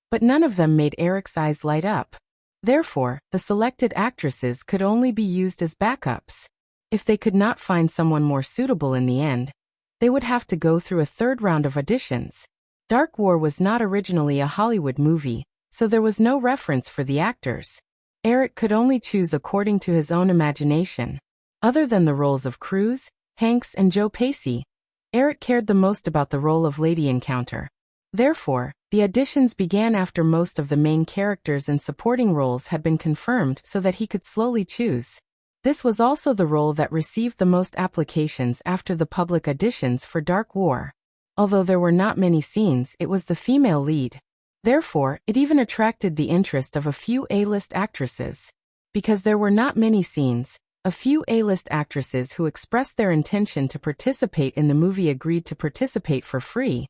but none of them made Eric's eyes light up. Therefore, the selected actresses could only be used as backups. If they could not find someone more suitable in the end, they would have to go through a third round of auditions. Dark War was not originally a Hollywood movie, so there was no reference for the actors. Eric could only choose according to his own imagination. Other than the roles of Cruise, Hanks, and Joe Pacey, Eric cared the most about the role of Lady Encounter. Therefore, the auditions began after most of the main characters and supporting roles had been confirmed so that he could slowly choose. This was also the role that received the most applications after the public auditions for Dark War. Although there were not many scenes, it was the female lead. Therefore, it even attracted the interest of a few A-list actresses. Because there were not many scenes, a few A-list actresses who expressed their intention to participate in the movie agreed to participate for free,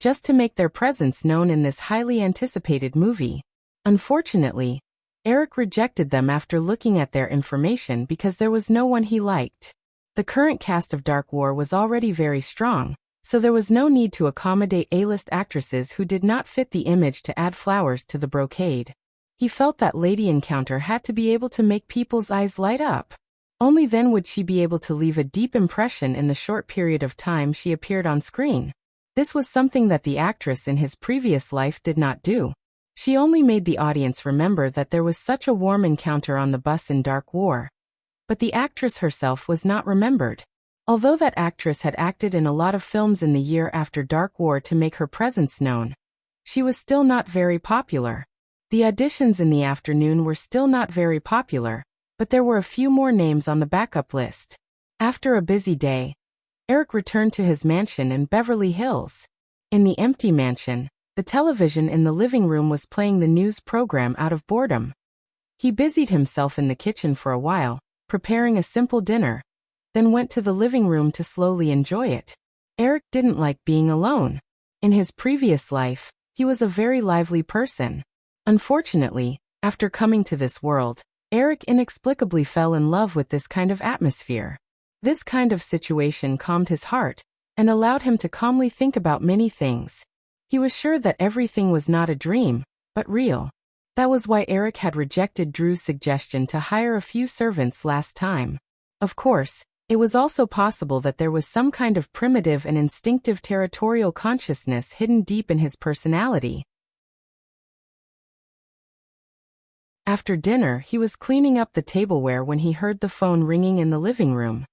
just to make their presence known in this highly anticipated movie. Unfortunately, Eric rejected them after looking at their information because there was no one he liked. The current cast of Dark War was already very strong, so there was no need to accommodate A-list actresses who did not fit the image to add flowers to the brocade. He felt that Lady Encounter had to be able to make people's eyes light up. Only then would she be able to leave a deep impression in the short period of time she appeared on screen. This was something that the actress in his previous life did not do. She only made the audience remember that there was such a warm encounter on the bus in Dark War. But the actress herself was not remembered. Although that actress had acted in a lot of films in the year after Dark War to make her presence known, she was still not very popular. The auditions in the afternoon were still not very popular, but there were a few more names on the backup list. After a busy day, Eric returned to his mansion in Beverly Hills. In the empty mansion, the television in the living room was playing the news program out of boredom. He busied himself in the kitchen for a while, preparing a simple dinner, then went to the living room to slowly enjoy it. Eric didn't like being alone. In his previous life, he was a very lively person. Unfortunately, after coming to this world, Eric inexplicably fell in love with this kind of atmosphere. This kind of situation calmed his heart and allowed him to calmly think about many things. He was sure that everything was not a dream, but real. That was why Eric had rejected Drew's suggestion to hire a few servants last time. Of course, it was also possible that there was some kind of primitive and instinctive territorial consciousness hidden deep in his personality. After dinner, he was cleaning up the tableware when he heard the phone ringing in the living room.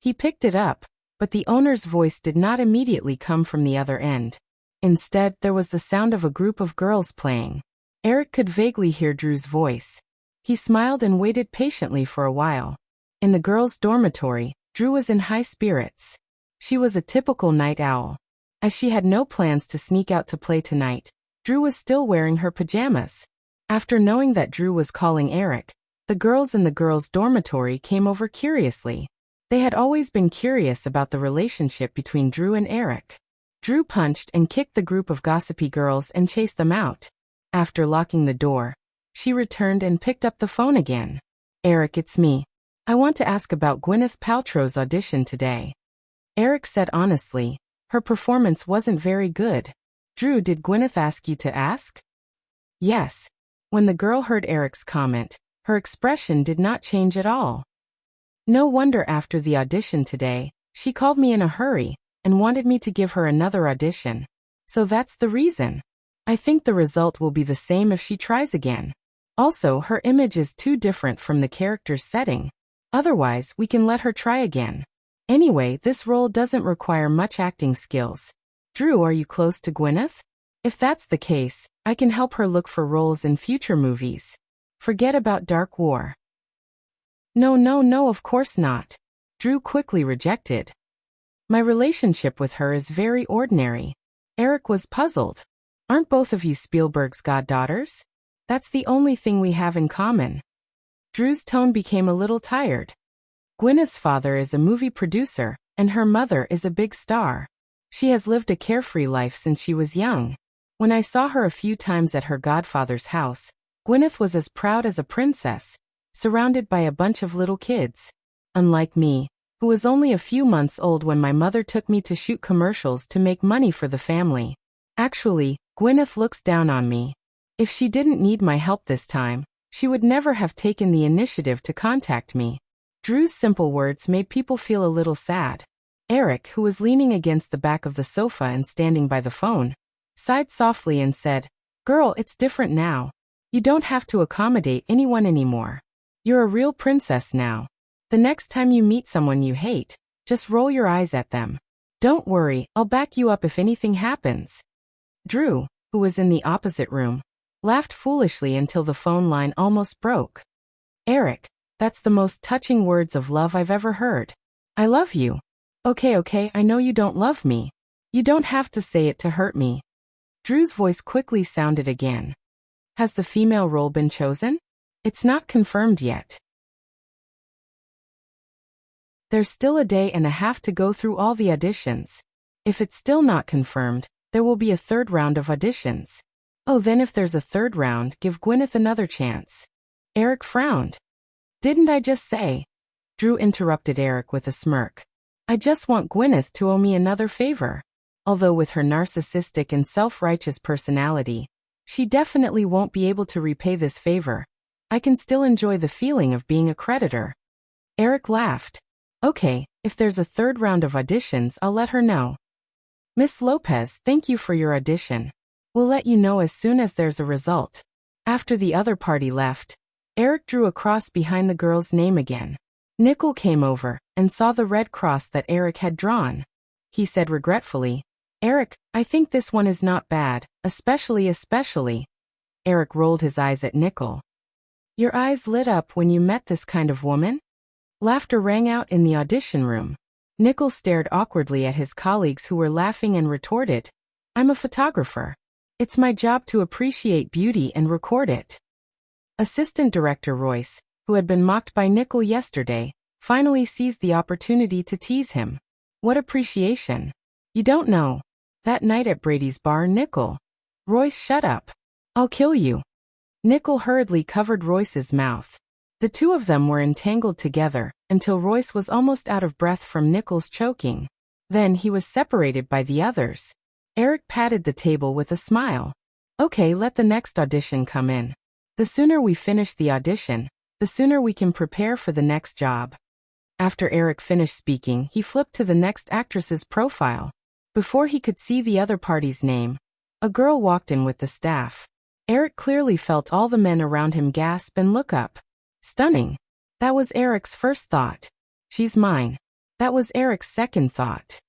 He picked it up, but the owner's voice did not immediately come from the other end. Instead, there was the sound of a group of girls playing. Eric could vaguely hear Drew's voice. He smiled and waited patiently for a while. In the girls' dormitory, Drew was in high spirits. She was a typical night owl. As she had no plans to sneak out to play tonight, Drew was still wearing her pajamas. After knowing that Drew was calling Eric, the girls in the girls' dormitory came over curiously. They had always been curious about the relationship between Drew and Eric. Drew punched and kicked the group of gossipy girls and chased them out. After locking the door, she returned and picked up the phone again. Eric, it's me. I want to ask about Gwyneth Paltrow's audition today. Eric said honestly, her performance wasn't very good. Drew, did Gwyneth ask you to ask? Yes. When the girl heard Eric's comment, her expression did not change at all. No wonder after the audition today, she called me in a hurry and wanted me to give her another audition. So that's the reason. I think the result will be the same if she tries again. Also, her image is too different from the character's setting. Otherwise, we can let her try again. Anyway, this role doesn't require much acting skills. Drew, are you close to Gwyneth? If that's the case, I can help her look for roles in future movies. Forget about Dark War. No, of course not. Drew quickly rejected. My relationship with her is very ordinary. Eric was puzzled. Aren't both of you Spielberg's goddaughters? That's the only thing we have in common. Drew's tone became a little tired. Gwyneth's father is a movie producer, and her mother is a big star. She has lived a carefree life since she was young. When I saw her a few times at her godfather's house, Gwyneth was as proud as a princess, surrounded by a bunch of little kids. Unlike me, who was only a few months old when my mother took me to shoot commercials to make money for the family. Actually, Gwyneth looks down on me. If she didn't need my help this time, she would never have taken the initiative to contact me. Drew's simple words made people feel a little sad. Eric, who was leaning against the back of the sofa and standing by the phone, sighed softly and said, "Girl, it's different now. You don't have to accommodate anyone anymore. You're a real princess now. The next time you meet someone you hate, just roll your eyes at them. Don't worry, I'll back you up if anything happens." Drew, who was in the opposite room, laughed foolishly until the phone line almost broke. "Eric, that's the most touching words of love I've ever heard. I love you." Okay, I know you don't love me. You don't have to say it to hurt me." Drew's voice quickly sounded again. "Has the female role been chosen? It's not confirmed yet. There's still a day and a half to go through all the auditions. If it's still not confirmed, there will be a third round of auditions. Oh, then if there's a third round, give Gwyneth another chance." Eric frowned. "Didn't I just say?" Drew interrupted Eric with a smirk. "I just want Gwyneth to owe me another favor. Although with her narcissistic and self-righteous personality, she definitely won't be able to repay this favor. I can still enjoy the feeling of being a creditor." Eric laughed. "Okay, if there's a third round of auditions, I'll let her know. Miss Lopez, thank you for your audition. We'll let you know as soon as there's a result." After the other party left, Eric drew a cross behind the girl's name again. Nickel came over and saw the red cross that Eric had drawn. He said regretfully, "Eric, I think this one is not bad, especially." Eric rolled his eyes at Nickel. "Your eyes lit up when you met this kind of woman?" Laughter rang out in the audition room. Nickel stared awkwardly at his colleagues who were laughing and retorted, "I'm a photographer. It's my job to appreciate beauty and record it." Assistant Director Royce, who had been mocked by Nickel yesterday, finally seized the opportunity to tease him. "What appreciation? You don't know. That night at Brady's bar, Nickel." "Royce, shut up. I'll kill you." Nickel hurriedly covered Royce's mouth. The two of them were entangled together until Royce was almost out of breath from Nickel's choking. Then he was separated by the others. Eric patted the table with a smile. "Okay, let the next audition come in. The sooner we finish the audition, the sooner we can prepare for the next job." After Eric finished speaking, he flipped to the next actress's profile. Before he could see the other party's name, a girl walked in with the staff. Eric clearly felt all the men around him gasp and look up. Stunning. That was Eric's first thought. She's mine. That was Eric's second thought.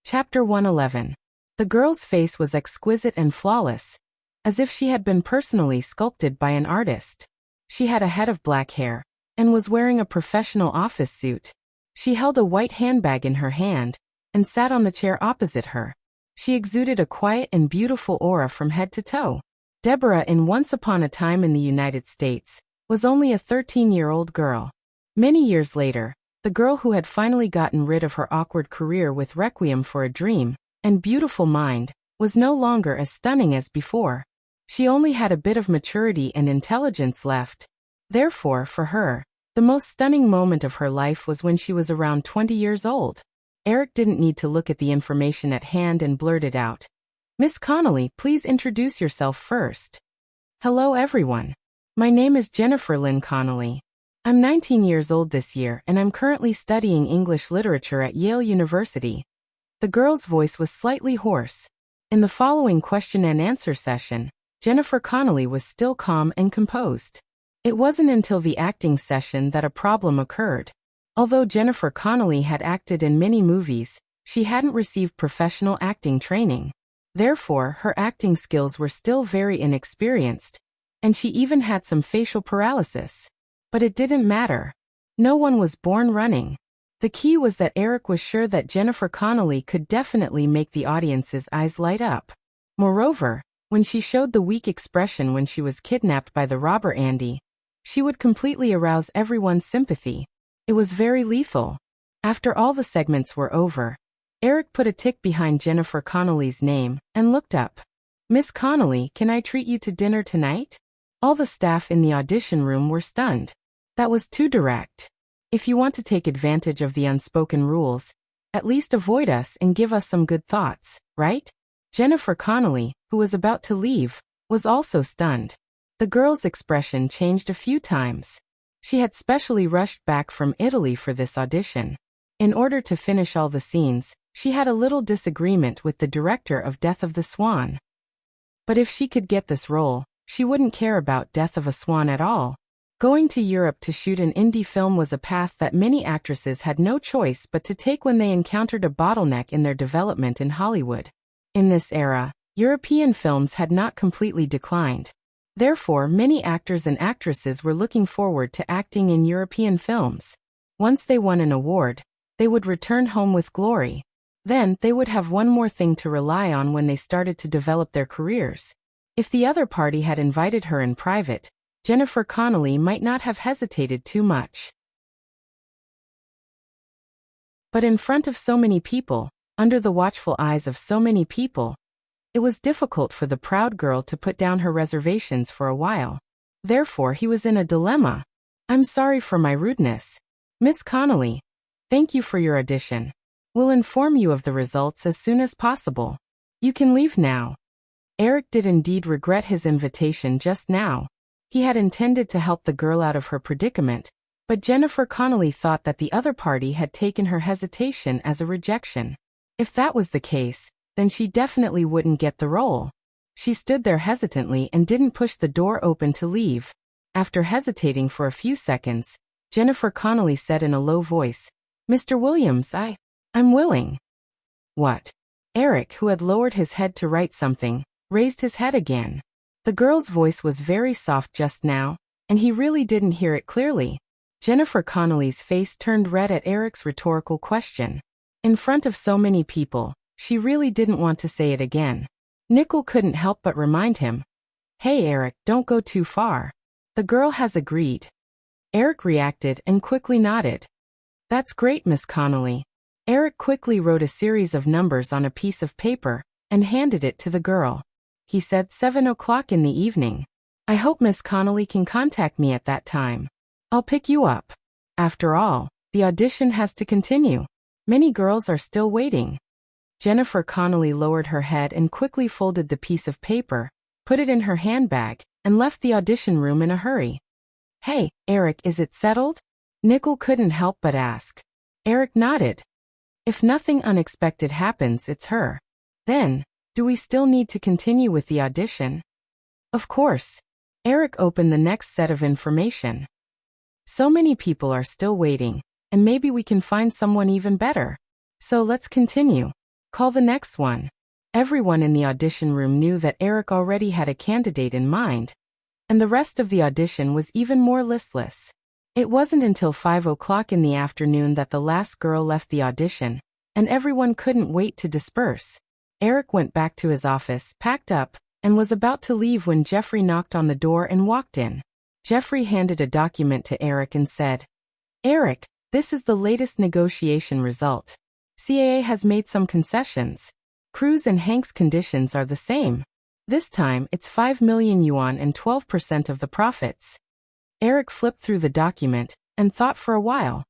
Chapter 111. The girl's face was exquisite and flawless, as if she had been personally sculpted by an artist. She had a head of black hair, and was wearing a professional office suit. She held a white handbag in her hand, and sat on the chair opposite her. She exuded a quiet and beautiful aura from head to toe. Deborah, in Once Upon a Time in the United States, was only a 13-year-old girl. Many years later, the girl who had finally gotten rid of her awkward career with Requiem for a Dream and Beautiful Mind was no longer as stunning as before. She only had a bit of maturity and intelligence left. Therefore, for her, the most stunning moment of her life was when she was around 20 years old. Eric didn't need to look at the information at hand and blurted out, "Miss Connolly, please introduce yourself first." "Hello everyone. My name is Jennifer Lynn Connolly. I'm 19 years old this year and I'm currently studying English literature at Yale University." The girl's voice was slightly hoarse. In the following question and answer session, Jennifer Connolly was still calm and composed. It wasn't until the acting session that a problem occurred. Although Jennifer Connolly had acted in many movies, she hadn't received professional acting training. Therefore, her acting skills were still very inexperienced, and she even had some facial paralysis. But it didn't matter. No one was born running. The key was that Eric was sure that Jennifer Connolly could definitely make the audience's eyes light up. Moreover, when she showed the weak expression when she was kidnapped by the robber Andy, she would completely arouse everyone's sympathy. It was very lethal. After all the segments were over, Eric put a tick behind Jennifer Connolly's name and looked up. "Miss Connolly, can I treat you to dinner tonight?" All the staff in the audition room were stunned. That was too direct. If you want to take advantage of the unspoken rules, at least avoid us and give us some good thoughts, right? Jennifer Connolly, who was about to leave, was also stunned. The girl's expression changed a few times. She had specially rushed back from Italy for this audition. In order to finish all the scenes, she had a little disagreement with the director of Death of the Swan. But if she could get this role, she wouldn't care about Death of a Swan at all. Going to Europe to shoot an indie film was a path that many actresses had no choice but to take when they encountered a bottleneck in their development in Hollywood. In this era, European films had not completely declined. Therefore, many actors and actresses were looking forward to acting in European films. Once they won an award, they would return home with glory. Then, they would have one more thing to rely on when they started to develop their careers. If the other party had invited her in private, Jennifer Connolly might not have hesitated too much. But in front of so many people, under the watchful eyes of so many people, it was difficult for the proud girl to put down her reservations for a while. Therefore, he was in a dilemma. "I'm sorry for my rudeness. Miss Connolly, thank you for your audition. We'll inform you of the results as soon as possible. You can leave now." Eric did indeed regret his invitation just now. He had intended to help the girl out of her predicament, but Jennifer Connolly thought that the other party had taken her hesitation as a rejection. If that was the case, then she definitely wouldn't get the role. She stood there hesitantly and didn't push the door open to leave. After hesitating for a few seconds, Jennifer Connolly said in a low voice, "Mr. Williams, I'm willing." "What?" Eric, who had lowered his head to write something, raised his head again. The girl's voice was very soft just now, and he really didn't hear it clearly. Jennifer Connolly's face turned red at Eric's rhetorical question. In front of so many people, she really didn't want to say it again. Nickel couldn't help but remind him, "Hey Eric, don't go too far. The girl has agreed." Eric reacted and quickly nodded. "That's great, Miss Connolly." Eric quickly wrote a series of numbers on a piece of paper and handed it to the girl. He said 7 o'clock in the evening. "I hope Miss Connolly can contact me at that time. I'll pick you up." After all, the audition has to continue. Many girls are still waiting. Jennifer Connolly lowered her head and quickly folded the piece of paper, put it in her handbag, and left the audition room in a hurry. "Hey, Eric, is it settled?" Nickel couldn't help but ask. Eric nodded. "If nothing unexpected happens, it's her. Then, do we still need to continue with the audition?" "Of course." Eric opened the next set of information. "So many people are still waiting, and maybe we can find someone even better. So let's continue. Call the next one." Everyone in the audition room knew that Eric already had a candidate in mind, and the rest of the audition was even more listless. It wasn't until 5 o'clock in the afternoon that the last girl left the audition, and everyone couldn't wait to disperse. Eric went back to his office, packed up, and was about to leave when Jeffrey knocked on the door and walked in. Jeffrey handed a document to Eric and said, Eric, this is the latest negotiation result. CAA has made some concessions. Cruz and Hank's conditions are the same. This time, it's 5 million yuan and 12% of the profits. Eric flipped through the document and thought for a while.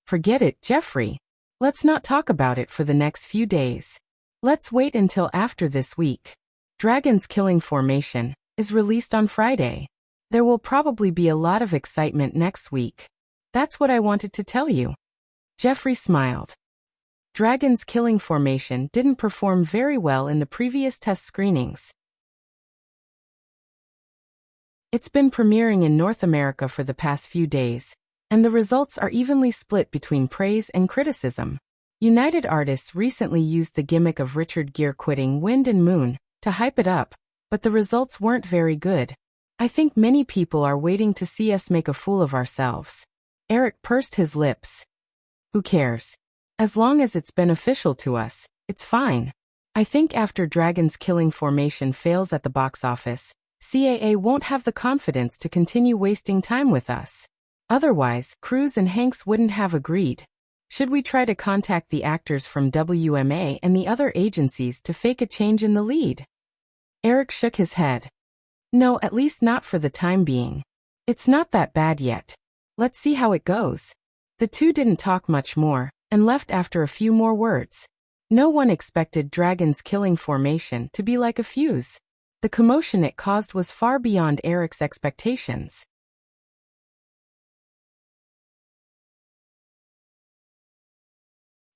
Forget it, Jeffrey. Let's not talk about it for the next few days. Let's wait until after this week. Dragon's Killing Formation is released on Friday. There will probably be a lot of excitement next week. That's what I wanted to tell you. Jeffrey smiled. Dragon's Killing Formation didn't perform very well in the previous test screenings. It's been premiering in North America for the past few days, and the results are evenly split between praise and criticism. United Artists recently used the gimmick of Richard Gere quitting Wind and Moon to hype it up, but the results weren't very good. I think many people are waiting to see us make a fool of ourselves. Eric pursed his lips. Who cares? As long as it's beneficial to us, it's fine. I think after Dragon's Killing Formation fails at the box office, CAA won't have the confidence to continue wasting time with us. Otherwise, Cruz and Hanks wouldn't have agreed. Should we try to contact the actors from WMA and the other agencies to fake a change in the lead? Eric shook his head. No, at least not for the time being. It's not that bad yet. Let's see how it goes. The two didn't talk much more, and left after a few more words. No one expected Dragon's Killing Formation to be like a fuse. The commotion it caused was far beyond Eric's expectations.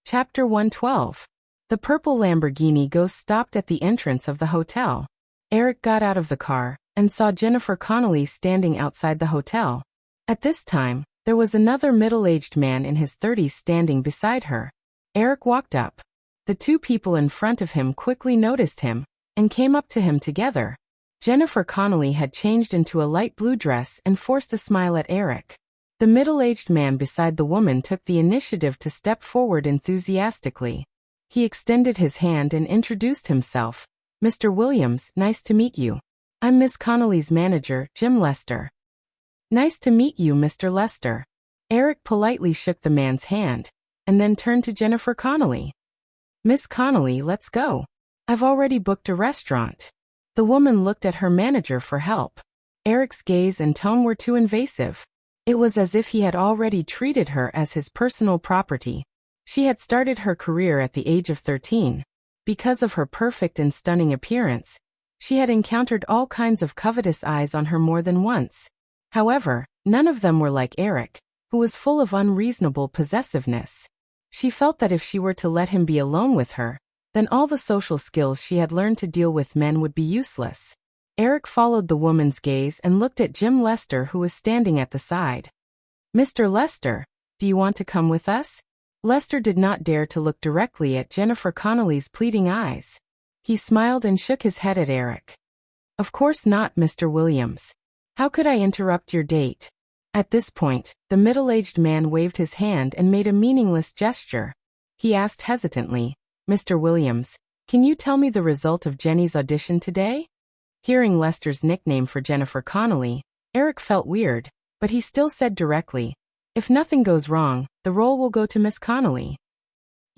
Chapter 112. The purple Lamborghini Ghost stopped at the entrance of the hotel. Eric got out of the car and saw Jennifer Connelly standing outside the hotel. At this time, there was another middle-aged man in his 30s standing beside her. Eric walked up. The two people in front of him quickly noticed him and came up to him together. Jennifer Connelly had changed into a light blue dress and forced a smile at Eric. The middle-aged man beside the woman took the initiative to step forward enthusiastically. He extended his hand and introduced himself. Mr. Williams, nice to meet you. I'm Miss Connelly's manager, Jim Lester. Nice to meet you, Mr. Lester. Eric politely shook the man's hand, and then turned to Jennifer Connelly. Miss Connelly, let's go. I've already booked a restaurant. The woman looked at her manager for help. Eric's gaze and tone were too invasive. It was as if he had already treated her as his personal property. She had started her career at the age of 13. Because of her perfect and stunning appearance, she had encountered all kinds of covetous eyes on her more than once. However, none of them were like Eric, who was full of unreasonable possessiveness. She felt that if she were to let him be alone with her, then all the social skills she had learned to deal with men would be useless. Eric followed the woman's gaze and looked at Jim Lester, who was standing at the side. Mr. Lester, do you want to come with us? Lester did not dare to look directly at Jennifer Connelly's pleading eyes. He smiled and shook his head at Eric. Of course not, Mr. Williams. How could I interrupt your date? At this point, the middle-aged man waved his hand and made a meaningless gesture. He asked hesitantly, Mr. Williams, can you tell me the result of Jenny's audition today? Hearing Lester's nickname for Jennifer Connelly, Eric felt weird, but he still said directly, if nothing goes wrong, the role will go to Miss Connelly.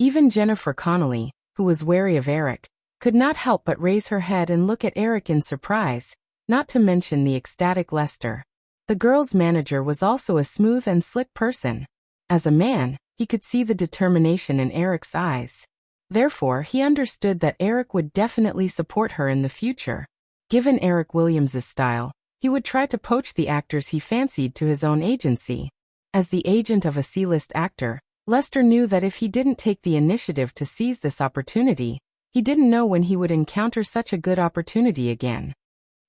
Even Jennifer Connelly, who was wary of Eric, could not help but raise her head and look at Eric in surprise, not to mention the ecstatic Lester. The girl's manager was also a smooth and slick person. As a man, he could see the determination in Eric's eyes. Therefore, he understood that Eric would definitely support her in the future. Given Eric Williams's style, he would try to poach the actors he fancied to his own agency. As the agent of a C-list actor, Lester knew that if he didn't take the initiative to seize this opportunity, he didn't know when he would encounter such a good opportunity again.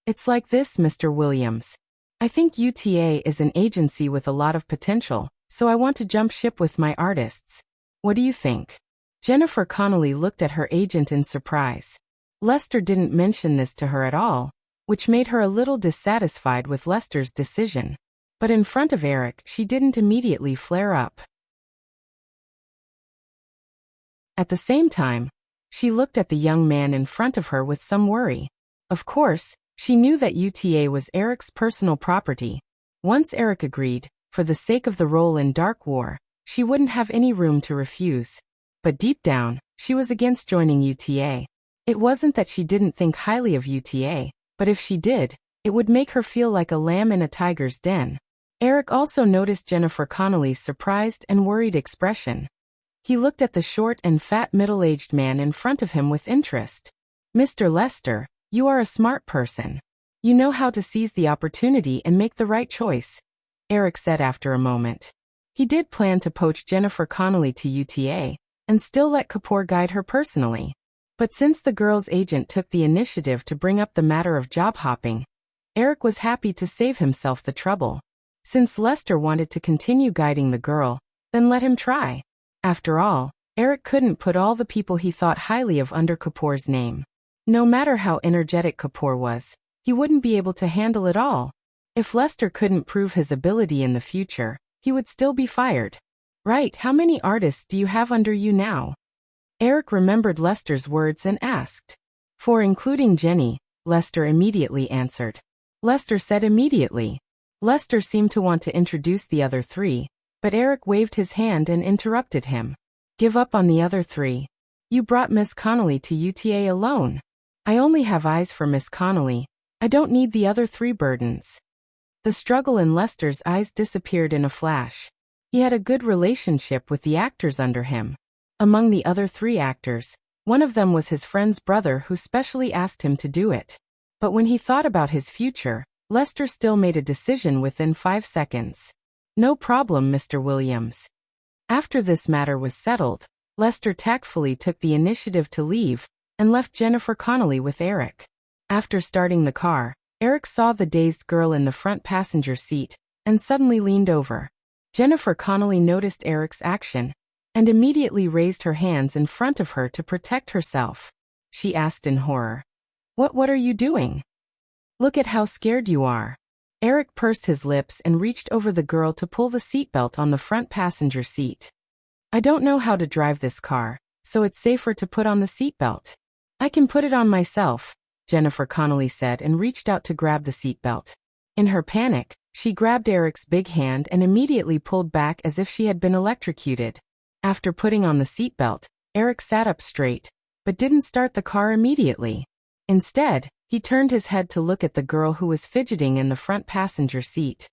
It's like this, Mr. Williams. I think UTA is an agency with a lot of potential, so I want to jump ship with my artists. What do you think? Jennifer Connelly looked at her agent in surprise. Lester didn't mention this to her at all, which made her a little dissatisfied with Lester's decision. But in front of Eric, she didn't immediately flare up. At the same time, she looked at the young man in front of her with some worry. Of course, she knew that UTA was Eric's personal property. Once Eric agreed, For the sake of the role in Dark War, she wouldn't have any room to refuse. But deep down, she was against joining UTA. It wasn't that she didn't think highly of UTA, but if she did, it would make her feel like a lamb in a tiger's den. Eric also noticed Jennifer Connelly's surprised and worried expression. He looked at the short and fat middle-aged man in front of him with interest. "Mr. Lester, you are a smart person. You know how to seize the opportunity and make the right choice," Eric said after a moment. He did plan to poach Jennifer Connelly to UTA, and still let Kapoor guide her personally. But since the girl's agent took the initiative to bring up the matter of job hopping, Eric was happy to save himself the trouble. Since Lester wanted to continue guiding the girl, then let him try. After all, Eric couldn't put all the people he thought highly of under Kapoor's name. No matter how energetic Kapoor was, he wouldn't be able to handle it all. If Lester couldn't prove his ability in the future, he would still be fired. "Right, how many artists do you have under you now?" Eric remembered Lester's words and asked. "4, including Jenny," Lester immediately answered. Lester said immediately. Lester seemed to want to introduce the other 3, but Eric waved his hand and interrupted him. "Give up on the other 3. You brought Miss Connelly to UTA alone. I only have eyes for Miss Connelly. I don't need the other 3 burdens." The struggle in Lester's eyes disappeared in a flash. He had a good relationship with the actors under him. Among the other 3 actors, one of them was his friend's brother who specially asked him to do it. But when he thought about his future, Lester still made a decision within 5 seconds. "No problem, Mr. Williams." After this matter was settled, Lester tactfully took the initiative to leave, and left Jennifer Connelly with Eric. After starting the car, Eric saw the dazed girl in the front passenger seat, and suddenly leaned over. Jennifer Connelly noticed Eric's action, and immediately raised her hands in front of her to protect herself. She asked in horror, What are you doing? Look at how scared you are." Eric pursed his lips and reached over the girl to pull the seatbelt on the front passenger seat. "I don't know how to drive this car, so it's safer to put on the seatbelt." "I can put it on myself," Jennifer Connelly said and reached out to grab the seatbelt. In her panic, she grabbed Eric's big hand and immediately pulled back as if she had been electrocuted. After putting on the seatbelt, Eric sat up straight, but didn't start the car immediately. Instead, he turned his head to look at the girl who was fidgeting in the front passenger seat.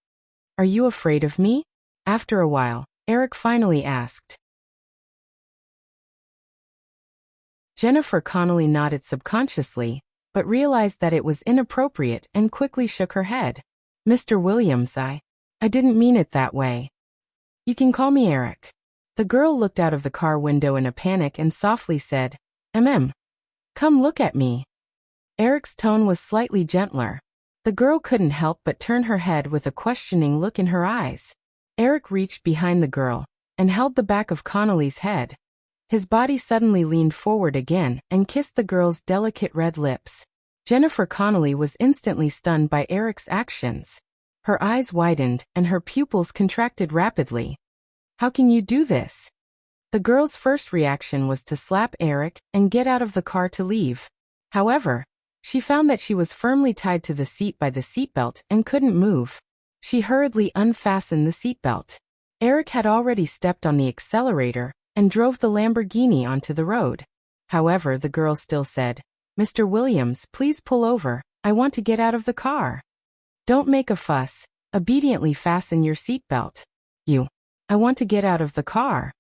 "Are you afraid of me?" After a while, Eric finally asked. Jennifer Connelly nodded subconsciously, but realized that it was inappropriate and quickly shook her head. "Mr. Williams, I didn't mean it that way. You can call me Eric." The girl looked out of the car window in a panic and softly said, Come look at me." Eric's tone was slightly gentler. The girl couldn't help but turn her head with a questioning look in her eyes. Eric reached behind the girl and held the back of Connelly's head. His body suddenly leaned forward again and kissed the girl's delicate red lips. Jennifer Connelly was instantly stunned by Eric's actions. Her eyes widened and her pupils contracted rapidly. "How can you do this?" The girl's first reaction was to slap Eric and get out of the car to leave. However, she found that she was firmly tied to the seat by the seatbelt and couldn't move. She hurriedly unfastened the seatbelt. Eric had already stepped on the accelerator and drove the Lamborghini onto the road. However, the girl still said, "Mr. Williams, please pull over. I want to get out of the car." "Don't make a fuss. Obediently fasten your seatbelt." I want to get out of the car,"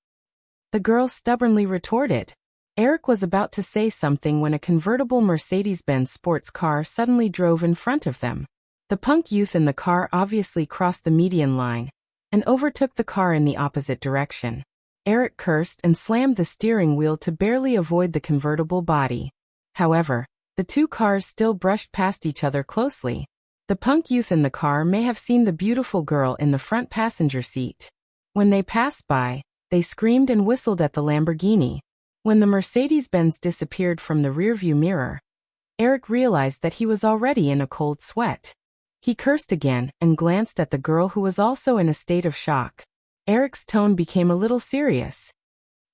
the girl stubbornly retorted. Eric was about to say something when a convertible Mercedes-Benz sports car suddenly drove in front of them. The punk youth in the car obviously crossed the median line and overtook the car in the opposite direction. Eric cursed and slammed the steering wheel to barely avoid the convertible body. However, the two cars still brushed past each other closely. The punk youth in the car may have seen the beautiful girl in the front passenger seat. When they passed by, they screamed and whistled at the Lamborghini. When the Mercedes-Benz disappeared from the rearview mirror, Eric realized that he was already in a cold sweat. He cursed again and glanced at the girl who was also in a state of shock. Eric's tone became a little serious.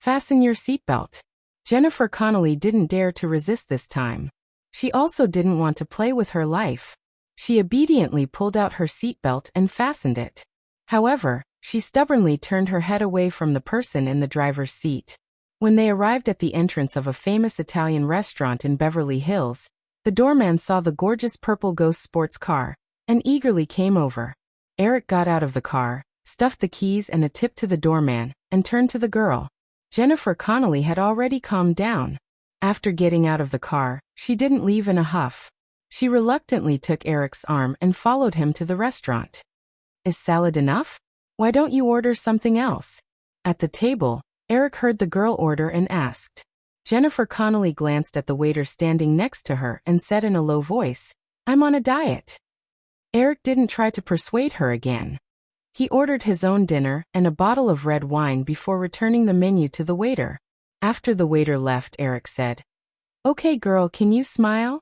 "Fasten your seatbelt." Jennifer Connelly didn't dare to resist this time. She also didn't want to play with her life. She obediently pulled out her seatbelt and fastened it. However, she stubbornly turned her head away from the person in the driver's seat. When they arrived at the entrance of a famous Italian restaurant in Beverly Hills, the doorman saw the gorgeous purple Ghost sports car and eagerly came over. Eric got out of the car, stuffed the keys and a tip to the doorman, and turned to the girl. Jennifer Connelly had already calmed down. After getting out of the car, she didn't leave in a huff. She reluctantly took Eric's arm and followed him to the restaurant. "Is salad enough? Why don't you order something else?" At the table, Eric heard the girl order and asked. Jennifer Connelly glanced at the waiter standing next to her and said in a low voice, "I'm on a diet." Eric didn't try to persuade her again. He ordered his own dinner and a bottle of red wine before returning the menu to the waiter. After the waiter left, Eric said, "Okay girl, can you smile?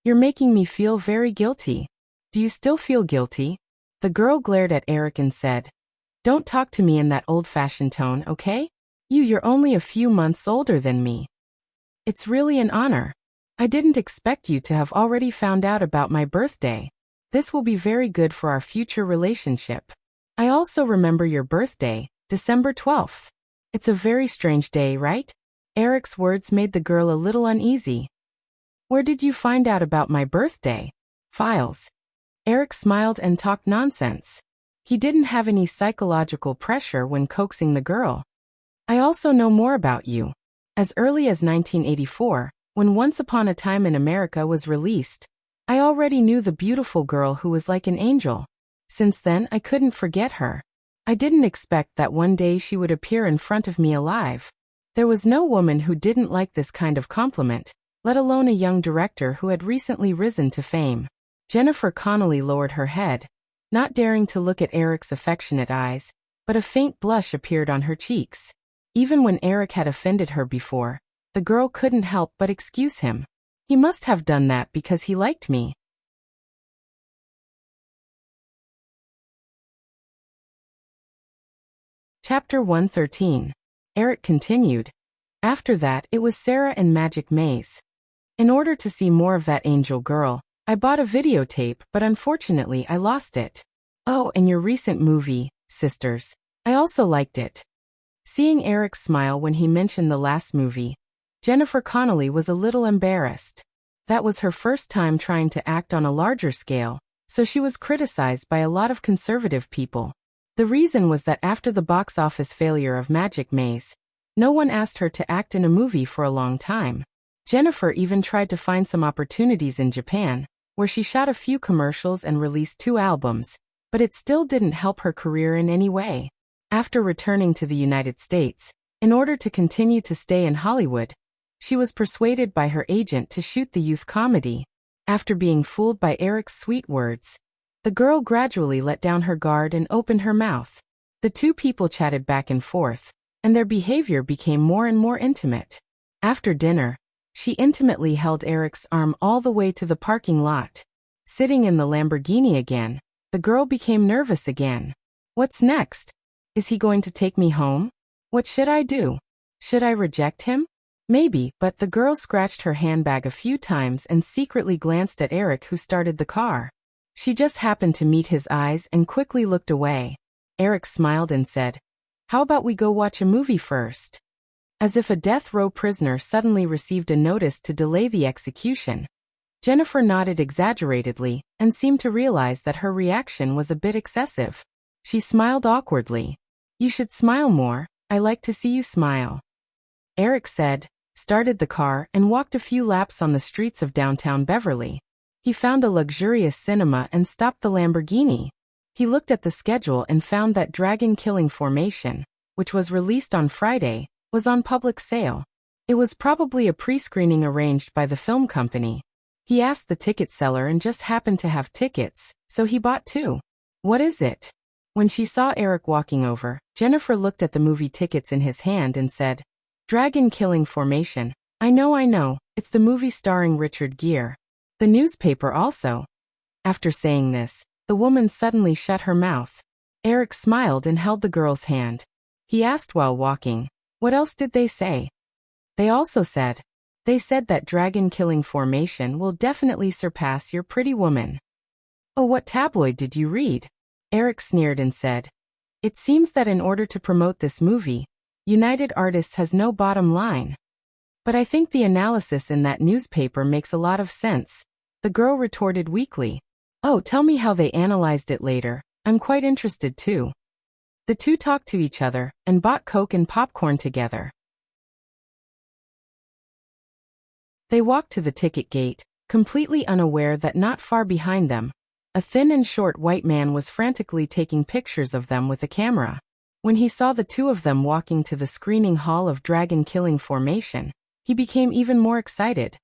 You're making me feel very guilty." "Do you still feel guilty?" The girl glared at Eric and said, "Don't talk to me in that old-fashioned tone, okay? You're only a few months older than me. It's really an honor. I didn't expect you to have already found out about my birthday. This will be very good for our future relationship. I also remember your birthday, December 12th. It's a very strange day, right?" Eric's words made the girl a little uneasy. "Where did you find out about my birthday?" "Files." Eric smiled and talked nonsense. He didn't have any psychological pressure when coaxing the girl. "I also know more about you. As early as 1984, when Once Upon a Time in America was released, I already knew the beautiful girl who was like an angel. Since then, I couldn't forget her. I didn't expect that one day she would appear in front of me alive. There was no woman who didn't like this kind of compliment, let alone a young director who had recently risen to fame." Jennifer Connelly lowered her head, not daring to look at Eric's affectionate eyes, but a faint blush appeared on her cheeks. Even when Eric had offended her before, the girl couldn't help but excuse him. "He must have done that because he liked me." Chapter 113. Eric continued. After that, it was Sarah and Magic Maze. In order to see more of that angel girl, I bought a videotape, but unfortunately I lost it. "Oh, and your recent movie, Sisters. I also liked it." Seeing Eric smile when he mentioned the last movie, Jennifer Connelly was a little embarrassed. That was her first time trying to act on a larger scale, so she was criticized by a lot of conservative people. The reason was that after the box office failure of Magic Maze, no one asked her to act in a movie for a long time. Jennifer even tried to find some opportunities in Japan, where she shot a few commercials and released 2 albums, but it still didn't help her career in any way. After returning to the United States, in order to continue to stay in Hollywood, she was persuaded by her agent to shoot the youth comedy. After being fooled by Eric's sweet words, the girl gradually let down her guard and opened her mouth. The two people chatted back and forth, and their behavior became more and more intimate. After dinner, she intimately held Eric's arm all the way to the parking lot. Sitting in the Lamborghini again, the girl became nervous again. "What's next? Is he going to take me home? What should I do? Should I reject him?" "Maybe," but the girl scratched her handbag a few times and secretly glanced at Eric, who started the car. She just happened to meet his eyes and quickly looked away. Eric smiled and said, "How about we go watch a movie first?" As if a death row prisoner suddenly received a notice to delay the execution, Jennifer nodded exaggeratedly and seemed to realize that her reaction was a bit excessive. She smiled awkwardly. "You should smile more. I like to see you smile." Eric said, started the car and walked a few laps on the streets of downtown Beverly. He found a luxurious cinema and stopped the Lamborghini. He looked at the schedule and found that Dragon Killing Formation, which was released on Friday, was on public sale. It was probably a pre-screening arranged by the film company. He asked the ticket seller and just happened to have tickets, so he bought 2. "What is it?" When she saw Eric walking over, Jennifer looked at the movie tickets in his hand and said, "Dragon Killing Formation. I know, it's the movie starring Richard Gere. The newspaper also." After saying this, the woman suddenly shut her mouth. Eric smiled and held the girl's hand. He asked while walking, "What else did they say?" They said that Dragon Killing Formation will definitely surpass your Pretty Woman." "Oh, what tabloid did you read?" Eric sneered and said, "It seems that in order to promote this movie, United Artists has no bottom line. But I think the analysis in that newspaper makes a lot of sense," the girl retorted weakly. "Oh, tell me how they analyzed it later. I'm quite interested too." The two talked to each other and bought Coke and popcorn together. They walked to the ticket gate, completely unaware that not far behind them, a thin and short white man was frantically taking pictures of them with a camera. When he saw the two of them walking to the screening hall of dragon-killing formation, he became even more excited.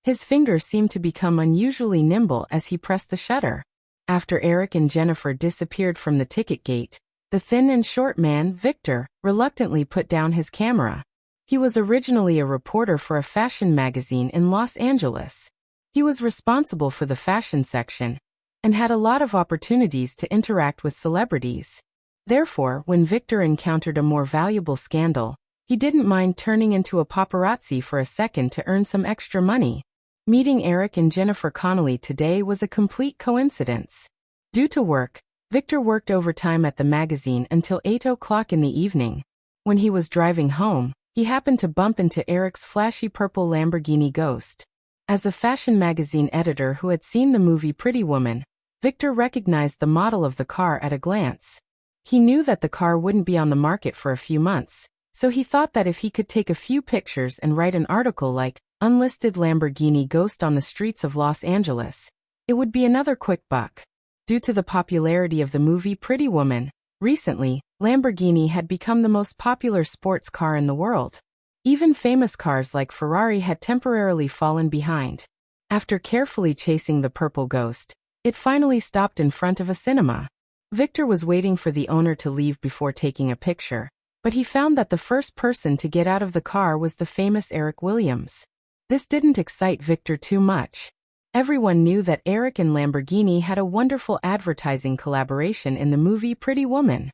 His fingers seemed to become unusually nimble as he pressed the shutter. After Eric and Jennifer disappeared from the ticket gate, the thin and short man, Victor, reluctantly put down his camera. He was originally a reporter for a fashion magazine in Los Angeles. He was responsible for the fashion section and had a lot of opportunities to interact with celebrities. Therefore, when Victor encountered a more valuable scandal, he didn't mind turning into a paparazzi for a second to earn some extra money. Meeting Eric and Jennifer Connelly today was a complete coincidence. Due to work, Victor worked overtime at the magazine until 8 o'clock in the evening. When he was driving home, he happened to bump into Eric's flashy purple Lamborghini Ghost. As a fashion magazine editor who had seen the movie Pretty Woman, Victor recognized the model of the car at a glance. He knew that the car wouldn't be on the market for a few months, so he thought that if he could take a few pictures and write an article like, "Unlisted Lamborghini Ghost on the Streets of Los Angeles," it would be another quick buck. Due to the popularity of the movie Pretty Woman, recently, Lamborghini had become the most popular sports car in the world. Even famous cars like Ferrari had temporarily fallen behind. After carefully chasing the purple Ghost, it finally stopped in front of a cinema. Victor was waiting for the owner to leave before taking a picture, but he found that the first person to get out of the car was the famous Eric Williams. This didn't excite Victor too much. Everyone knew that Eric and Lamborghini had a wonderful advertising collaboration in the movie Pretty Woman.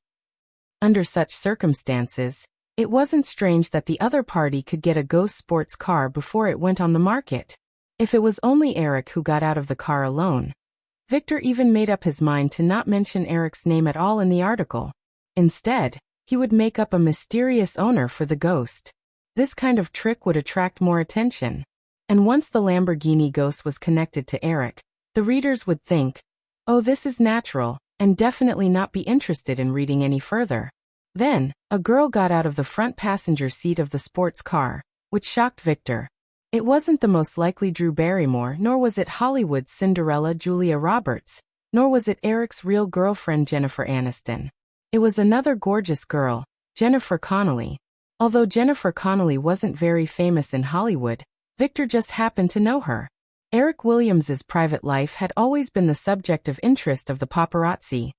Under such circumstances, it wasn't strange that the other party could get a ghost sports car before it went on the market. If it was only Eric who got out of the car alone, Victor even made up his mind to not mention Eric's name at all in the article. Instead, he would make up a mysterious owner for the Ghost. This kind of trick would attract more attention. And once the Lamborghini Ghost was connected to Eric, the readers would think, "Oh, this is natural," and definitely not be interested in reading any further. Then, a girl got out of the front passenger seat of the sports car, which shocked Victor. It wasn't the most likely Drew Barrymore, nor was it Hollywood's Cinderella Julia Roberts, nor was it Eric's real girlfriend Jennifer Aniston. It was another gorgeous girl, Jennifer Connelly. Although Jennifer Connelly wasn't very famous in Hollywood, Victor just happened to know her. Eric Williams's private life had always been the subject of interest of the paparazzi.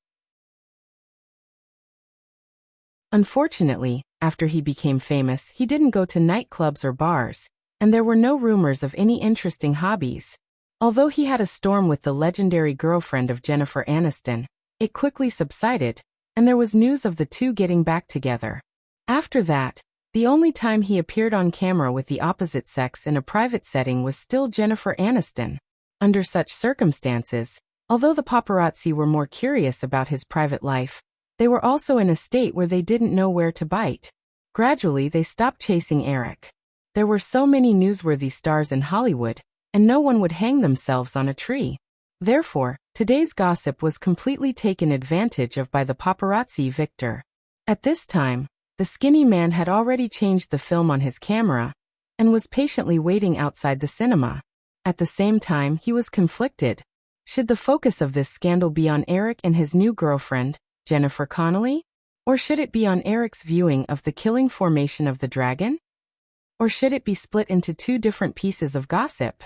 Unfortunately, after he became famous, he didn't go to nightclubs or bars, and there were no rumors of any interesting hobbies. Although he had a storm with the legendary girlfriend of Jennifer Aniston, it quickly subsided, and there was news of the two getting back together. After that, the only time he appeared on camera with the opposite sex in a private setting was still Jennifer Aniston. Under such circumstances, although the paparazzi were more curious about his private life, they were also in a state where they didn't know where to bite. Gradually, they stopped chasing Eric. There were so many newsworthy stars in Hollywood, and no one would hang themselves on a tree. Therefore, today's gossip was completely taken advantage of by the paparazzi Victor. At this time, the skinny man had already changed the film on his camera and was patiently waiting outside the cinema. At the same time, he was conflicted. Should the focus of this scandal be on Eric and his new girlfriend, Jennifer Connelly? Or should it be on Eric's viewing of the killing formation of the dragon? Or should it be split into two different pieces of gossip?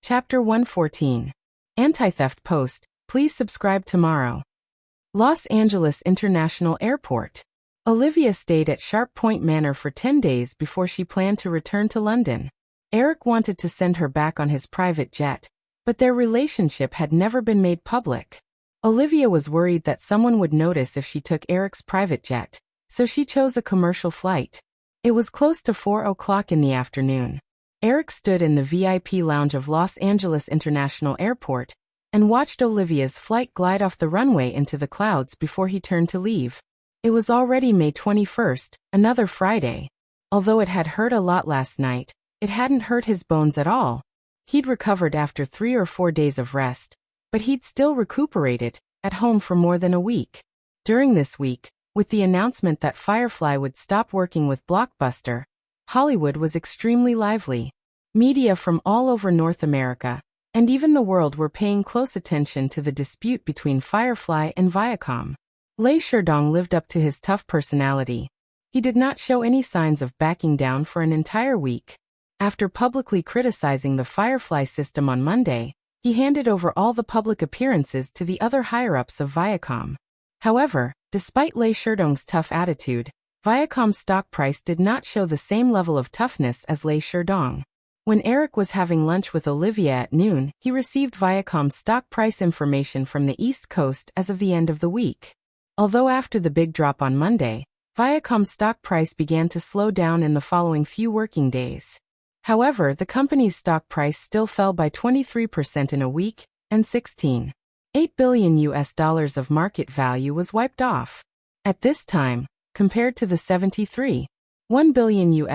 Chapter 114. Anti-Theft Post, please subscribe tomorrow. Los Angeles International Airport. Olivia stayed at Sharp Point Manor for 10 days before she planned to return to London. Eric wanted to send her back on his private jet, but their relationship had never been made public. Olivia was worried that someone would notice if she took Eric's private jet, so she chose a commercial flight. It was close to 4 o'clock in the afternoon. Eric stood in the VIP lounge of Los Angeles International Airport and watched Olivia's flight glide off the runway into the clouds before he turned to leave. It was already May 21st, another Friday. Although it had hurt a lot last night, it hadn't hurt his bones at all. He'd recovered after 3 or 4 days of rest, but he'd still recuperated, at home for more than a week. During this week, with the announcement that Firefly would stop working with Blockbuster, Hollywood was extremely lively. Media from all over North America, and even the world, were paying close attention to the dispute between Firefly and Viacom. Lei Sherdong lived up to his tough personality. He did not show any signs of backing down for an entire week. After publicly criticizing the Firefly system on Monday, he handed over all the public appearances to the other higher-ups of Viacom. However, despite Lei Sherdong's tough attitude, Viacom's stock price did not show the same level of toughness as Lei Sherdong. When Eric was having lunch with Olivia at noon, he received Viacom's stock price information from the East Coast as of the end of the week. Although after the big drop on Monday, Viacom's stock price began to slow down in the following few working days. However, the company's stock price still fell by 23% in a week, and $16.8 billion of market value was wiped off. At this time, compared to the $73.1 billion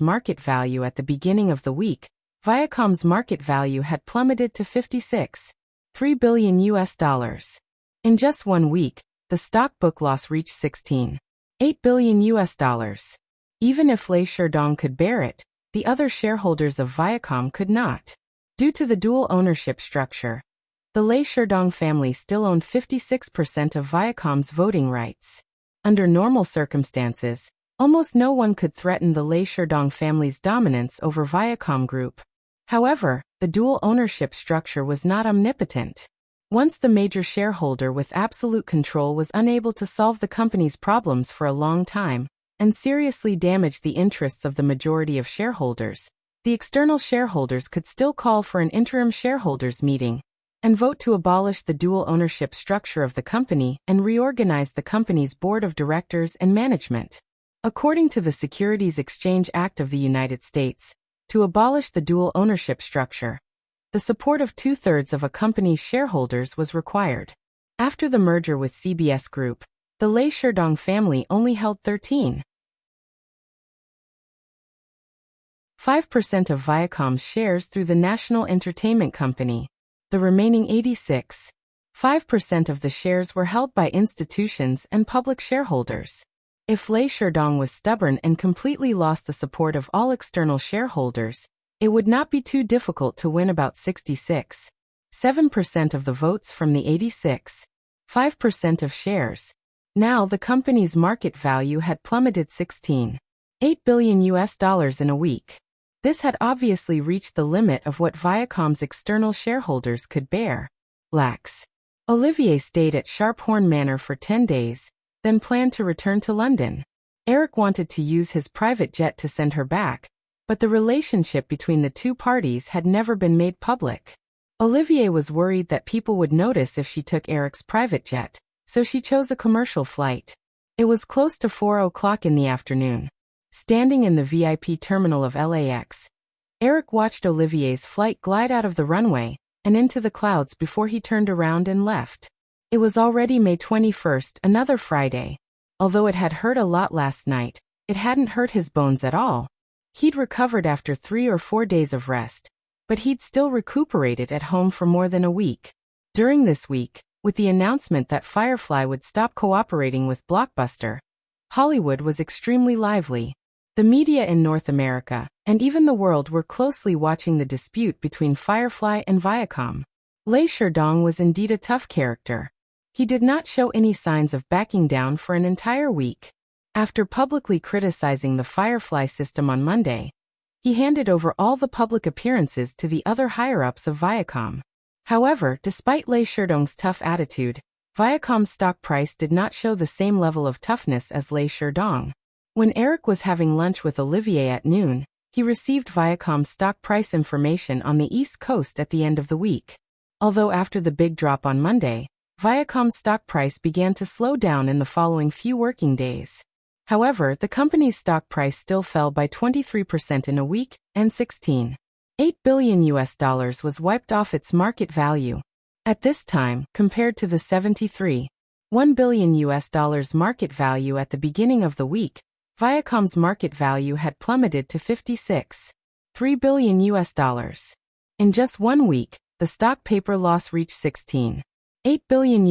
market value at the beginning of the week, Viacom's market value had plummeted to $56.3 billion. In just 1 week, the stock book loss reached $16.8 billion. Even if Lei Sherdong could bear it, the other shareholders of Viacom could not. Due to the dual ownership structure, the Lei Sherdong family still owned 56% of Viacom's voting rights. Under normal circumstances, almost no one could threaten the Lei Sherdong family's dominance over Viacom Group. However, the dual ownership structure was not omnipotent. Once the major shareholder with absolute control was unable to solve the company's problems for a long time, and seriously damaged the interests of the majority of shareholders, the external shareholders could still call for an interim shareholders meeting and vote to abolish the dual ownership structure of the company and reorganize the company's board of directors and management. According to the Securities Exchange Act of the United States, to abolish the dual ownership structure, the support of 2/3 of a company's shareholders was required. After the merger with CBS Group, the Lei Sherdong family only held 13.5% of Viacom's shares through the National Entertainment Company. The remaining 86.5% of the shares were held by institutions and public shareholders. If Lei Sherdong was stubborn and completely lost the support of all external shareholders, it would not be too difficult to win about 66.7% of the votes from the 86.5% of shares. Now the company's market value had plummeted $16.8 billion in a week. This had obviously reached the limit of what Viacom's external shareholders could bear. Lax. Olivier stayed at Sharphorn Manor for 10 days, then planned to return to London. Eric wanted to use his private jet to send her back, but the relationship between the two parties had never been made public. Olivier was worried that people would notice if she took Eric's private jet, so she chose a commercial flight. It was close to 4 o'clock in the afternoon. Standing in the VIP terminal of LAX, Eric watched Olivier's flight glide out of the runway and into the clouds before he turned around and left. It was already May 21st, another Friday. Although it had hurt a lot last night, it hadn't hurt his bones at all. He'd recovered after 3 or 4 days of rest, but he'd still recuperated at home for more than a week. During this week, with the announcement that Firefly would stop cooperating with Blockbuster, Hollywood was extremely lively. The media in North America, and even the world, were closely watching the dispute between Firefly and Viacom. Lei Sherdong was indeed a tough character. He did not show any signs of backing down for an entire week. After publicly criticizing the Firefly system on Monday, he handed over all the public appearances to the other higher-ups of Viacom. However, despite Lei Sherdong's tough attitude, Viacom's stock price did not show the same level of toughness as Lei Sherdong. When Eric was having lunch with Olivier at noon, he received Viacom's stock price information on the East Coast at the end of the week. Although after the big drop on Monday, Viacom's stock price began to slow down in the following few working days. However, the company's stock price still fell by 23% in a week, and $16.8 billion was wiped off its market value. At this time, compared to the $73.1 billion market value at the beginning of the week, Viacom's market value had plummeted to $56.3 billion. In just 1 week, the stock paper loss reached $16.8 billion.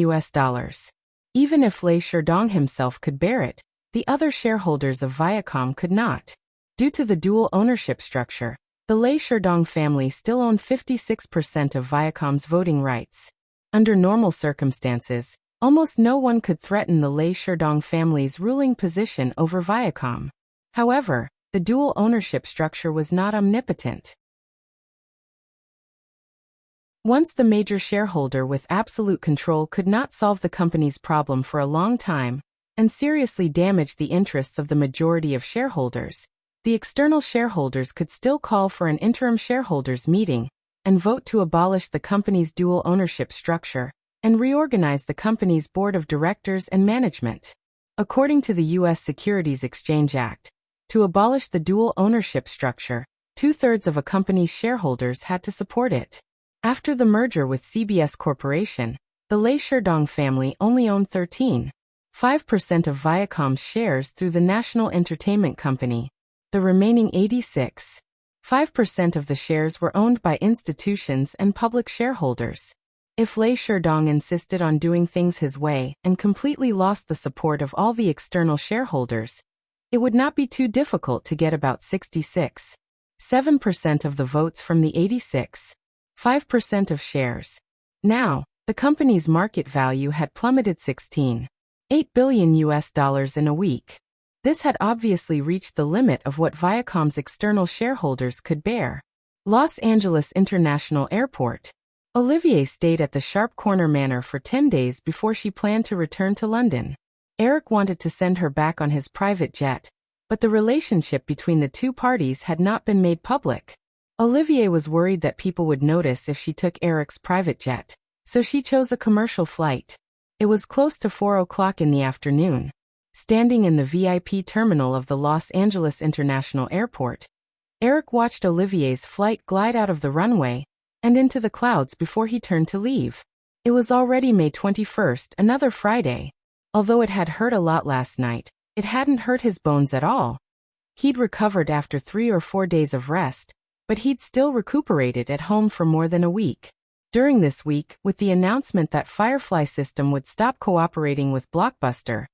Even if Lei Sherdong himself could bear it, the other shareholders of Viacom could not. Due to the dual ownership structure, the Lei Sherdong family still owned 56% of Viacom's voting rights. Under normal circumstances, almost no one could threaten the Lei Sherdong family's ruling position over Viacom. However, the dual ownership structure was not omnipotent. Once the major shareholder with absolute control could not solve the company's problem for a long time, and seriously damaged the interests of the majority of shareholders, the external shareholders could still call for an interim shareholders meeting and vote to abolish the company's dual ownership structure and reorganize the company's board of directors and management. According to the U.S. Securities Exchange Act, to abolish the dual ownership structure, 2/3 of a company's shareholders had to support it. After the merger with CBS Corporation, the Lei Sherdong family only owned 13.5% of Viacom's shares through the National Entertainment Company. The remaining 86.5% of the shares were owned by institutions and public shareholders. If Lei Sherdong insisted on doing things his way and completely lost the support of all the external shareholders, it would not be too difficult to get about 66.7% of the votes from the 86.5% of shares. Now, the company's market value had plummeted $16.8 billion in a week. This had obviously reached the limit of what Viacom's external shareholders could bear. Los Angeles International Airport. Olivier stayed at the Sharp Corner Manor for 10 days before she planned to return to London. Eric wanted to send her back on his private jet, but the relationship between the two parties had not been made public. Olivier was worried that people would notice if she took Eric's private jet, so she chose a commercial flight. It was close to 4 o'clock in the afternoon. Standing in the VIP terminal of the Los Angeles International Airport, Eric watched Olivier's flight glide out of the runway and into the clouds before he turned to leave. It was already May 21st, another Friday. Although it had hurt a lot last night, it hadn't hurt his bones at all. He'd recovered after 3 or 4 days of rest, but he'd still recuperated at home for more than a week. During this week, with the announcement that Firefly System would stop cooperating with Blockbuster,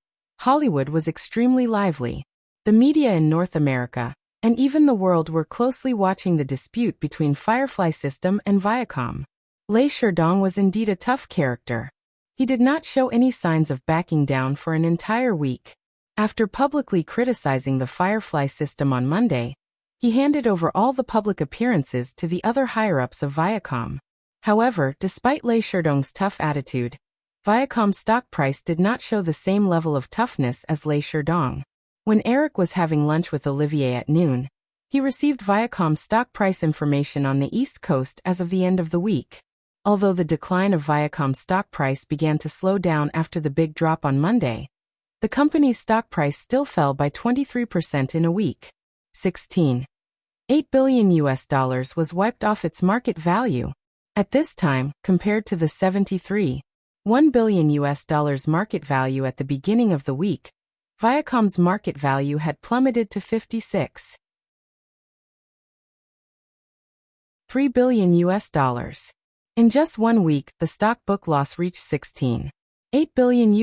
Hollywood was extremely lively. The media in North America, and even the world, were closely watching the dispute between Firefly System and Viacom. Lei Sherdong was indeed a tough character. He did not show any signs of backing down for an entire week. After publicly criticizing the Firefly System on Monday, he handed over all the public appearances to the other higher-ups of Viacom. However, despite Lei Sherdong's tough attitude, Viacom's stock price did not show the same level of toughness as Lei Sherdong. When Eric was having lunch with Olivier at noon, he received Viacom's stock price information on the East Coast as of the end of the week. Although the decline of Viacom's stock price began to slow down after the big drop on Monday, the company's stock price still fell by 23% in a week. $16.8 billion was wiped off its market value. At this time, compared to the $73.1 billion market value at the beginning of the week, Viacom's market value had plummeted to $56.3 billion. In just 1 week, the stock book loss reached $16.8 billion.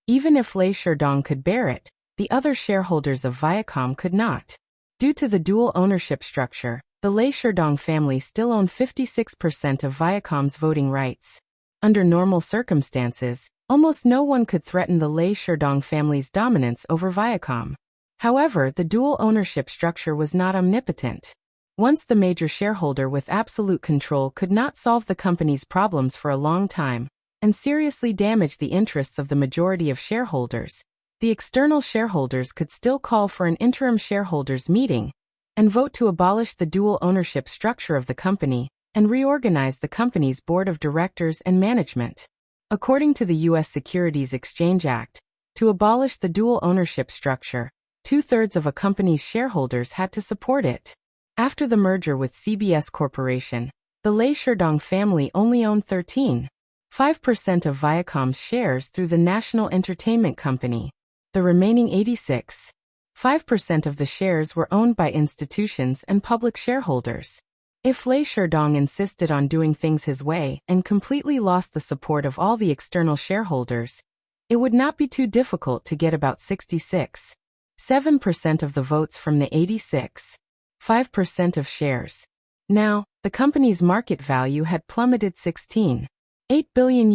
Even if Lei Sherdong could bear it, the other shareholders of Viacom could not. Due to the dual ownership structure, the Lei Sherdong family still owned 56% of Viacom's voting rights. Under normal circumstances, almost no one could threaten the Lei Sherdong family's dominance over Viacom. However, the dual ownership structure was not omnipotent. Once the major shareholder with absolute control could not solve the company's problems for a long time, and seriously damage the interests of the majority of shareholders, the external shareholders could still call for an interim shareholders meeting and vote to abolish the dual ownership structure of the company and reorganize the company's board of directors and management. According to the U.S. Securities Exchange Act, To abolish the dual ownership structure, 2/3 of a company's shareholders had to support it. After the merger with CBS Corporation, the Lay Sherdong family only owned 13.5% of Viacom's shares through the National Entertainment Company. The remaining 86.5% of the shares were owned by institutions and public shareholders. If Lay Sherdong insisted on doing things his way and completely lost the support of all the external shareholders, it would not be too difficult to get about 66.7% of the votes from the 86.5% of shares. Now, the company's market value had plummeted $16.8 billion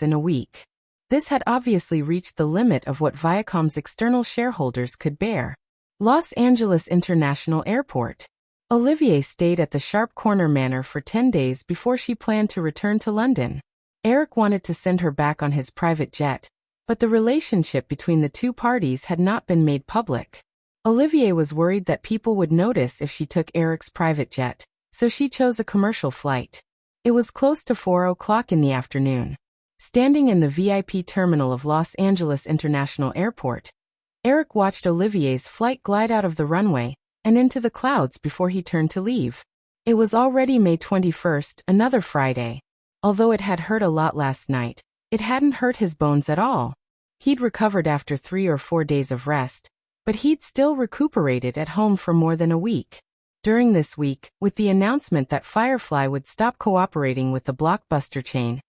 in a week. This had obviously reached the limit of what Viacom's external shareholders could bear. Los Angeles International Airport. Olivier stayed at the Sharp Corner Manor for 10 days before she planned to return to London. Eric wanted to send her back on his private jet, but the relationship between the two parties had not been made public. Olivier was worried that people would notice if she took Eric's private jet, so she chose a commercial flight. It was close to 4 o'clock in the afternoon. Standing in the VIP terminal of Los Angeles International Airport, Eric watched Olivier's flight glide out of the runway and into the clouds before he turned to leave. It was already May 21st, another Friday. Although it had hurt a lot last night, it hadn't hurt his bones at all. He'd recovered after 3 or 4 days of rest, but he'd still recuperated at home for more than a week. During this week, with the announcement that Firefly would stop cooperating with the blockbuster chain,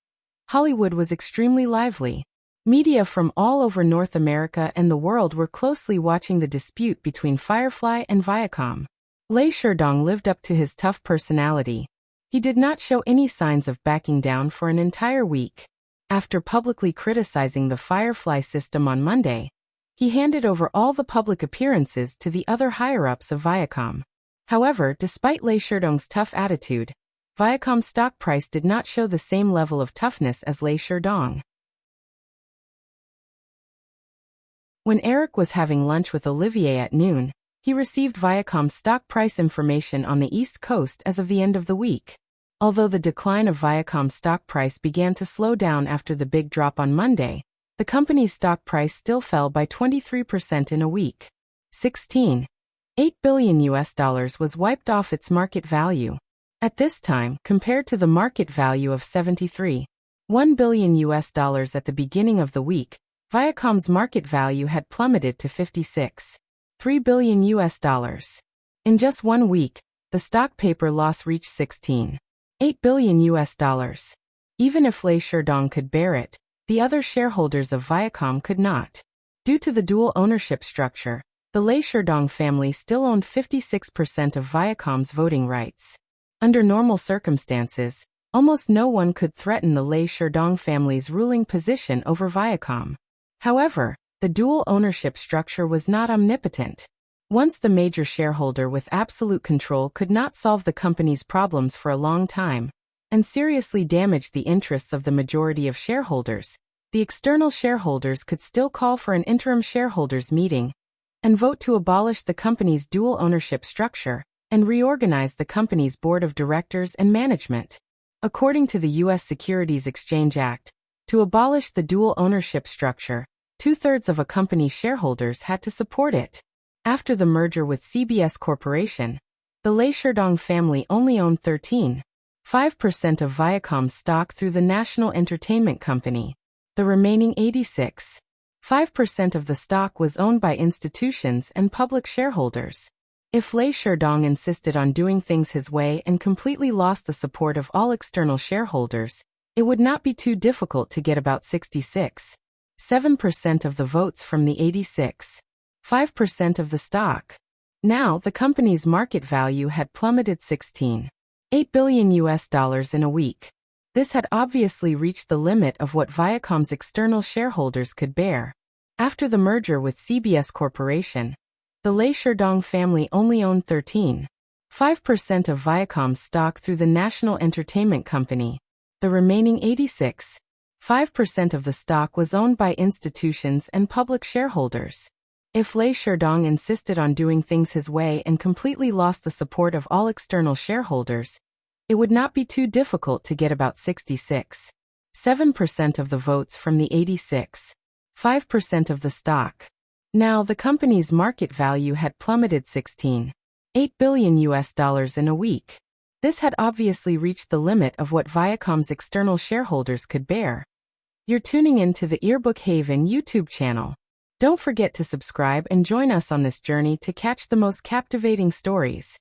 Hollywood was extremely lively. Media from all over North America and the world were closely watching the dispute between Firefly and Viacom. Lay Sherdong lived up to his tough personality. He did not show any signs of backing down for an entire week. After publicly criticizing the Firefly system on Monday, he handed over all the public appearances to the other higher-ups of Viacom. However, despite Lay Sherdong's tough attitude, Viacom's stock price did not show the same level of toughness as Lay Sherdong. When Eric was having lunch with Olivier at noon, he received Viacom's stock price information on the East Coast as of the end of the week. Although the decline of Viacom's stock price began to slow down after the big drop on Monday, the company's stock price still fell by 23% in a week. $16.8 billion was wiped off its market value. At this time, compared to the market value of $73.1 billion at the beginning of the week, Viacom's market value had plummeted to $56.3 billion. In just 1 week, the stock paper loss reached $16.8 billion. Even if Lay Sherdong could bear it, the other shareholders of Viacom could not. Due to the dual ownership structure, the Lay Sherdong family still owned 56% of Viacom's voting rights. Under normal circumstances, almost no one could threaten the Lay Sherdong family's ruling position over Viacom. However, the dual ownership structure was not omnipotent. Once the major shareholder with absolute control could not solve the company's problems for a long time, and seriously damaged the interests of the majority of shareholders, the external shareholders could still call for an interim shareholders meeting and vote to abolish the company's dual ownership structure and reorganize the company's board of directors and management. According to the U.S. Securities Exchange Act, to abolish the dual ownership structure, 2/3 of a company's shareholders had to support it. After the merger with CBS Corporation, the Lay Sherdong family only owned 13.5% of Viacom's stock through the National Entertainment Company. The remaining 86.5% of the stock was owned by institutions and public shareholders. If Lay Sherdong insisted on doing things his way and completely lost the support of all external shareholders, it would not be too difficult to get about 66.7% of the votes from the 86.5% of the stock. Now, the company's market value had plummeted $16.8 billion in a week. This had obviously reached the limit of what Viacom's external shareholders could bear. After the merger with CBS Corporation, the Lay Sherdong family only owned 13.5% of Viacom's stock through the National Entertainment Company. The remaining 86.5% of the stock was owned by institutions and public shareholders. If Lay Sherdong insisted on doing things his way and completely lost the support of all external shareholders, it would not be too difficult to get about 66.7% of the votes from the 86.5% 5% of the stock. Now, the company's market value had plummeted $16.8 billion in a week. This had obviously reached the limit of what Viacom's external shareholders could bear. You're tuning in to the Earbook Haven YouTube channel. Don't forget to subscribe and join us on this journey to catch the most captivating stories.